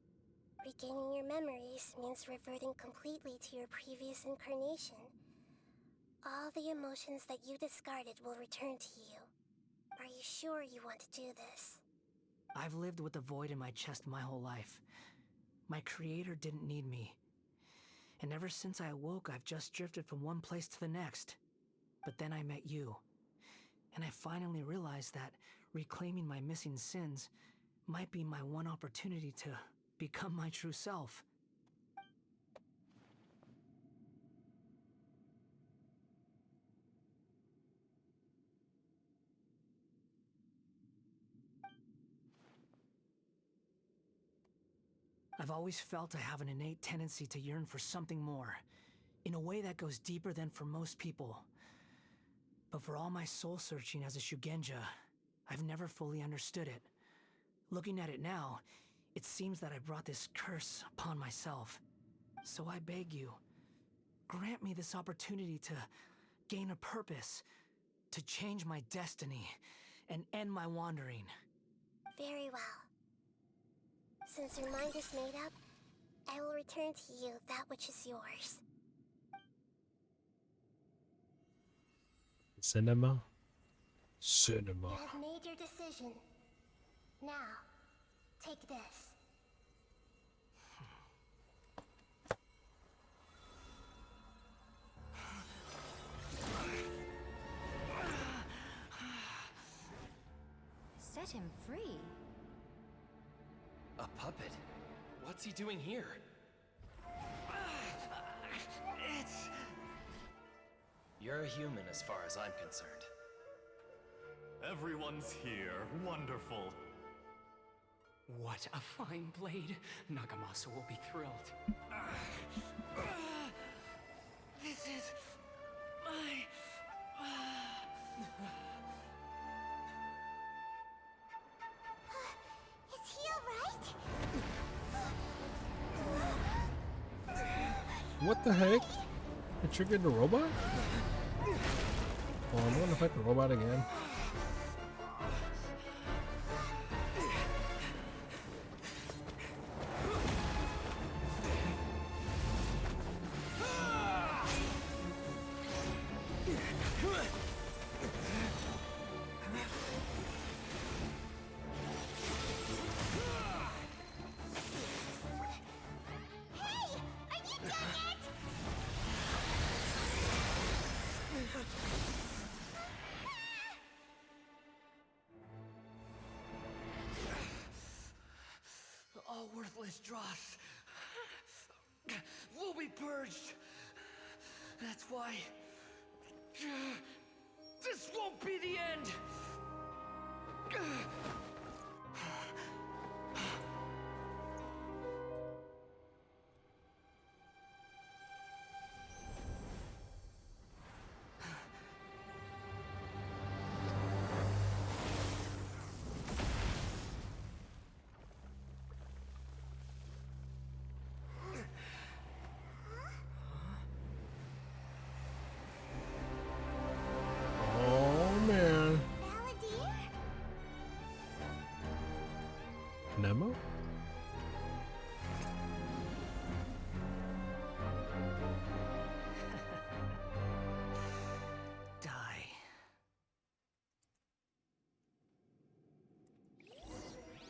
Regaining your memories means reverting completely to your previous incarnation. All the emotions that you discarded will return to you. Are you sure you want to do this? I've lived with a void in my chest my whole life. My creator didn't need me. And ever since I awoke, I've just drifted from one place to the next. But then I met you. And I finally realized that reclaiming my missing sins might be my one opportunity to become my true self. I've always felt I have an innate tendency to yearn for something more, in a way that goes deeper than for most people. But for all my soul-searching as a Shugenja, I've never fully understood it. Looking at it now, it seems that I brought this curse upon myself. So I beg you, grant me this opportunity to gain a purpose, to change my destiny, and end my wandering. Very well. Since your mind is made up, I will return to you that which is yours. Cinema? Cinema. You have made your decision. Now, take this. Set him free. A puppet? What's he doing here? You're a human as far as I'm concerned. Everyone's here. Wonderful. What a fine blade. Nagamasa will be thrilled. This is my... Is he alright? What the heck? It triggered the robot? Oh, I'm gonna fight the robot again. All worthless dross will be purged. That's why this won't be the end. Nemo? Die.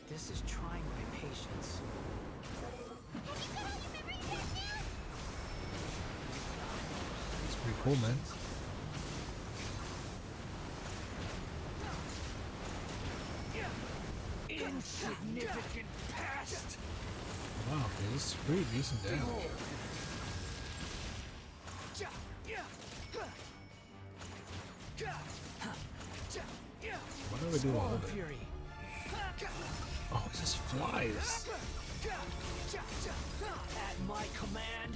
This is trying my patience. It's pretty cool, man. Insignificant past. Wow, okay, this is pretty decent damage. What do we do all day? Oh, it just flies. At my command,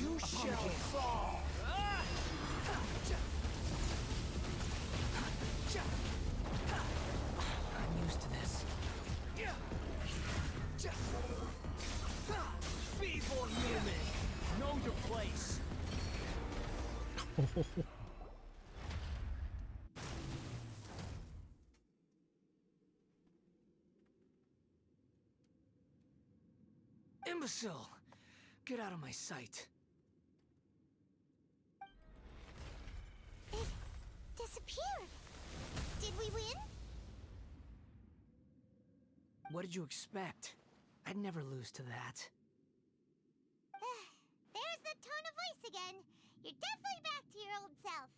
you shall fall. I'm used to this. Feeble human, know your place. Imbecile! Get out of my sight. It disappeared. Did we win? What did you expect? I'd never lose to that. There's the tone of voice again. You're definitely back to your old self.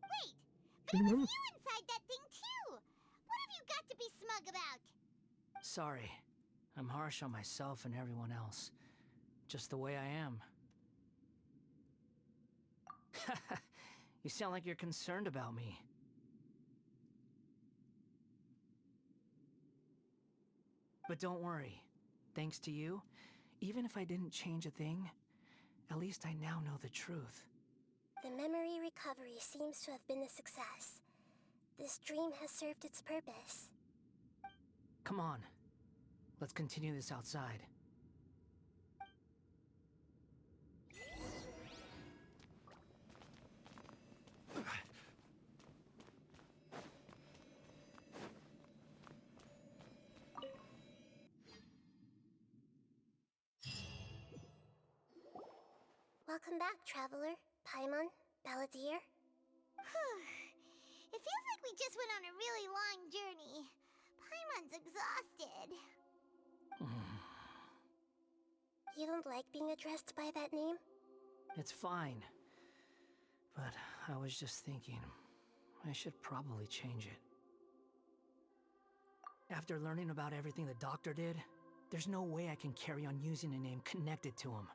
Wait, but it was you inside that thing too. What have you got to be smug about? Sorry. I'm harsh on myself and everyone else. Just the way I am. You sound like you're concerned about me. But don't worry. Thanks to you, even if I didn't change a thing, at least I now know the truth. The memory recovery seems to have been a success. This dream has served its purpose. Come on. Let's continue this outside. Welcome back, Traveler, Paimon, Balladeer. It feels like we just went on a really long journey. Paimon's exhausted. You don't like being addressed by that name? It's fine. But I was just thinking, I should probably change it. After learning about everything the doctor did, there's no way I can carry on using a name connected to him.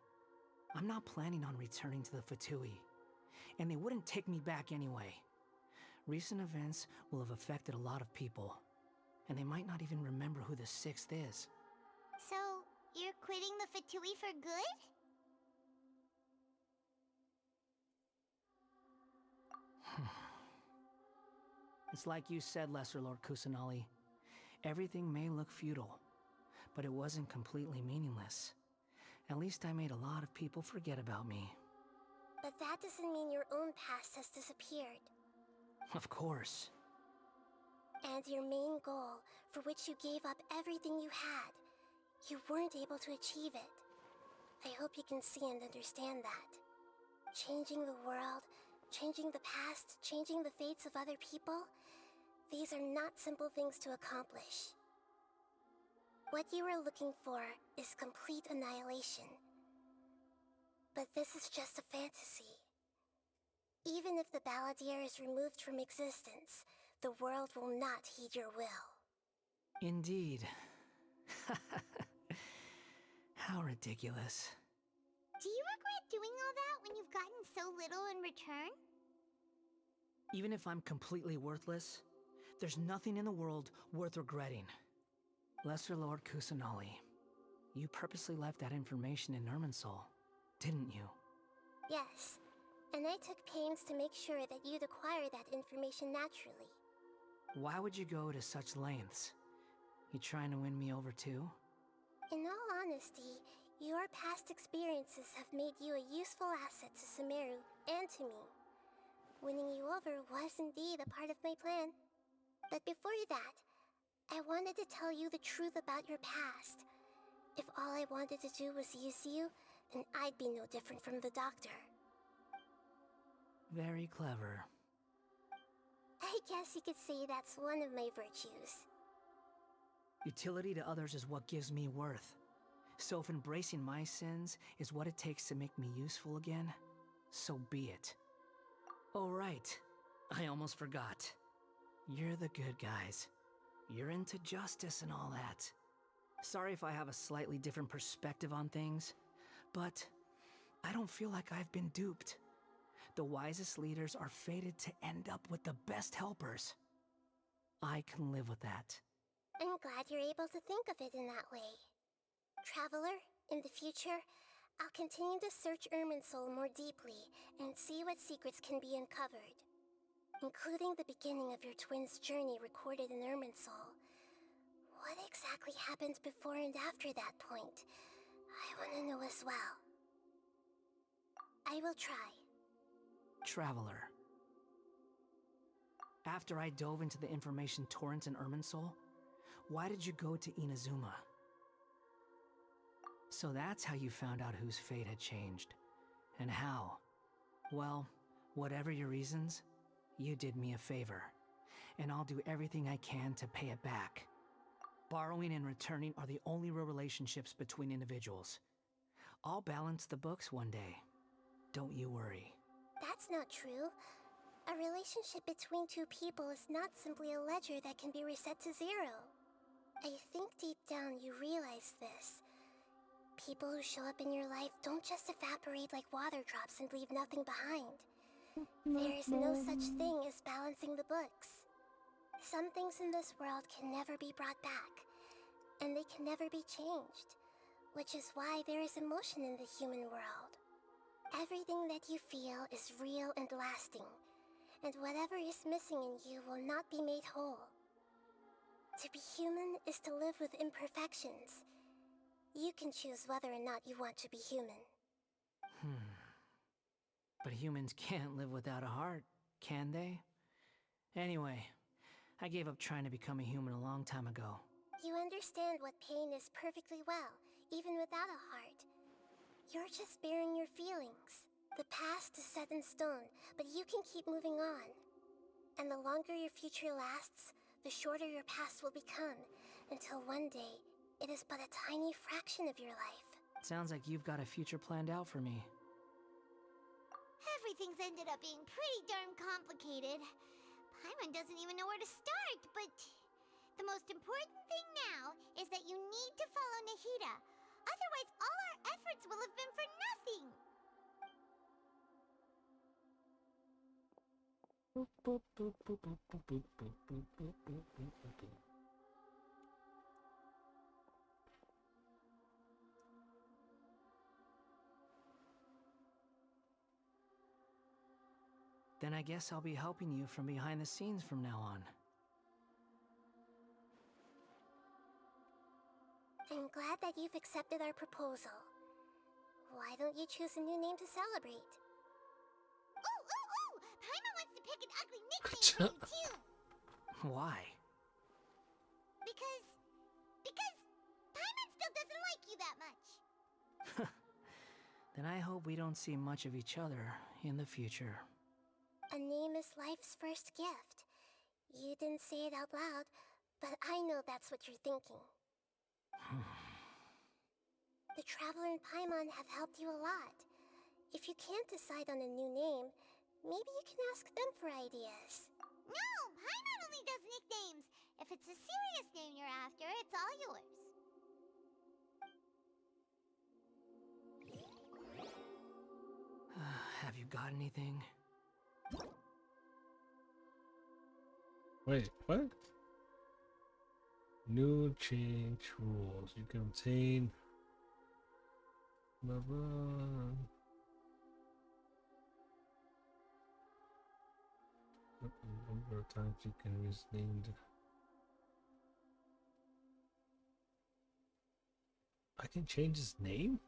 I'm not planning on returning to the Fatui, and they wouldn't take me back anyway. Recent events will have affected a lot of people, and they might not even remember who the Sixth is. So, you're quitting the Fatui for good? It's like you said, Lesser Lord Kusanali. Everything may look futile, but it wasn't completely meaningless. At least I made a lot of people forget about me. But that doesn't mean your own past has disappeared. Of course. And your main goal, for which you gave up everything you had, you weren't able to achieve it. I hope you can see and understand that. Changing the world, changing the past, changing the fates of other people, these are not simple things to accomplish. What you are looking for is complete annihilation. But this is just a fantasy. Even if the Balladeer is removed from existence, the world will not heed your will. Indeed. How ridiculous. Do you regret doing all that when you've gotten so little in return? Even if I'm completely worthless, there's nothing in the world worth regretting. Lesser Lord Kusanali, you purposely left that information in Irminsul, didn't you? Yes, and I took pains to make sure that you'd acquire that information naturally. Why would you go to such lengths? You trying to win me over too? In all honesty, your past experiences have made you a useful asset to Sumeru and to me. Winning you over was indeed a part of my plan. But before that, I wanted to tell you the truth about your past. If all I wanted to do was use you, then I'd be no different from the doctor. Very clever. I guess you could say that's one of my virtues. Utility to others is what gives me worth. So if embracing my sins is what it takes to make me useful again, so be it. Oh right, I almost forgot. You're the good guys. You're into justice and all that. Sorry if I have a slightly different perspective on things, but I don't feel like I've been duped. The wisest leaders are fated to end up with the best helpers. I can live with that. I'm glad you're able to think of it in that way. Traveler, in the future, I'll continue to search Irminsul more deeply and see what secrets can be uncovered, including the beginning of your twins' journey recorded in Irminsul. What exactly happened before and after that point? I want to know as well. I will try. Traveler. After I dove into the information torrents in Irminsul, why did you go to Inazuma? So that's how you found out whose fate had changed. And how? Well, whatever your reasons, you did me a favor. And I'll do everything I can to pay it back. Borrowing and returning are the only real relationships between individuals. I'll balance the books one day. Don't you worry. That's not true. A relationship between two people is not simply a ledger that can be reset to zero. I think deep down you realize this. People who show up in your life don't just evaporate like water drops and leave nothing behind. There is no such thing as balancing the books. Some things in this world can never be brought back, and they can never be changed, which is why there is emotion in the human world. Everything that you feel is real and lasting, and whatever is missing in you will not be made whole. To be human is to live with imperfections. You can choose whether or not you want to be human. But humans can't live without a heart, can they? Anyway, I gave up trying to become a human a long time ago. You understand what pain is perfectly well, even without a heart. You're just bearing your feelings. The past is set in stone, but you can keep moving on. And the longer your future lasts, the shorter your past will become, until one day, it is but a tiny fraction of your life. Sounds like you've got a future planned out for me. Everything's ended up being pretty darn complicated. Paimon doesn't even know where to start, but the most important thing now is that you need to follow Nahida. Otherwise, all our efforts will have been for nothing. Then I guess I'll be helping you from behind the scenes from now on. I'm glad that you've accepted our proposal. Why don't you choose a new name to celebrate? Ooh! Paimon wants to pick an ugly nickname for you too! Why? Because Paimon still doesn't like you that much. Then I hope we don't see much of each other in the future. A name is life's first gift. You didn't say it out loud, but I know that's what you're thinking. The Traveler and Paimon have helped you a lot. If you can't decide on a new name, maybe you can ask them for ideas. No! Paimon only does nicknames! If it's a serious name you're after, it's all yours. Have you got anything? Wait, what? New change rules. You can obtain blah blah. The number of times you can use named. I can change his name?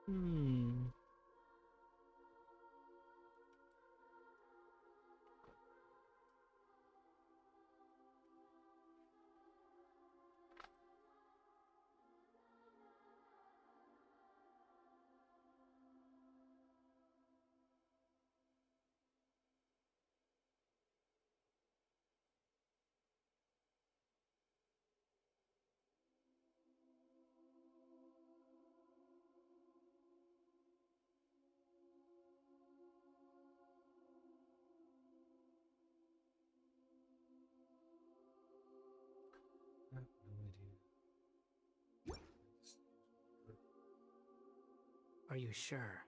Hmm. Are you sure?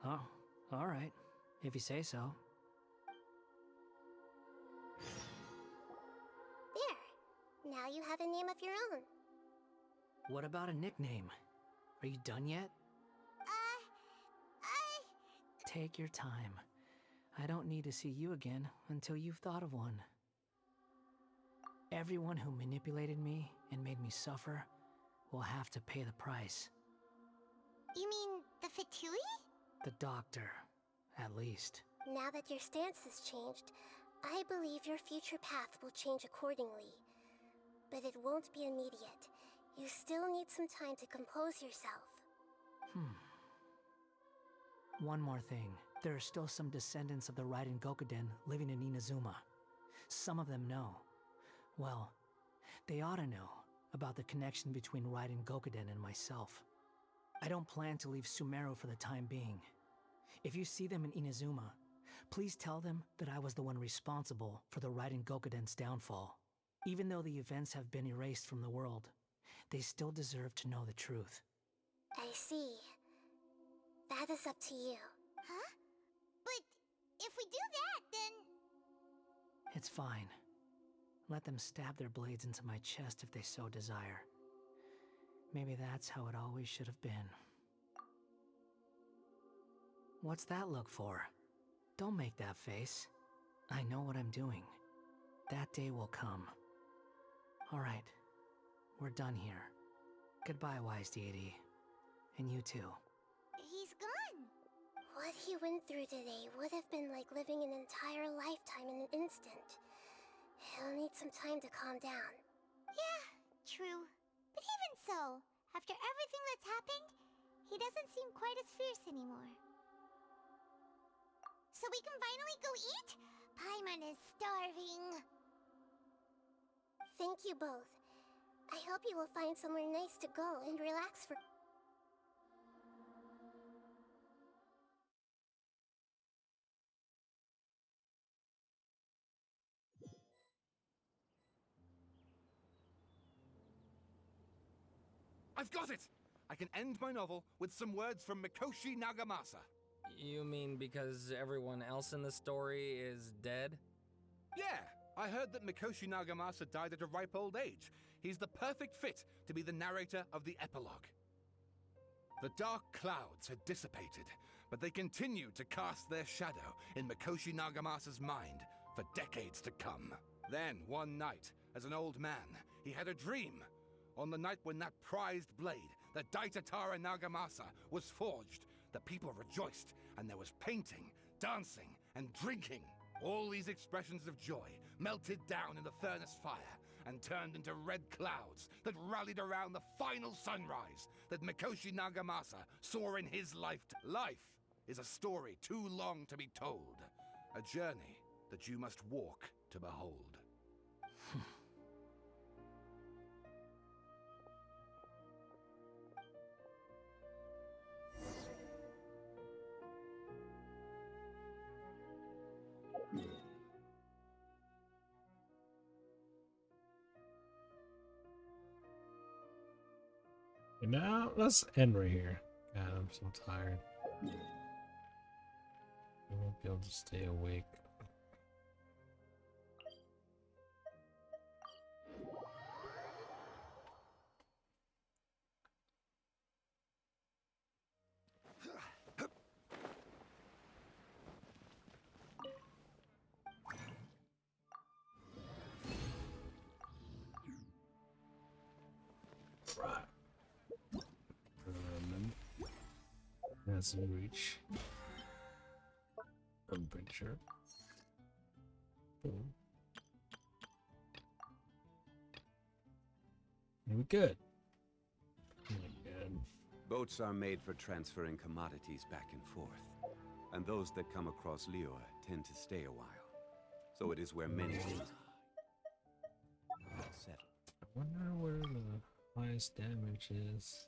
Oh, alright. If you say so. There. Now you have a name of your own. What about a nickname? Are you done yet? Take your time. I don't need to see you again until you've thought of one. Everyone who manipulated me and made me suffer will have to pay the price. You mean the Fatui? The doctor, at least. Now that your stance has changed, I believe your future path will change accordingly. But it won't be immediate. You still need some time to compose yourself. One more thing. There are still some descendants of the Raiden Gokuden living in Inazuma. Some of them know. Well, they ought to know about the connection between Raiden Gokuden and myself. I don't plan to leave Sumeru for the time being. If you see them in Inazuma, please tell them that I was the one responsible for the Raiden Gokuden's downfall. Even though the events have been erased from the world, they still deserve to know the truth. I see. That is up to you. Huh? But if we do that, then... It's fine. Let them stab their blades into my chest if they so desire. Maybe that's how it always should have been. What's that look for? Don't make that face. I know what I'm doing. That day will come. Alright. We're done here. Goodbye, wise deity. And you too. He's gone. What he went through today would have been like living an entire lifetime in an instant. He'll need some time to calm down. Yeah, true. But even so, after everything that's happened, he doesn't seem quite as fierce anymore. So we can finally go eat? Paimon is starving. Thank you both. I hope you will find somewhere nice to go and relax for... I've got it! I can end my novel with some words from Mikoshi Nagamasa. You mean because everyone else in the story is dead? Yeah, I heard that Mikoshi Nagamasa died at a ripe old age. He's the perfect fit to be the narrator of the epilogue. The dark clouds had dissipated, but they continued to cast their shadow in Mikoshi Nagamasa's mind for decades to come. Then, one night, as an old man, he had a dream. On the night when that prized blade, the Daitatara Nagamasa, was forged, the people rejoiced, and there was painting, dancing, and drinking. All these expressions of joy melted down in the furnace fire and turned into red clouds that rallied around the final sunrise that Mikoshi Nagamasa saw in his lifetime. Life is a story too long to be told, a journey that you must walk to behold. And now let's end right here. God, I'm so tired. I won't be able to stay awake. That's in reach. I'm pretty sure. Boom. And we're good. Oh my God. Boats are made for transferring commodities back and forth, and those that come across Liyue tend to stay a while. So it is where many things settle. I wonder where the highest damage is.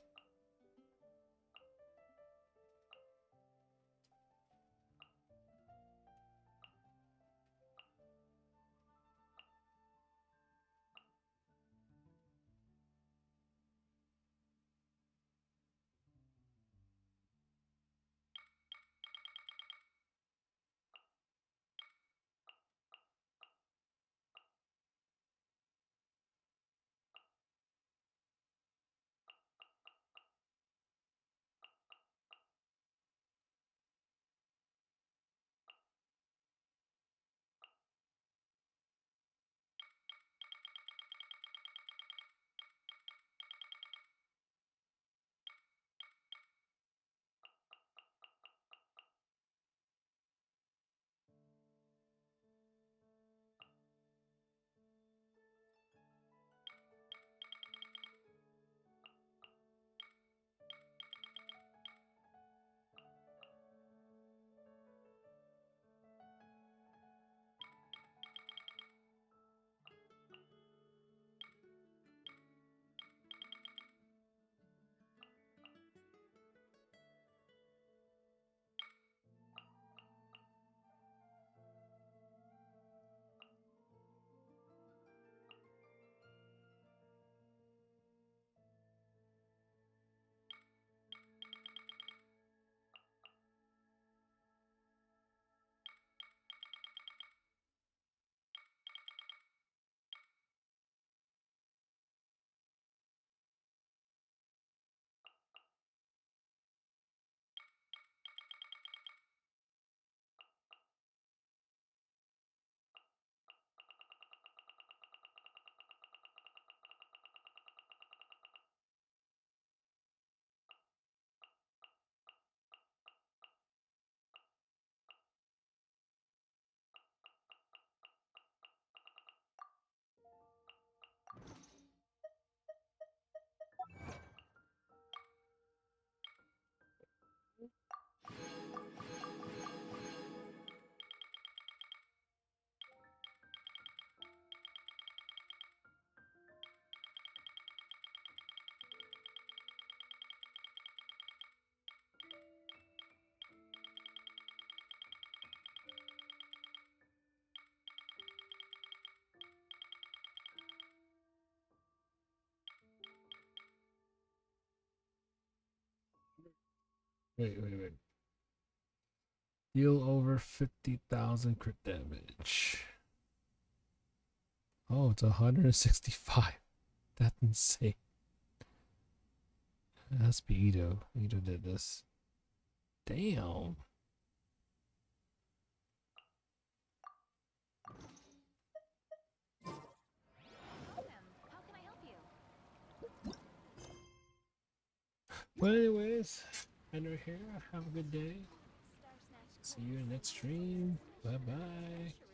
Wait. Deal over 50,000 crit damage. Oh, it's 165. That's insane. That's be Ito. Ito did this. Damn. Well, anyways, end right here. Have a good day. See you in the next stream. Bye bye.